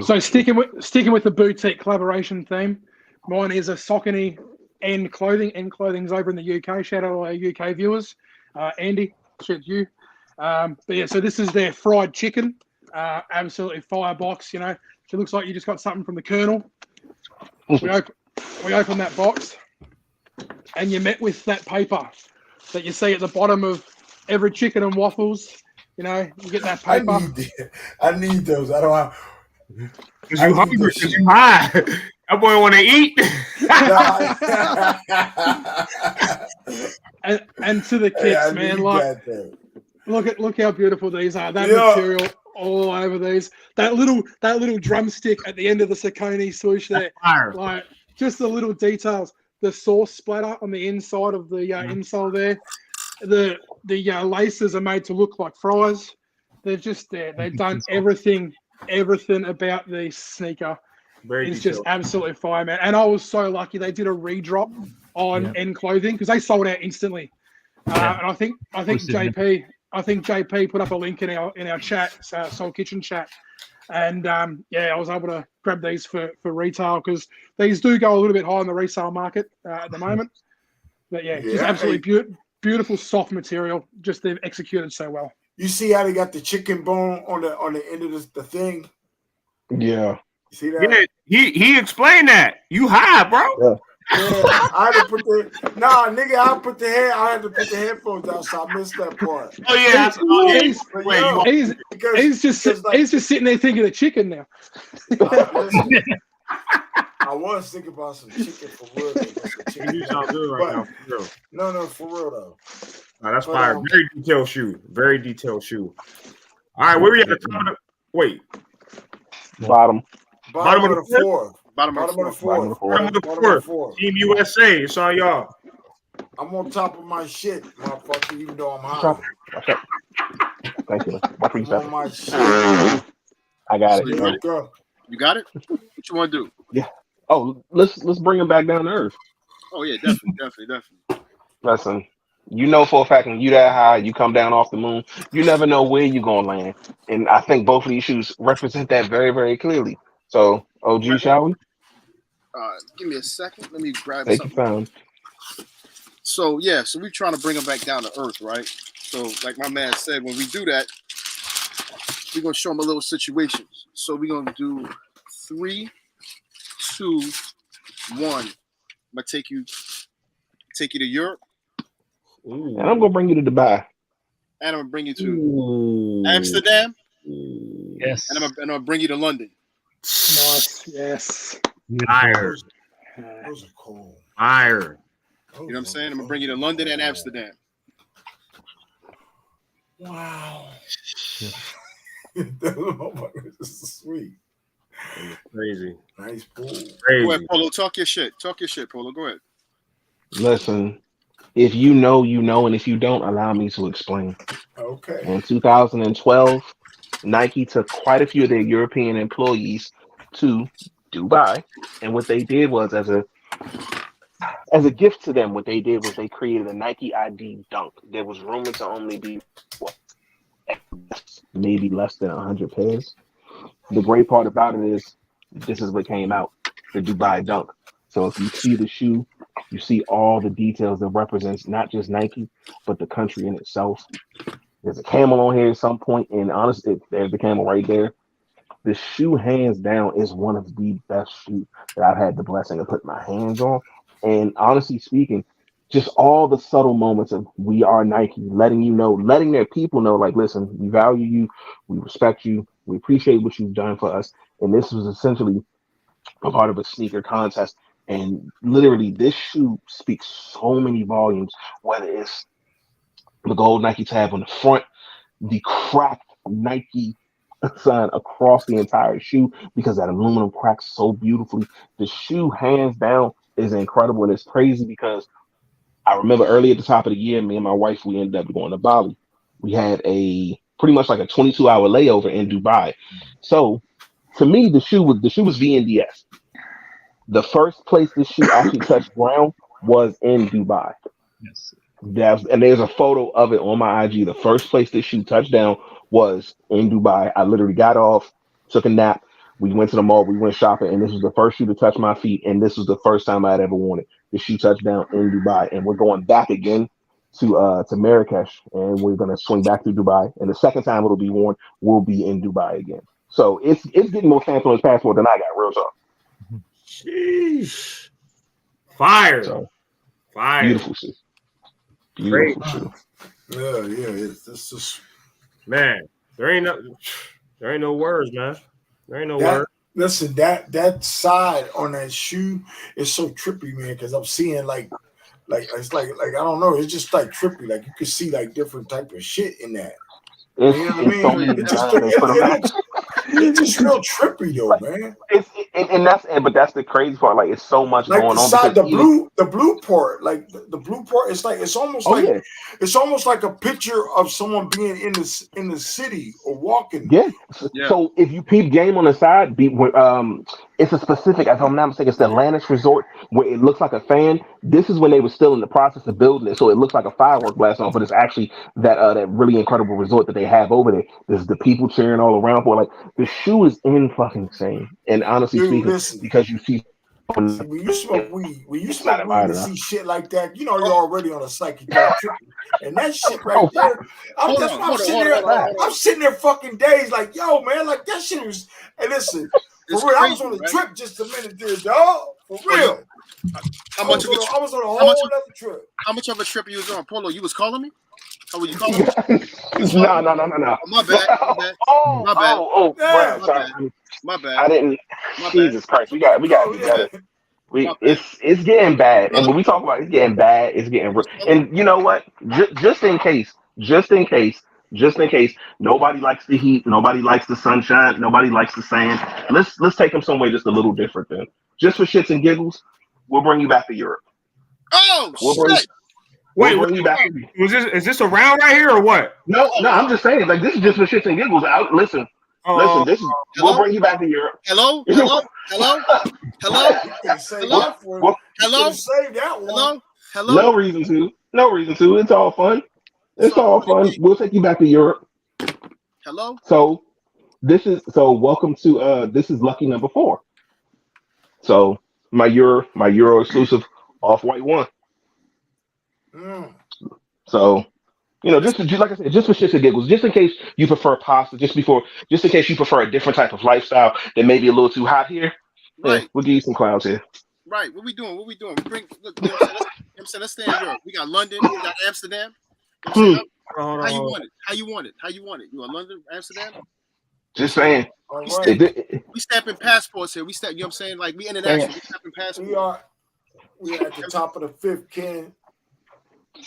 So sticking with the boutique collaboration theme, mine is a Saucony and clothing's over in the UK. Shout out to our UK viewers. Andy, shout you. But yeah, so this is their fried chicken. Absolutely firebox, you know. It looks like you just got something from the Colonel. We open that box, and you're met with that paper that you see at the bottom of every chicken and waffles You know, you get that I paper. need those. I don't have. Because you hungry, because you high. That boy want to eat. and to the kicks, man, like look how beautiful these are. That material all over these. That little drumstick at the end of the Saucony swoosh there, like just the little details. The sauce splatter on the inside of the insole there. The laces are made to look like fries. They've just they've done everything about the sneaker. It's just absolutely fire, man. And I was so lucky they did a redrop on End Clothing because they sold out instantly. And I think JP put up a link in our chat, Soul Kitchen chat. And I was able to grab these for retail because these do go a little bit high in the resale market at the moment. But just absolutely beautiful soft material. Just they've executed so well. You see how they got the chicken bone on the end of the thing? Yeah. You see that? Yeah, he explained that. You high, bro. Yeah. I had to put I had to put the headphones down, so I missed that part. Oh yeah, he's just sitting there thinking of chicken now. I was thinking about some chicken for real. You sound good right now, for real. No, for real though. No, that's fire. Very detailed shoe. Very detailed shoe. All right, where we at the top of the wait? Bottom of the fourth. Bottom of the fourth. Team USA. It's all y'all. I'm on top of my shit, motherfucker, even though I'm high. Thank you. I'm on my shit. I got it. You got it? What you want to do? Yeah. Oh, let's bring him back down to earth. Oh yeah, definitely. Listen, you know for a fact when you that high, you come down off the moon, you never know where you're gonna land. And I think both of these shoes represent that very, very clearly. So, OG, shall we? Give me a second. Let me grab Take something. your time. So we're trying to bring them back down to earth, right? So like my man said, when we do that, we're gonna show them a little situation. So we're gonna do 3, 2, 1. I'm gonna take you to Europe. Ooh. And I'm gonna bring you to Dubai. And I'm gonna bring you to Amsterdam. Yes. And I'm gonna bring you to London. Nice. Yes. Iron. Those are cool. Iron. You know what I'm saying? I'm gonna bring you to London and Amsterdam. Wow. This is sweet. Crazy. Nice pool. Crazy. Go ahead, Polo. Talk your shit, Polo. Go ahead. Listen, if you know, you know, and if you don't, allow me to explain. Okay. In 2012, Nike took quite a few of their European employees to Dubai, and what they did was, as a gift to them, what they did was they created a Nike ID Dunk. There was rumored to only be maybe less than 100 pairs. The great part about it is this is what came out, the Dubai Dunk. So if you see the shoe, you see all the details that represents not just Nike, but the country in itself. There's a camel on here at some point, and honestly, there's the camel right there. The shoe, hands down, is one of the best shoes that I've had the blessing of putting my hands on. And honestly speaking, just all the subtle moments of we are Nike, letting their people know, like, listen, we value you, we respect you, we appreciate what you've done for us. And this was essentially a part of a sneaker contest. And literally, this shoe speaks so many volumes, whether it's the gold Nike tab on the front, the cracked Nike sign across the entire shoe, because that aluminum cracks so beautifully. The shoe, hands down, is incredible. And it's crazy because I remember early at the top of the year, me and my wife, we ended up going to Bali. We had a pretty much like a 22-hour layover in Dubai. So to me, the shoe was VNDS. The first place this shoe actually touched ground was in Dubai. Yes. And there's a photo of it on my IG. The first place this shoe touched down was in Dubai. I literally got off, took a nap. We went to the mall, we went shopping, and this was the first shoe to touch my feet. And this was the first time I'd ever worn it. The shoe touched down in Dubai. And we're going back again to Marrakesh, and we're going to swing back to Dubai. And the second time it'll be worn will be in Dubai again. So it's getting more stamps on his passport than I got, real talk. Sheesh. Fire. So, fire. Beautiful shoe. Beautiful shoe. Yeah, it's just Man, there ain't no words, man. There ain't no words. Listen, that side on that shoe is so trippy, man. Because I'm seeing like it's like I don't know. It's just like trippy. Like you can see like different type of shit in that. You know what I mean? So many designs they put them out. It's just real trippy though, man. But that's the crazy part. Like it's so much Like going the on. side, the blue part, like the blue part. It's almost it's almost like a picture of someone being in the city or walking. Yeah. So if you peep game on the side, it's a specific. If I'm not mistaken, it's the Atlantis Resort where it looks like a fan. This is when they were still in the process of building it, so it looks like a firework blast off, but it's actually that really incredible resort that they have over there. There's the people cheering all around for. Like the shoe is fucking insane. And honestly speaking, because you see. When you smoke weed, to see shit like that, you know you're already on a psychedelic trip. And that shit right there, I'm sitting there fucking days like, yo, man, like that shit was. Hey, listen, for real, I was on a trip just a minute there, dog. For real. I was on a whole other trip. How much of a trip you was on, Polo? You was calling me? Oh, were you calling me? No. My bad. Bro, sorry. My bad. I didn't. Jesus Christ, we got to be better. It's getting bad, and when we talk about it's getting bad, it's getting. And you know what? Just in case, nobody likes the heat, nobody likes the sunshine, nobody likes the sand. Let's take them somewhere just a little different. Then, just for shits and giggles, we'll bring you back to Europe. Oh shit! Wait, is this a round right here or what? No, I'm just saying, like this is just for shits and giggles. Listen, this is we'll bring you back to Europe. Hello. No reason to. It's all fun. We'll take you back to Europe. Hello. So welcome to this is lucky number 4. So my Euro exclusive off-white one. So, just like I said, just for shits and giggles, just in case you prefer pasta, just in case you prefer a different type of lifestyle that may be a little too hot here, right? We'll give you some clowns here. Right. What we doing? We bring. Look, let's stay in Europe. We got London. We got Amsterdam. How you want it? You want London, Amsterdam? Just saying. We stamping passports here. You know what I'm saying? Like we international. We stamping passports. We are at the top of the 5th, Ken.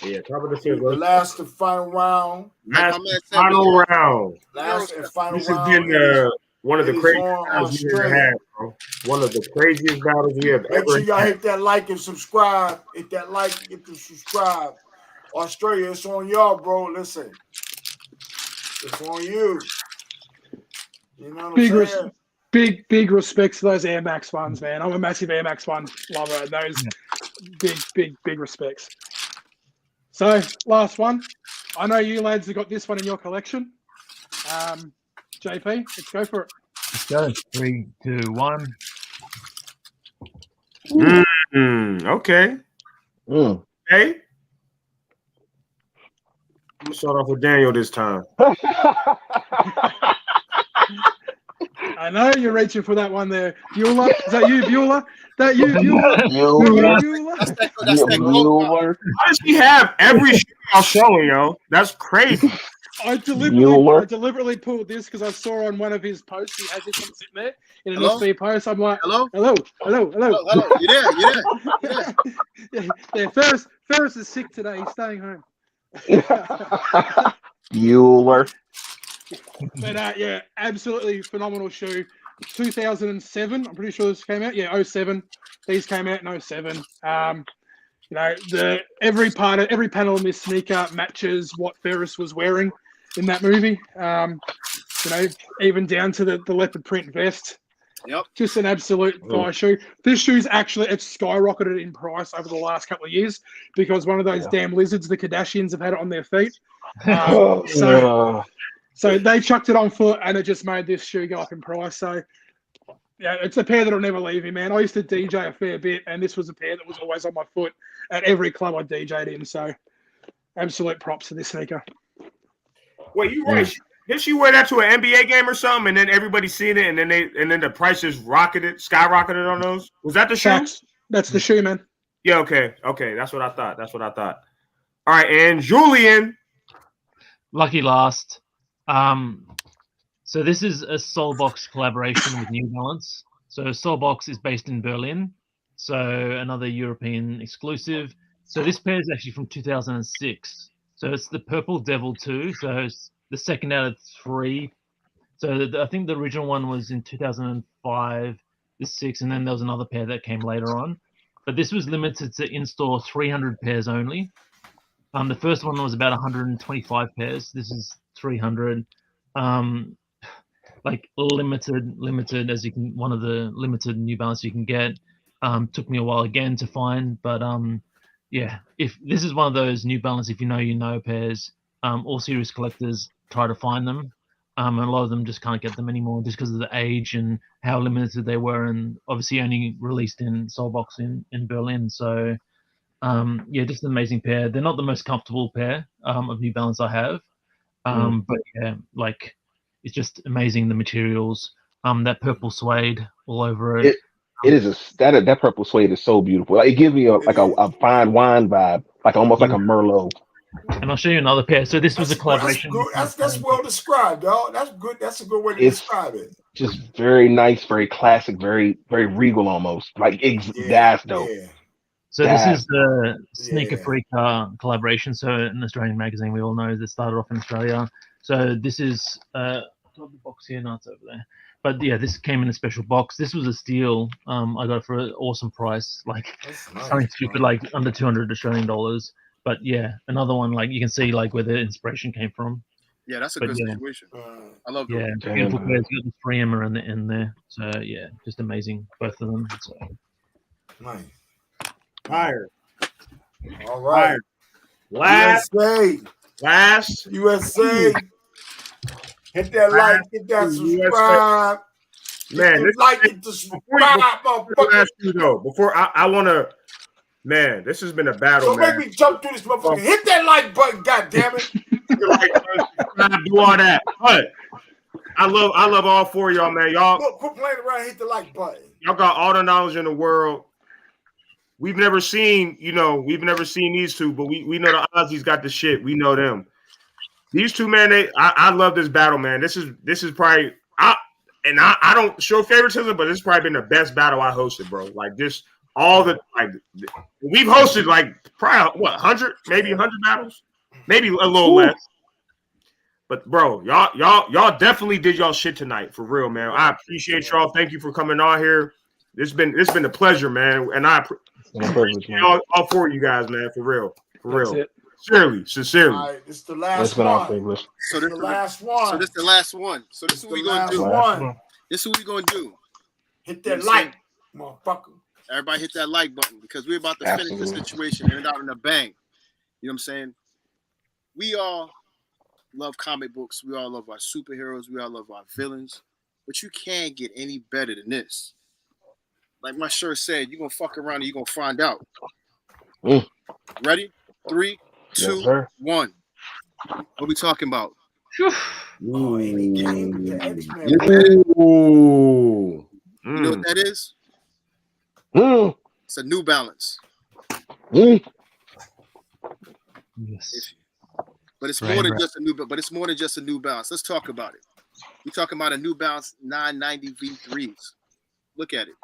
Yeah, top of the 5th. The last and final round. Last and final round. This has been one of the craziest battles we ever had, bro. One of the craziest battles we have ever had. Make sure y'all hit that like and subscribe. Hit that like and hit the subscribe. Australia, it's on y'all, bro. Listen. It's on you. You know what I'm saying? Big respects to those Air Max ones, man. I'm a massive Air Max one lover. Those big respects. So, last one. I know you lads have got this one in your collection. JP, let's go for it. Let's go. 3, 2, 1. Okay. Hey. I'm going to start off with Daniel this time. I know you're reaching for that one there. Bueller? Is that you, Bueller? That you, Bueller? That's that How does he have every shoe I'm showing, yo? That's crazy. I deliberately pulled this because I saw on one of his posts he had this one sitting there in an SB post. I'm like, hello. You there? Yeah. Ferris is sick today. He's staying home. Bueller. But absolutely phenomenal shoe. 2007, I'm pretty sure this came out. Yeah, 07. These came out in 07. Every panel in this sneaker matches what Ferris was wearing in that movie. Even down to the leopard print vest. Yep. Just an absolute fire shoe. This shoe's it's skyrocketed in price over the last couple of years because one of those damn lizards, the Kardashians, have had it on their feet. So they chucked it on foot, and it just made this shoe go up in price. So, it's a pair that'll never leave me, man. I used to DJ a fair bit, and this was a pair that was always on my foot at every club I DJ'd in. So, absolute props to this sneaker. Wait, you right? Did she wear that to an NBA game or something, and then everybody seen it, and then the prices skyrocketed on those? Was that the shoe? That's the shoe, man. Yeah. Okay. That's what I thought. All right, and Julian. Lucky last. So this is a Soulbox collaboration with New Balance. So Soulbox is based in Berlin, so another European exclusive. So this pair is actually from 2006. So it's the Purple Devil 2. So it's the second out of 3. So I think the original one was in 2005, the 6, and then there was another pair that came later on. But this was limited to in-store 300 pairs only. The first one was about 125 pairs. This is 300. Like limited as you can, one of the limited New Balance you can get. Took me a while again to find, but yeah, if this is one of those New Balance, if you know pairs, all serious collectors try to find them. And a lot of them just can't get them anymore just because of the age and how limited they were, and obviously only released in Soulbox in Berlin. So yeah, just an amazing pair. They're not the most comfortable pair of New Balance I have, but yeah, like it's just amazing, the materials. That purple suede all over it. It is that purple suede is so beautiful. Like, it gives me a fine wine vibe, like almost like a Merlot. And I'll show you another pair. So this was a collaboration. That's well described, dog. That's good. That's a good way to describe it. Just very nice, very classic, very very regal almost. Like that's dope. Yeah. So this is the Sneaker Freak collaboration. So an Australian magazine we all know that started off in Australia. So this is got the box here, no, it's over there. But yeah, this came in a special box. This was a steal. I got it for an awesome price, like something stupid, like under 200 Australian dollars. But yeah, another one, like you can see like where the inspiration came from. Yeah, that's a good situation. I love it. Yeah, beautiful pairs. You got the 3M in the end there. So yeah, just amazing, both of them. So nice. Fire. All right. Fire. Last. USA. Hit that like, hit that subscribe. Man, this, like it to subscribe. Before I want to, man, this has been a battle. So make me jump through this motherfucker. Hit that like button, goddammit. Do all that. But I love all four of y'all, man. Y'all look, quit playing around. Hit the like button. Y'all got all the knowledge in the world. We've never seen, these two, but we know the Aussies got the shit. We know them. These two, man, I love this battle, man. This is probably I don't show favoritism, but this has probably been the best battle I hosted, bro. Like just all the we've hosted like probably 100, maybe 100 battles, maybe a little less. But bro, y'all definitely did y'all shit tonight for real, man. I appreciate y'all. Thank you for coming on here. It's been a pleasure, man, and I appreciate all four of you guys, man, for real. Sincerely. All right, it's the last one. So this is the last one. So this is the last one. So this is what we gonna do. This is what we gonna do. Hit that like, motherfucker. Everybody hit that like button because we're about to finish the situation and end out in a bang. You know what I'm saying? We all love comic books. We all love our superheroes. We all love our villains. But you can't get any better than this. Like my shirt said, you're gonna fuck around and you're gonna find out. Ready? 3, 2, 1. What we talking about? You know what that is? It's a New Balance. Yes. But it's more than just a New Balance. Let's talk about it. We're talking about a New Balance 990 V3s. Look at it.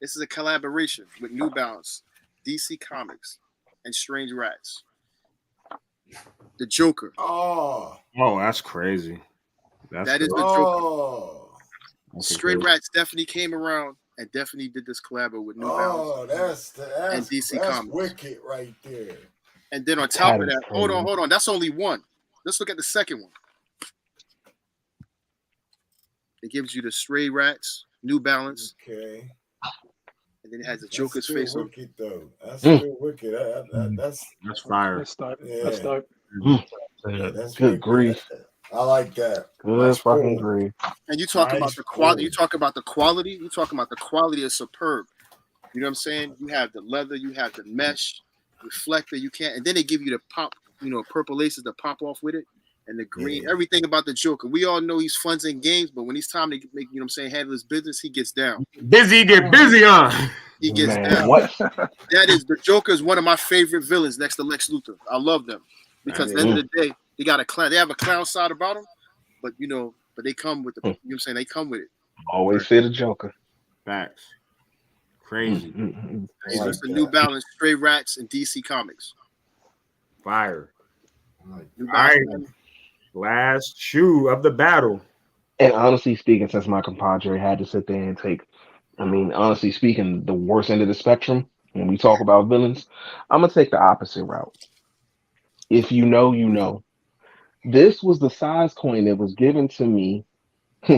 This is a collaboration with New Balance, DC Comics, and Strange Rats. The Joker. Oh, that's crazy. That is the Joker. Strange Rats definitely came around and definitely did this collab with New Balance. And DC Comics. Wicked right there. And then on top of that, hold on. That's only one. Let's look at the second one. It gives you the Stray Rats, New Balance. Okay. And then it has the Joker's face on. Wicked, though. That's still wicked. That's fire. That's dope. Yeah. That's dope. That's good grief. I like that. Good fucking grief. And you talk about the quality. You talk about the quality. You talking about the quality is superb. You know what I'm saying? You have the leather. You have the mesh reflector. You can't. And then they give you the pop. Purple laces to pop off with it. And the green, everything about the Joker. We all know he's fun in games, but when it's time to make, handle his business, he gets down. Get busy on. He gets down. What? That is, the Joker is one of my favorite villains next to Lex Luthor. I love them because at the end of the day, They got a clown. They have a clown side about them, but but they come with the. You know what I'm saying? They come with it. Always fear the Joker. Facts. Crazy. Hey, listen, New Balance, Stray Rats, and DC Comics. Fire. New All right. Balance. Last shoe of the battle. And honestly speaking, since my compadre had to sit there and take, honestly speaking, the worst end of the spectrum when we talk about villains, I'm gonna take the opposite route. If you know, you know. This was the size coin that was given to me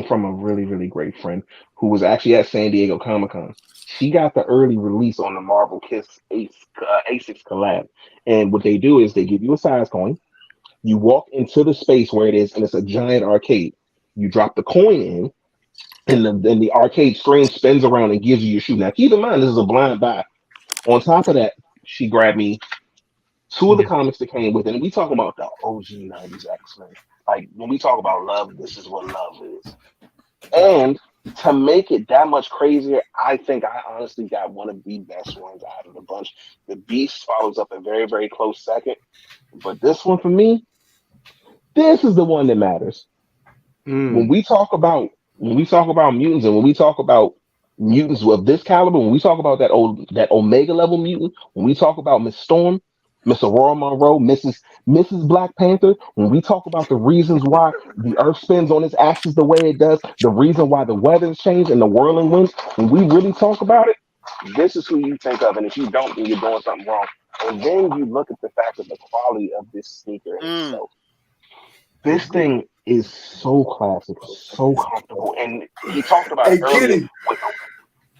from a really, really great friend who was actually at San Diego Comic-Con. She got the early release on the Marvel Kiss A6 collab. And what they do is they give you a size coin. You walk into the space where it is, and it's a giant arcade. You drop the coin in, and then the arcade screen spins around and gives you your shoe. Now, keep in mind, this is a blind buy. On top of that, she grabbed me 2 of the comics that came with it. And we talk about the OG 90s X-Men. Like, when we talk about love, this is what love is. And to make it that much crazier, I think I honestly got one of the best ones out of the bunch. The Beast follows up a very, very close second. But this one for me, this is the one that matters. When we talk about mutants, and when we talk about mutants of this caliber, when we talk about that Omega level mutant, when we talk about Miss Storm, Miss Aurora Monroe, Mrs. Black Panther, when we talk about the reasons why the Earth spins on its axis the way it does, the reason why the weather's changed and the whirling winds, when we really talk about it, this is who you think of. And if you don't, then you're doing something wrong. And then you look at the fact of the quality of this sneaker itself. This thing is so classic, so comfortable. And he talked about it earlier.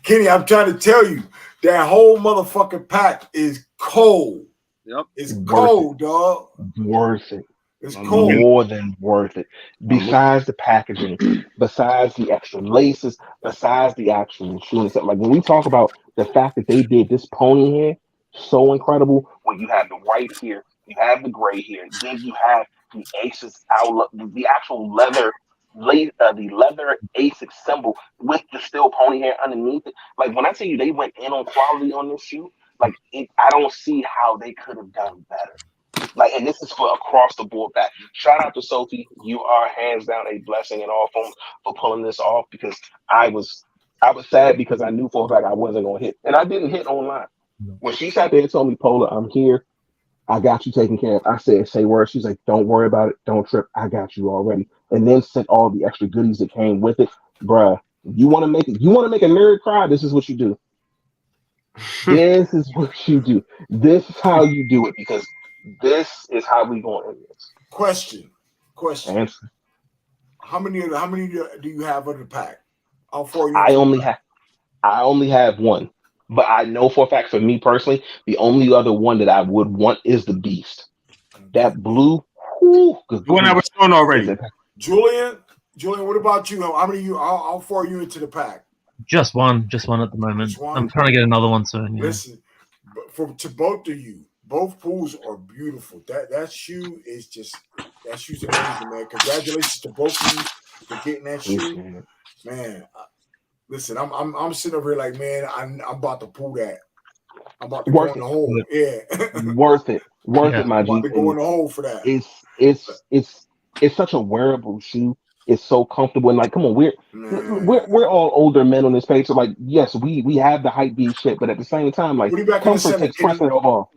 Kenny, I'm trying to tell you, that whole motherfucking pack is cold. Yep. It's cold, dog. Worth it. It's cold. More than worth it. Besides the packaging, besides the extra laces, besides the actual shoe and stuff. Like when we talk about the fact that they did this pony here, so incredible. When you have the white here, you have the gray here, then you have the Aces outlook, the actual leather, the leather Asics symbol with the still pony hair underneath it. Like when I tell you they went in on quality on this shoe, like I don't see how they could have done better. Like, and this is for across the board back. Shout out to Sophie. You are hands down a blessing in all forms for pulling this off, because I was sad because I knew for a fact I wasn't gonna hit, and I didn't hit online. When she sat there and told me, Pola, I'm here. I got you taken care of. I said, say word. She's like, don't worry about it. Don't trip. I got you already. And then sent all the extra goodies that came with it. Bruh, you want to make a nerd cry? This is what you do. This is what you do. This is how you do it, because this is how we going to end this. Question. Answer. How many do you have in the pack? All 4 of you? I only have one. But I know for a fact, for me personally, the only other one that I would want is the Beast. That blue. The one I was shown already. Julian, what about you? How many you? How 4 are you into the pack? Just one at the moment. I'm trying to get another one soon. Yeah. Listen, to both of you, both pools are beautiful. That shoe is just shoe's amazing, man. Congratulations to both of you for getting that shoe, man. Listen, I'm sitting over here like, man, I'm about to pull that. I'm about to go in the hole. Yeah. Worth it, my G. I'm about to go in the hole for that. It's such a wearable shoe. It's so comfortable, and like, come on, we're all older men on this page. So like, yes, we have the hype beast shit, but at the same time, like, comfort takes precedent over all.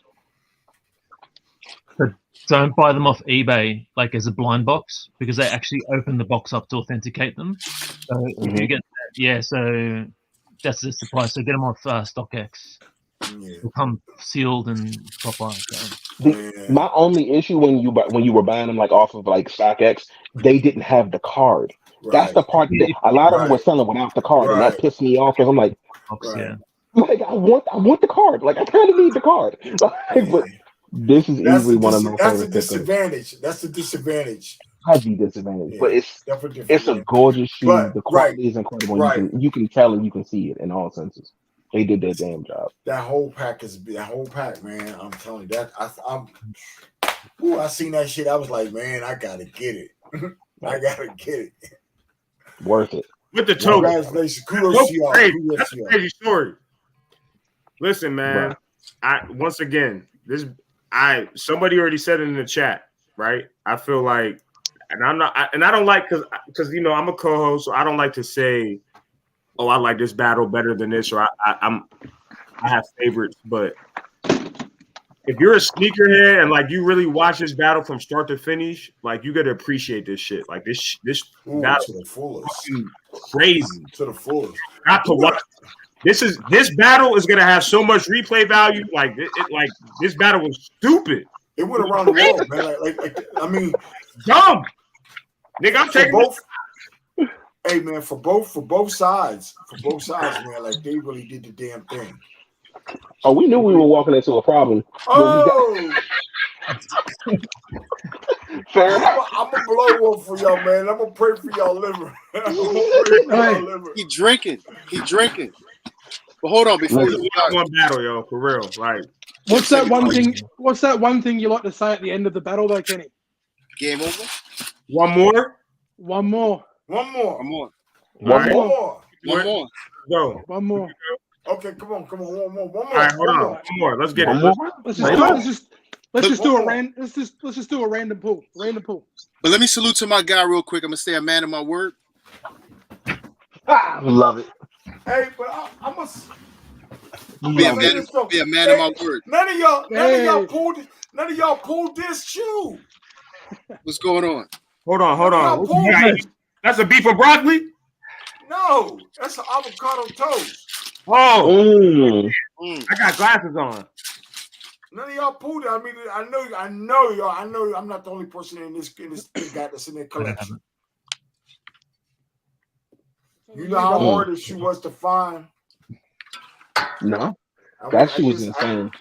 Don't buy them off eBay like as a blind box, because they actually open the box up to authenticate them. So if you get so that's the supply. So get them off StockX. They'll come sealed and proper. So. My only issue when you were buying them like off of like StockX, they didn't have the card. Right. That's the part that a lot of them were selling without the card, and that pissed me off because I'm like, like I want the card. Like I kind of need the card. But this is easily one of my favorite. That's the disadvantage. Heavy disadvantage, but it's a gorgeous shoe. The quality is incredible. You can tell and you can see it in all senses. They did their damn job. That whole pack, man. I'm telling you that I seen that shit. I was like, man, I gotta get it. I gotta get it. Worth it. With the token. Congratulations. Kudos to y'all. That's a crazy story. Listen, man. Once again, somebody already said it in the chat. right? I feel like, and I don't like because you know I'm a co-host, so I don't like to say, oh, I like this battle better than this, or I have favorites. But if you're a sneakerhead and like you really watch this battle from start to finish, like you gotta appreciate this shit. Like this battle to the fullest, crazy to the fullest. not to watch. This battle is gonna have so much replay value. Like like this battle was stupid. It went around the world, man. Like I mean, dumb. Nigga, I'm taking both. Hey man, for both sides, man. Like they really did the damn thing. Oh, we knew we were walking into a problem. Oh, fair. I'm gonna blow one for y'all, man. I'm gonna pray for y'all liver. He drinking. But hold on, before you one battle, yo, for real. Like, what's that one thing? What's that one thing you like to say at the end of the battle, though, Kenny? Game over. One more. One more. Go. One more. Okay, come on. One more. All right, hold on. One more. Let's get it. Let's just do a random pull. But let me salute to my guy real quick. I'm gonna say a man of my word. Love it. Hey, but I must be a man of my word. None of y'all pulled this shoe. What's going on? Hold on. That's a beef with broccoli? No, that's an avocado toast. Oh, I got glasses on. None of y'all pulled it. I mean, I know y'all. I know I'm not the only person in this guy that's in their collection. You know how hard this shoe was to find? No, that shoe was insane.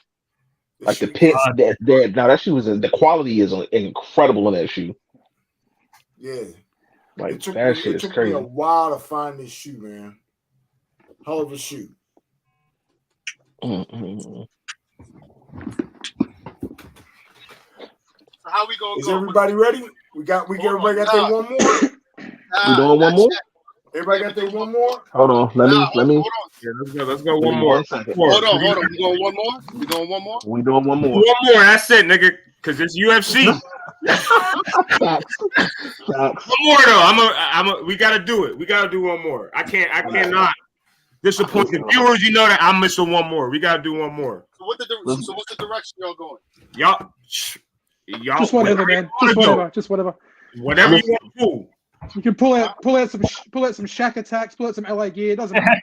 Like the pits, that shoe was the quality is incredible in that shoe. Yeah, like that shit is crazy. It took me a while to find this shoe, man. Hell of a shoe. So how we gonna go? Is everybody ready? Everybody got their one more? We doing one more? Everybody got their one more? Hold on, let me. Yeah, let's go one more. Hold on. We going one more? We doing one more? We doing one more. One more. That's it, nigga. Because it's UFC. One more though. We gotta do it. We gotta do one more. I cannot disappoint the viewers. You know that I'm missing one more. We gotta do one more. So what's the direction y'all going? Y'all just whatever, man. Just whatever. Whatever you want to do. You can pull out some Shack attacks, pull out some LA gear. It doesn't matter.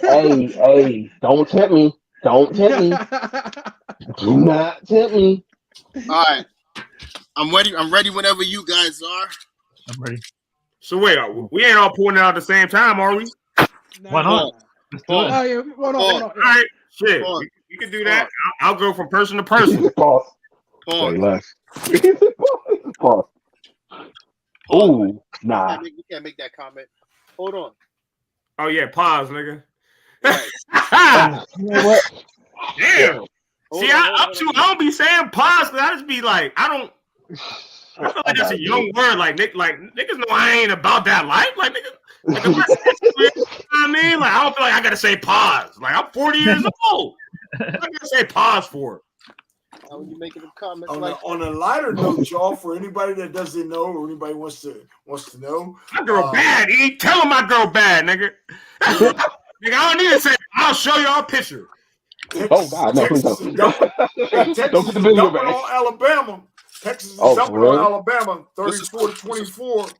hey! Don't tempt me. Do not tempt me. All right, I'm ready. I'm ready whenever you guys are. I'm ready. So wait, we ain't all pulling out at the same time, are we? No. Why not? Oh yeah, why not? All right, shit, we can do that. I'll go from person to person. Pause. Pause. Oh, nah. You can't make that comment. Hold on. Oh yeah, pause, nigga. You know what? Damn. I don't be saying pause because I just be like, I feel like that's a young word. Like niggas know I ain't about that life. Like niggas, you know what I mean? Like I don't feel like I gotta say pause. Like I'm 40 years old. I gotta say pause for. When you making them comments on a lighter note, y'all, for anybody that doesn't know or anybody wants to know, my girl bad. Tell him my girl bad, nigga. Nigga, I don't need to say. I'll show y'all a picture. God, no, please don't. Texas is dumping on Alabama. Texas is dumping on Alabama, 34-24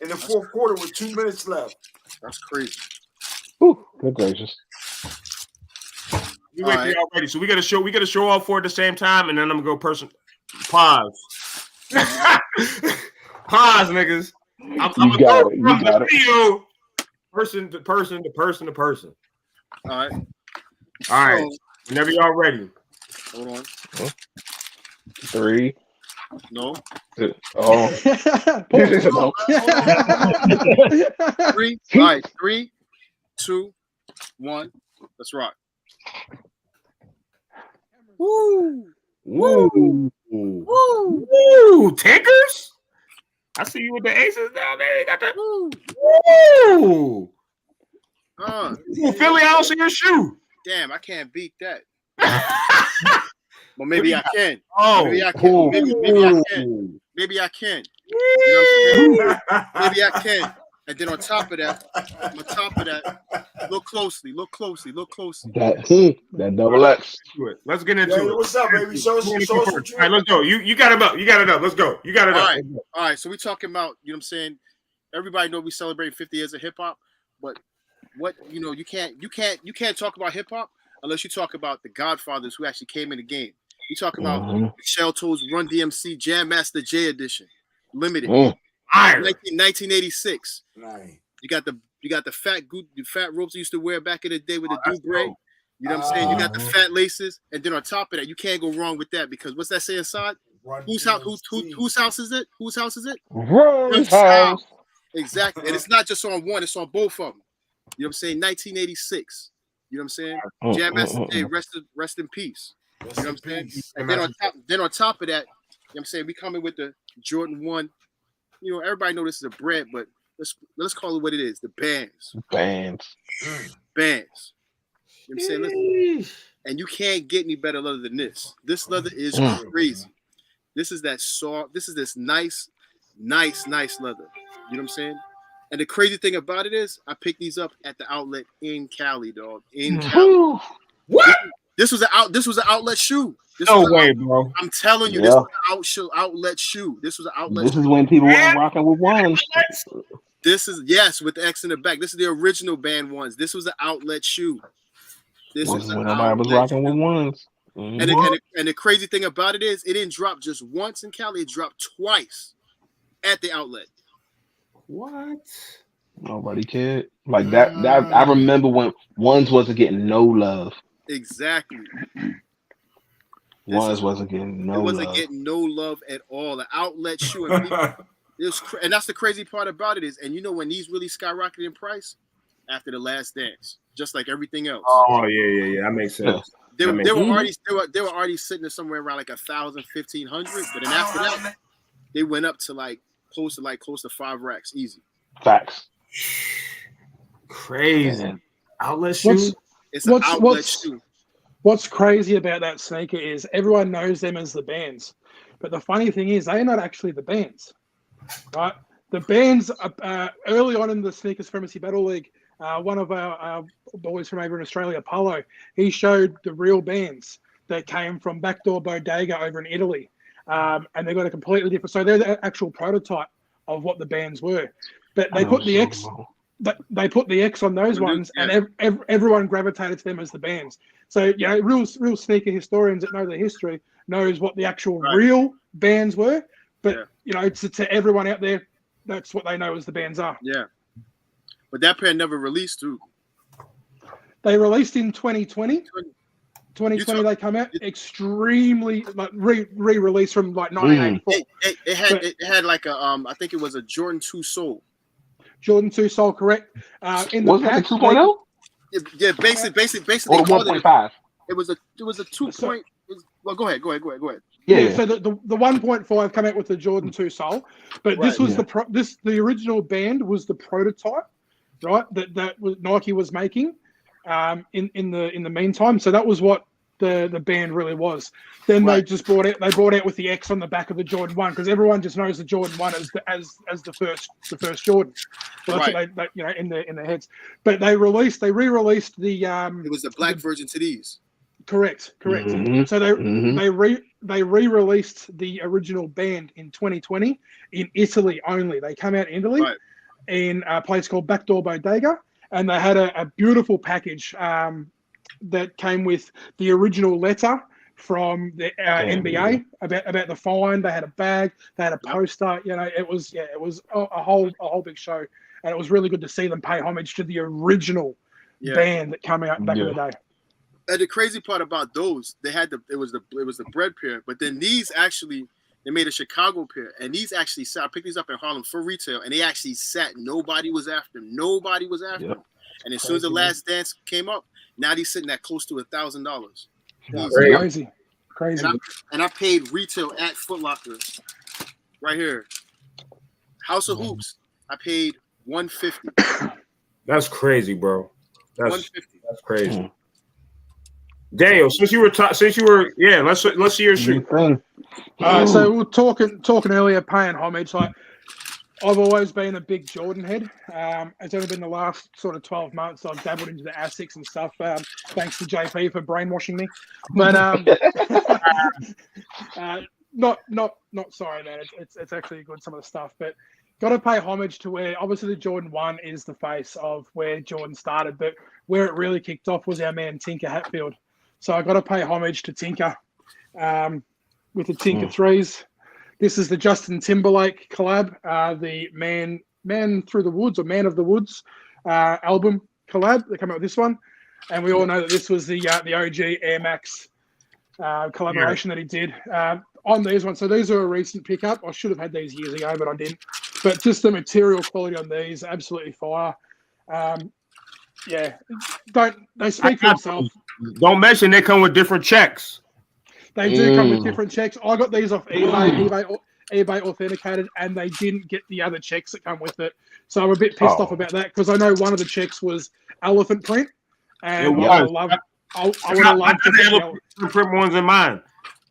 in the fourth quarter with 2 minutes left. That's crazy. Ooh, good gracious. We wait for y'all ready. So we gotta show all four at the same time, and then I'm gonna go pause. Pause, niggas. I'm gonna go from the video person to person to person to person. All right. Whenever y'all ready. Hold on. 3. No. 2. Oh. No. 3. All right. 3, 2, 1. Let's rock. Woo! Woo! Woo! Woo! Tinkers? I see you with the aces down there. They got that. Woo! Ooh, Philly, I don't see your shoe. Damn, I can't beat that. But maybe I can. Oh, Maybe I can. Maybe I can. Maybe I can. You know what I'm saying? Maybe I can. And then on top of that, look closely. That double X. Let's get into it. What's up, baby? Show us All what you. right, let's go. You got it up. You got it up. Let's go. You got it up. All right. So we talking about, you know what I'm saying? Everybody know we celebrate 50 years of hip hop, but what you can't talk about hip hop unless you talk about the Godfathers who actually came in the game. You talk about Michelle Toe's Run DMC Jam Master J Edition, limited, 1986. Right. You got the fat ropes you used to wear back in the day with the do-bray. You know what I'm saying? You got the fat laces, and then on top of that, you can't go wrong with that because what's that say inside? Whose house is it? Whose house is it? Rose house. Exactly. And it's not just on one, it's on both of them. You know what I'm saying? 1986. You know what I'm saying? Jam Master J, rest in peace. You know what I'm saying? And then on top of that, you know what I'm saying, we coming with the Jordan 1. You know, everybody know this is a brand, but let's call it what it is. The bands. Bands. You know what I'm saying? Listen, and you can't get any better leather than this. This leather is crazy. This is that soft. This is this nice leather. You know what I'm saying? And the crazy thing about it is, I picked these up at the outlet in Cali, dog. In Cali. What? This was an outlet shoe. No way, bro. I'm telling you, this was an outlet shoe. This was an outlet. This is when people were rocking with ones. This is with the X in the back. This is the original band ones. This was an outlet shoe. This was when nobody was rocking with ones. And the crazy thing about it is, it didn't drop just once in Cali. It dropped twice at the outlet. What? Nobody cared. Like that I remember when ones wasn't getting no love. Exactly. Ones wasn't getting no love. It wasn't getting no love at all. The outlet shoe. And that's the crazy part about it is, and you know when these really skyrocketed in price? After The Last Dance. Just like everything else. Oh, yeah. That makes sense. They were already sitting somewhere around like 1,000, 1,500. But then after that, they went up to close to 5 racks. Easy. Facts. Crazy. Man. Outlet shoe? It's an outlet shoe. What's crazy about that sneaker is everyone knows them as the bands. But the funny thing is, they're not actually the bands. Right? The bands, early on in the Sneaker Supremacy Battle League, one of our boys from over in Australia, Paulo, he showed the real bands that came from Backdoor Bodega over in Italy. And they got a completely different, so they're the actual prototype of what the bands were. But they put the X, they put the X on those ones, and everyone gravitated to them as the bands. So, you know, real sneaker historians that know the history knows what the actual real bands were. But, you know, to everyone out there, that's what they know as the bands are. Yeah. But that pair never released, too. They released in 2020. 2020, they come out extremely re-released from 1984. It had like a I think it was a Jordan 2 Soul. Jordan 2 Soul, correct? In was that the 2.0? Yeah, basically. Or 1.5. It was a 2 point. Well, go ahead. Yeah. So the 1.5 came out with the Jordan 2 Soul, but this was the original band was the prototype, right? That Nike was making. In the meantime, so that was what the band really was. Then they just brought out with the X on the back of the Jordan 1 because everyone just knows the Jordan 1 as the first Jordan. So that's what they in their heads. But they re-released the it was the black version to these. Correct. Mm-hmm. So they re-released the original band in 2020 in Italy only. They come out in Italy in a place called Backdoor Bodega. And they had a beautiful package that came with the original letter from the NBA about the fine. They had a bag, they had a poster. You know, it was a whole big show, and it was really good to see them pay homage to the original band that came out back in the day. And the crazy part about those, it was the bread pair, but then these actually. They made a Chicago pair, and these actually sat. I picked these up in Harlem for retail, and they actually sat. Nobody was after them. And as soon as The Last Dance came up, now he's sitting at close to $1,000. Crazy. And I paid retail at Foot Locker, right here, House of Hoops. I paid $150. That's crazy, bro. That's $150. That's crazy. Dale, since you were let's see your shoe. So we were talking earlier, paying homage. Like I've always been a big Jordan head. It's only been the last sort of 12 months I've dabbled into the Asics and stuff. Thanks to JP for brainwashing me. But not sorry, man. It's actually good, some of the stuff. But got to pay homage to where obviously the Jordan 1 is the face of where Jordan started, but where it really kicked off was our man Tinker Hatfield. So I got to pay homage to Tinker with the Tinker 3s. This is the Justin Timberlake collab, the Man Through the Woods or Man of the Woods album collab. They come out with this one, and we all know that this was the OG Air Max collaboration that he did on these ones. So these are a recent pickup. I should have had these years ago, but I didn't. But just the material quality on these, absolutely fire. They speak for themselves. Don't mention they come with different checks. They do come with different checks. I got these off eBay authenticated, and they didn't get the other checks that come with it. So I'm a bit pissed off about that because I know one of the checks was elephant print, and I would have loved to put the elephant print ones in mine.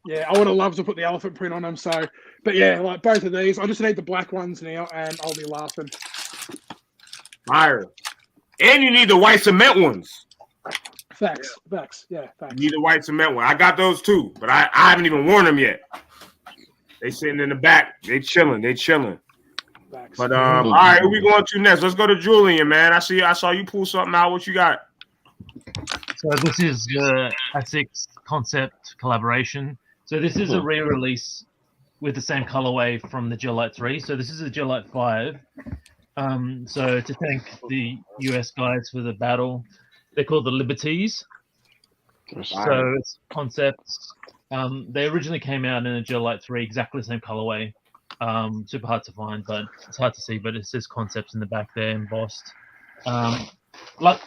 Yeah, I would have loved to put the elephant print on them. So, but yeah, like both of these, I just need the black ones now, and I'll be laughing. Fire. And you need the white cement ones. Facts. Yeah, facts. You need the white cement one. I got those too, but I haven't even worn them yet. They sitting in the back. They chilling. Facts. But all right, who we going to next? Let's go to Julian, man. I saw you pull something out. What you got? So this is Asics concept collaboration. So this is a re-release with the same colorway from the Gel-Lyte 3. So this is a Gel-Lyte 5. So to thank the US guys for the battle, they're called the Liberties. So it's concepts. They originally came out in a Gel-Lyte 3, exactly the same colorway. Super hard to find, but it's hard to see. But it says concepts in the back there embossed.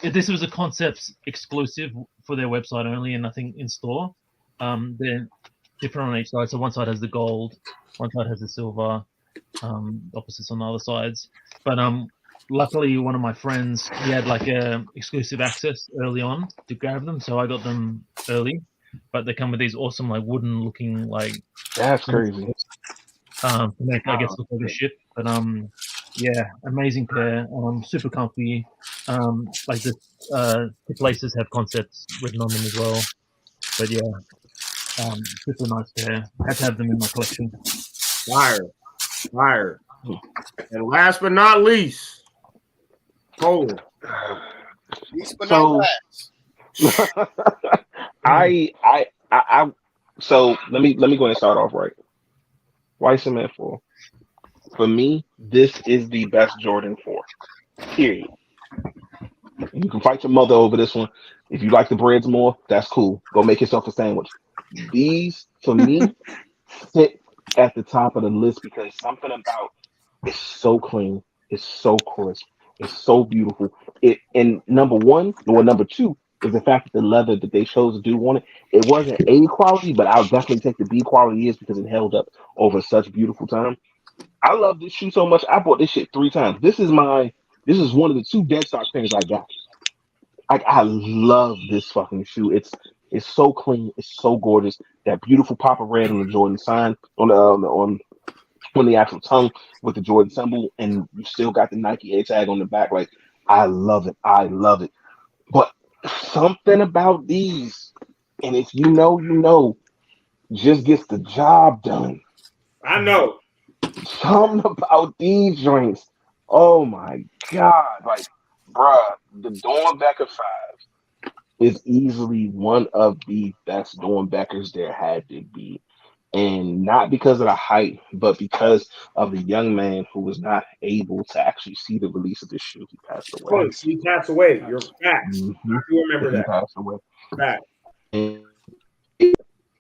This was a concepts exclusive for their website only, and nothing in store. They're different on each side. So one side has the gold, one side has the silver. Opposites on the other sides. But luckily, one of my friends, he had like a exclusive access early on to grab them, so I got them early. But they come with these awesome like wooden looking like that's crazy. To make I guess look like a ship. But yeah, amazing pair. Super comfy. Like the places have concepts written on them as well. But yeah, super nice pair. I had to have them in my collection. Fire. And last but not least, Cole. So let me go ahead and start off right. White cement 4. For me, this is the best Jordan 4. Period. You can fight your mother over this one. If you like the breads more, that's cool. Go make yourself a sandwich. These, for me, sit at the top of the list because something about it's so clean, it's so crisp, it's so beautiful. And number two is the fact that the leather that they chose to do on it, it wasn't A quality, but I'll definitely take the B quality is because it held up over such beautiful time. I love this shoe so much. I bought this shit 3 times. This is one of the 2 dead stock pairs I got. I love this fucking shoe. It's so clean. It's so gorgeous. That beautiful pop of red on the Jordan sign on the actual tongue with the Jordan symbol, and you still got the Nike A tag on the back. Like I love it. But something about these, and if you know, just gets the job done. I know. Something about these joints. Oh my god! Like, bruh, the Dornbecker 5 is easily one of the best Dornbeckers there had to be. And not because of the height, but because of the young man who was not able to actually see the release of this shoe. He passed away. He passed away. You're facts. Mm-hmm. I do remember that. He passed away. Fact. And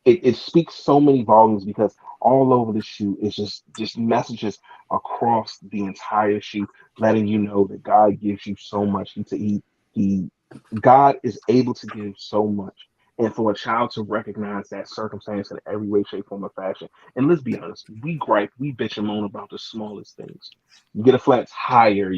it speaks so many volumes because all over the shoe is just messages across the entire shoe, letting you know that God gives you so much. God is able to give so much, And for a child to recognize that circumstance in every way, shape, form, or fashion. And let's be honest, we gripe, we bitch and moan about the smallest things. You get a flat tire,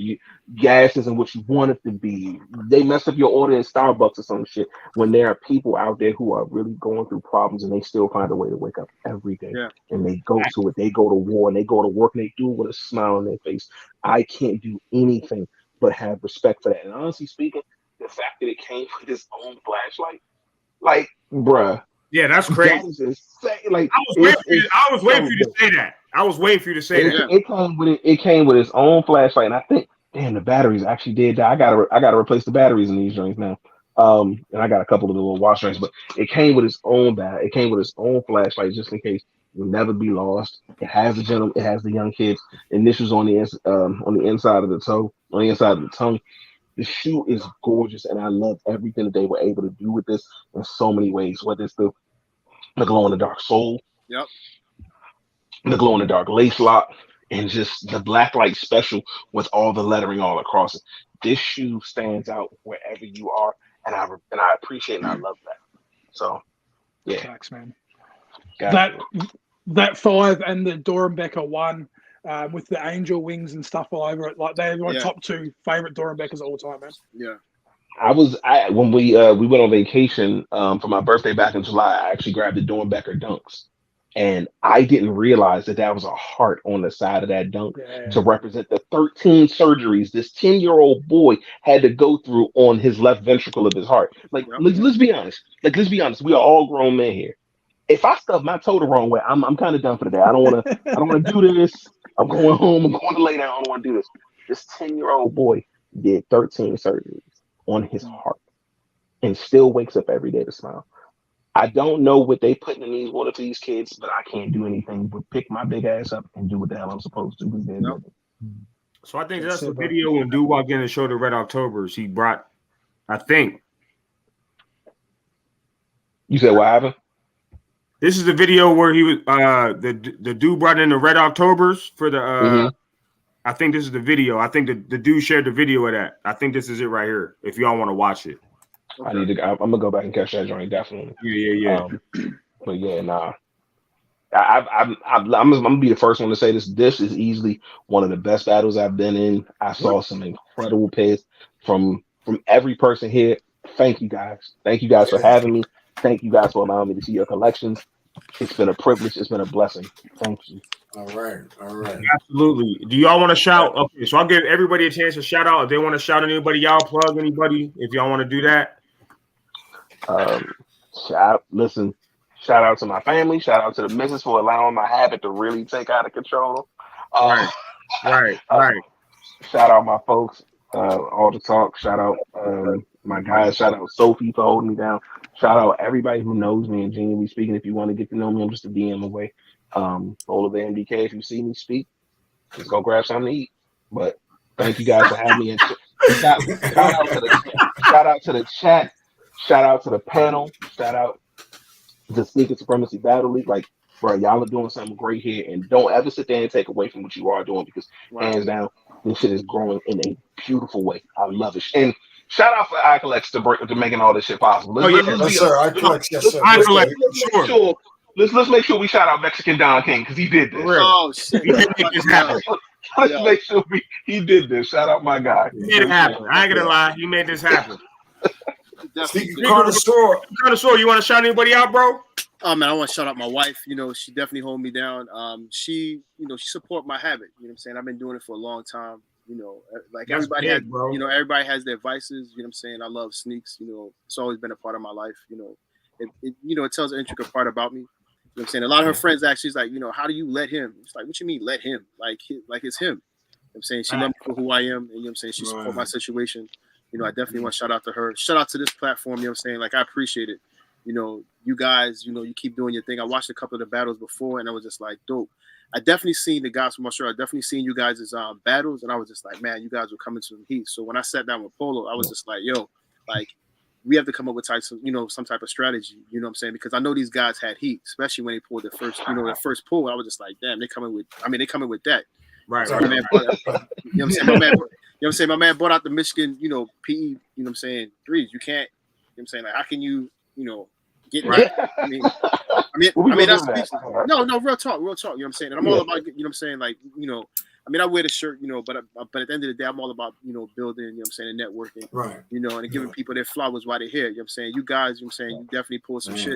gas isn't what you want it to be. They mess up your order in Starbucks or some shit. When there are people out there who are really going through problems and they still find a way to wake up every day. Yeah. And they go to it, they go to war, and they go to work, and they do it with a smile on their face. I can't do anything but have respect for that. And honestly speaking, the fact that it came with its own flashlight, like, bruh. Yeah, that's crazy. That is insane. Like, I was waiting for you to say that. I was waiting for you to say that. It came with its own flashlight, and I think, damn, the batteries actually did die. I gotta replace the batteries in these joints now. And I got a couple of the little wash joints, but it came with its own It came with its own flashlight just in case it will never be lost. It has the gentleman. It has the young kids' initials on the inside of the toe, on the inside of the tongue. The shoe is gorgeous, and I love everything that they were able to do with this in so many ways. Whether it's the glow in the dark sole, Yep, the glow in the dark lace lock, and just the black light special with all the lettering all across it. This shoe stands out wherever you are, and I appreciate and I love that. So, yeah, Thanks, man. That 5 and the Dorenbecker 1. With the angel wings and stuff all over it, like they're my top 2 favorite Dorenbeckers of all time, man. yeah. When we went on vacation for my birthday back in July, I actually grabbed the Dorenbecker dunks, and I didn't realize that was a heart on the side of that dunk to represent the 13 surgeries this 10-year-old boy had to go through on his left ventricle of his heart. Like, let's be honest. We are all grown men here. If I stub my toe the wrong way, I'm kind of done for the day. I don't want to do this. I'm going home. I'm going to lay down. I don't want to do this. This 10-year-old boy did 13 surgeries on his heart and still wakes up every day to smile. I don't know what they putting in these water for these kids, but I can't do anything but pick my big ass up and do what the hell I'm supposed to do. So I think that's the video when Dude walked in and showed the Red Octobers. He brought, I think. You said what happened? This is the video where he was the dude brought in the Red Octobers for the I think this is the video. I think the dude shared the video of that. I think this is it right here. If y'all want to watch it. Okay. I'm gonna go back and catch that joint, definitely. Yeah. But yeah, nah. I'm gonna be the first one to say this. This is easily one of the best battles I've been in. I saw some incredible plays from every person here. Thank you guys. Thank you guys for having me. Thank you guys for allowing me to see your collections. It's been a privilege. It's been a blessing. Thank you. All right. Absolutely. Do y'all want to shout? Okay, so I'll give everybody a chance to shout out. If they want to shout anybody, y'all plug anybody. If y'all want to do that. Shout out to my family. Shout out to the missus for allowing my habit to really take out of control. Right. Shout out my folks. All the talk. Shout out my guys. Shout out Sophie for holding me down. Shout out everybody who knows me and genuinely speaking. If you want to get to know me, I'm just a DM away. All of the MDK. If you see me speak, just go grab something to eat. But thank you guys for having me. And shout out to the chat. Shout out to the panel. Shout out to Sneaker Supremacy Battle League. Like, bro, y'all are doing something great here, and don't ever sit there and take away from what you are doing, because hands down, this shit is growing in a beautiful way. I love it. And shout out for iCollects to making all this shit possible. Yes, sir. iCollects, yes, sir. Let's make sure we shout out Mexican Don King, because he did this. Oh shit! Let's make sure he did this. Shout out my guy. He made it happen. I ain't gonna lie. He made this happen. Connoisseur, you want to shout anybody out, bro? Oh man, I want to shout out my wife. You know, she definitely hold me down. She support my habit. You know what I'm saying? I've been doing it for a long time. You know, like That's everybody big, has, bro. everybody has their vices. You know what I'm saying? I love sneaks. You know, it's always been a part of my life. You know, it tells an intricate part about me. You know what I'm saying? A lot of her friends actually is like, how do you let him? It's like, what you mean let him? Like it's him. You know what I'm saying? She loved me for who I am, and you know what I'm saying? She support my situation. You know, I definitely want to shout out to her. Shout out to this platform, you know what I'm saying? Like, I appreciate it. You know, you guys, you keep doing your thing. I watched a couple of the battles before, and I was just like, dope. I definitely seen the guys from Australia. I definitely seen you guys' battles, and I was just like, man, you guys were coming to the heat. So when I sat down with Polo, I was just like, yo, like, we have to come up with some type of strategy, you know what I'm saying? Because I know these guys had heat, especially when they pulled the first pull. I was just like, damn, they coming with that. Right. So, man, you know what I'm saying? You know what I'm saying? My man brought out the Michigan, PE, you know what I'm saying, threes. You can't, you know what I'm saying? Like, how can you, getting Right. that. I mean, Well, we that's gonna do that. no, real talk. You know what I'm saying? And I'm all about, you know what I'm saying? Like, I wear the shirt, but at the end of the day, I'm all about, building, you know what I'm saying, and networking, Right. And giving people their flowers while they're here. You know what I'm saying? You guys, you know what I'm saying, you definitely pull some shit.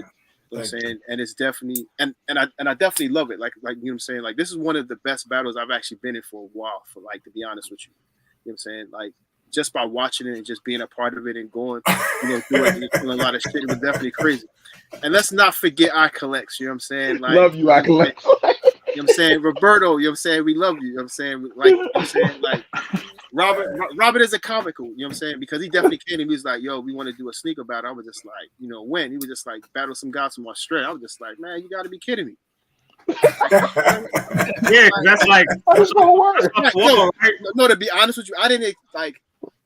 You know what I'm saying? And it's definitely and I definitely love it. Like, you know what I'm saying? Like, this is one of the best battles I've actually been in for a while, to be honest with you. You know what I'm saying? Like, just by watching it and just being a part of it and going, doing a lot of shit, it was definitely crazy. And let's not forget our collects, you know what I'm saying? Like, Love you, I collect. You know what I'm saying? Roberto, you know what I'm saying? We love you, you know what I'm saying? Like, you know what I'm saying? Like, Robert is a comical, you know what I'm saying? Because he definitely came and he was like, yo, we want to do a sneaker battle. I was just like, when? He was just like, battle some guys from Australia. I was just like, man, you got to be kidding me. Yeah, that's like no, to be honest with you, I didn't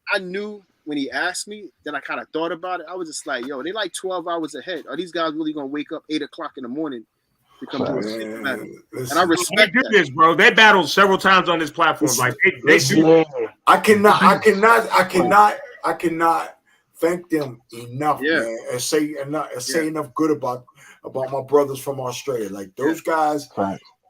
I knew when he asked me, then I kind of thought about it. I was just like, yo, they like 12 hours ahead. Are these guys really gonna wake up 8 o'clock in the morning to come do a sneaker battle? And I respect they did this, bro. They battled several times on this platform. Like they do. I cannot thank them enough, man, and say enough good about my brothers from Australia. Like those guys,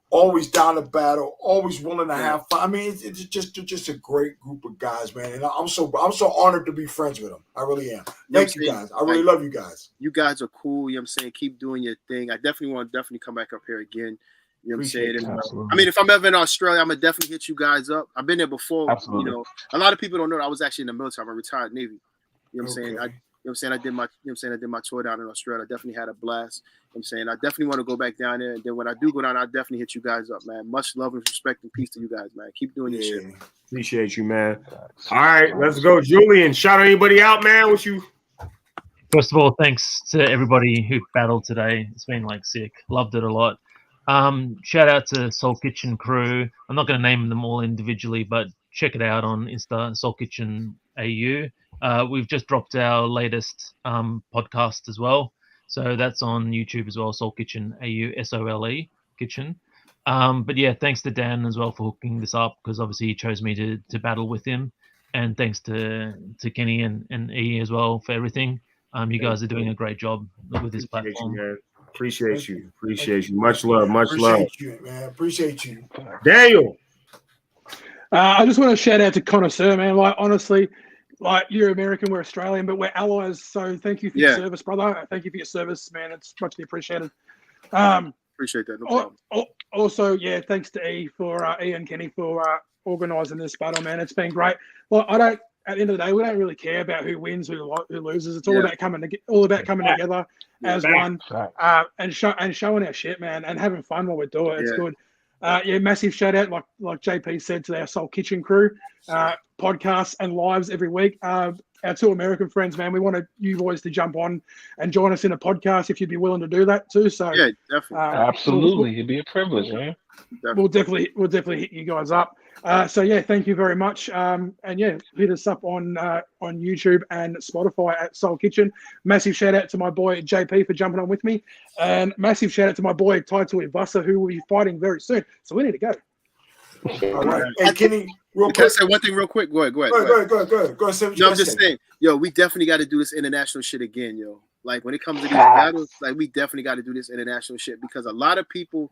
always down to battle, always willing to have fun. I mean, it's just a great group of guys, man. And I'm so honored to be friends with them. I really am. Thank you guys. I really love you guys. You guys are cool. You know what I'm saying? Keep doing your thing. I definitely want to come back up here again. You know what I'm saying? I mean, if I'm ever in Australia, I'm gonna definitely hit you guys up. I've been there before. Absolutely. A lot of people don't know that I was actually in the military. I'm a retired Navy. You know what I'm saying? I did my tour down in Australia. I definitely had a blast. You know what I'm saying? I definitely want to go back down there. And then when I do go down, I'll definitely hit you guys up, man. Much love and respect and peace to you guys, man. Keep doing your shit. Appreciate you, man. All right, let's go, Julian. Shout anybody out, man. What you? First of all, thanks to everybody who battled today. It's been sick. Loved it a lot. Shout out to Soul Kitchen crew. I'm not going to name them all individually, but check it out on Insta, Soul Kitchen AU. We've just dropped our latest podcast as well. So that's on YouTube as well, Soul Kitchen AU, SOLE Kitchen. But yeah, thanks to Dan as well for hooking this up, because obviously he chose me to battle with him. And thanks to Kenny and E as well for everything. You guys are doing a great job with this platform. Appreciate you. Much love. Appreciate you, man. Appreciate you. Daniel. I just want to shout out to Connoisseur, man. Honestly, you're American, we're Australian, but we're allies. So thank you for your service, brother. Thank you for your service, man. It's muchly appreciated. Appreciate that. No problem. Also, thanks to E and Kenny for organising this battle, man. It's been great. Well, at the end of the day, we don't really care about who wins, who loses. It's all about coming together as one, and showing our shit, man, and having fun while we do it. It's good. Massive shout out, like JP said, to our Soul Kitchen crew, podcasts and lives every week. Our two American friends, man, we want you boys to jump on and join us in a podcast if you'd be willing to do that too. So definitely, absolutely, it'd be a privilege, man. We'll definitely hit you guys up. Thank you very much. Hit us up on YouTube and Spotify at Soul Kitchen. Massive shout out to my boy JP for jumping on with me, and massive shout out to my boy Taito Ivasa, who will be fighting very soon. So we need to go. All right. Hey, Kenny, can I say one thing real quick? Go ahead. Go ahead. I'm just saying, we definitely got to do this international shit again, yo. Like when it comes to these battles, we definitely got to do this international shit, because a lot of people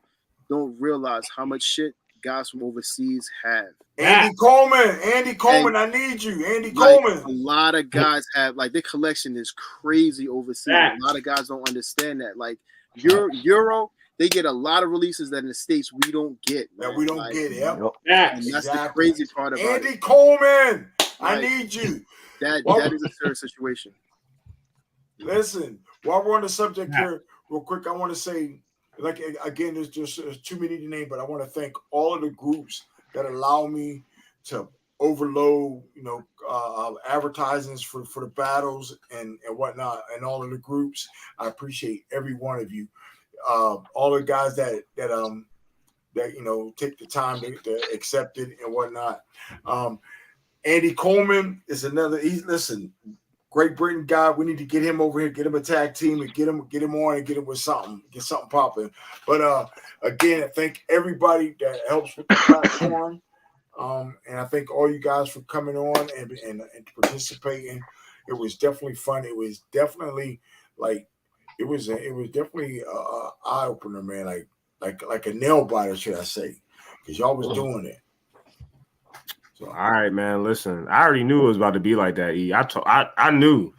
don't realize how much shit guys from overseas have. Andy Coleman, I need you. Andy Coleman. A lot of guys have, their collection is crazy overseas. A lot of guys don't understand that. Like Euro, they get a lot of releases that in the States we don't get. That we don't get. Yep. And that's the crazy part about Andy it. Coleman, I need you. That is a serious situation. Listen, while we're on the subject here, real quick, I want to say, again, there's too many to name, but I want to thank all of the groups that allow me to overload, advertisements for the battles and whatnot, and all of the groups. I appreciate every one of you. All the guys that take the time to accept it and whatnot. Andy Coleman is another. Great Britain guy. We need to get him over here, get him a tag team, and get him on and get him with something, get something popping. But again, thank everybody that helps with the platform, and I thank all you guys for coming on and participating. It was definitely fun. It was definitely it was definitely a eye opener, man. Like a nail biter, should I say? Because y'all was doing it. So, all right, man. Listen, I already knew it was about to be like that. I knew.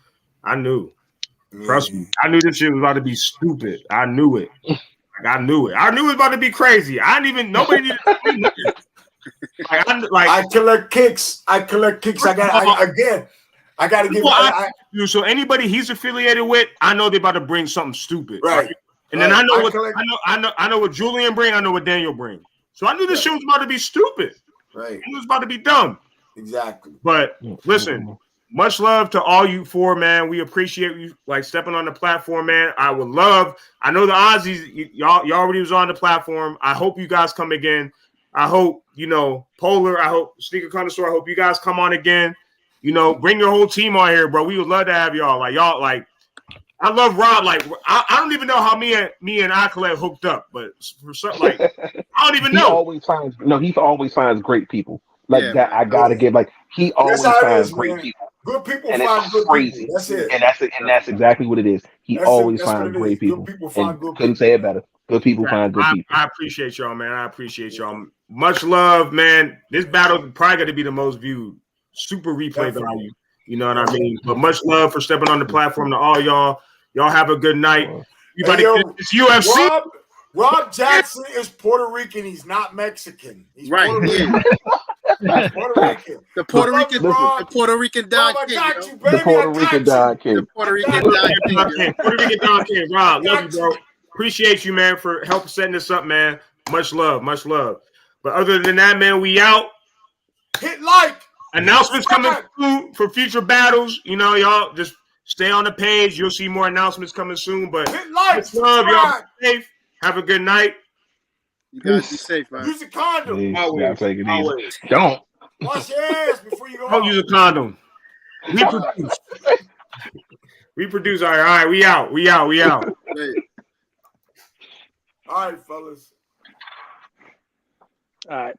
Trust me, I knew this shit was about to be stupid. I knew it. I knew it. I knew it was about to be crazy. I didn't even. Nobody needed to say nothing. I collect kicks. I got to give. You. So anybody he's affiliated with, I know they're about to bring something stupid, right? And then I know what Julian bring. I know what Daniel bring. So I knew this shit was about to be stupid. Right. It was about to be dumb. Exactly. But listen, much love to all you four, man. We appreciate you like stepping on the platform, man. I would love. I know the Aussies, y'all already was on the platform. I hope you guys come again. I hope, Polar, I hope Sneaker Connoisseur, I hope you guys come on again. Bring your whole team on here, bro. We would love to have y'all. Like, y'all, like, I love Rob. Like, I don't even know how me and Accolade hooked up, but for something like, I don't even know. He always finds great people. Like Yeah, that, I gotta give. Like he always finds great people. Good people and find it's good crazy. people. That's it. And that's exactly what it is. He always finds great people. Good people find good couldn't people. say it better. Good people find good people. I appreciate y'all, man. I appreciate y'all. Much love, man. This battle probably got to be the most viewed. Super replay value. You know what I mean? But much love for stepping on the platform to all y'all. Y'all have a good night. It's UFC. Rob Jackson is Puerto Rican. He's not Mexican. He's Right. Puerto Rican. He's Puerto Rican. The Puerto Rican Don Rob, King. I got you, baby. The Puerto Rican Don King. The Puerto Rican Don King. Puerto Rican Don King. Rob, love you, bro. Appreciate you, man, for helping setting this up, man. Much love, much love. But other than that, man, we out. Hit like. Announcements coming soon for future battles. Y'all just stay on the page. You'll see more announcements coming soon. But hit like. Much love, y'all. Be safe. Have a good night. You guys be safe, man. Use a condom. Always. Take it easy. Don't. Wash your hands before you go Don't out. use a condom. Reproduce. All right. We out. All right, fellas. All right.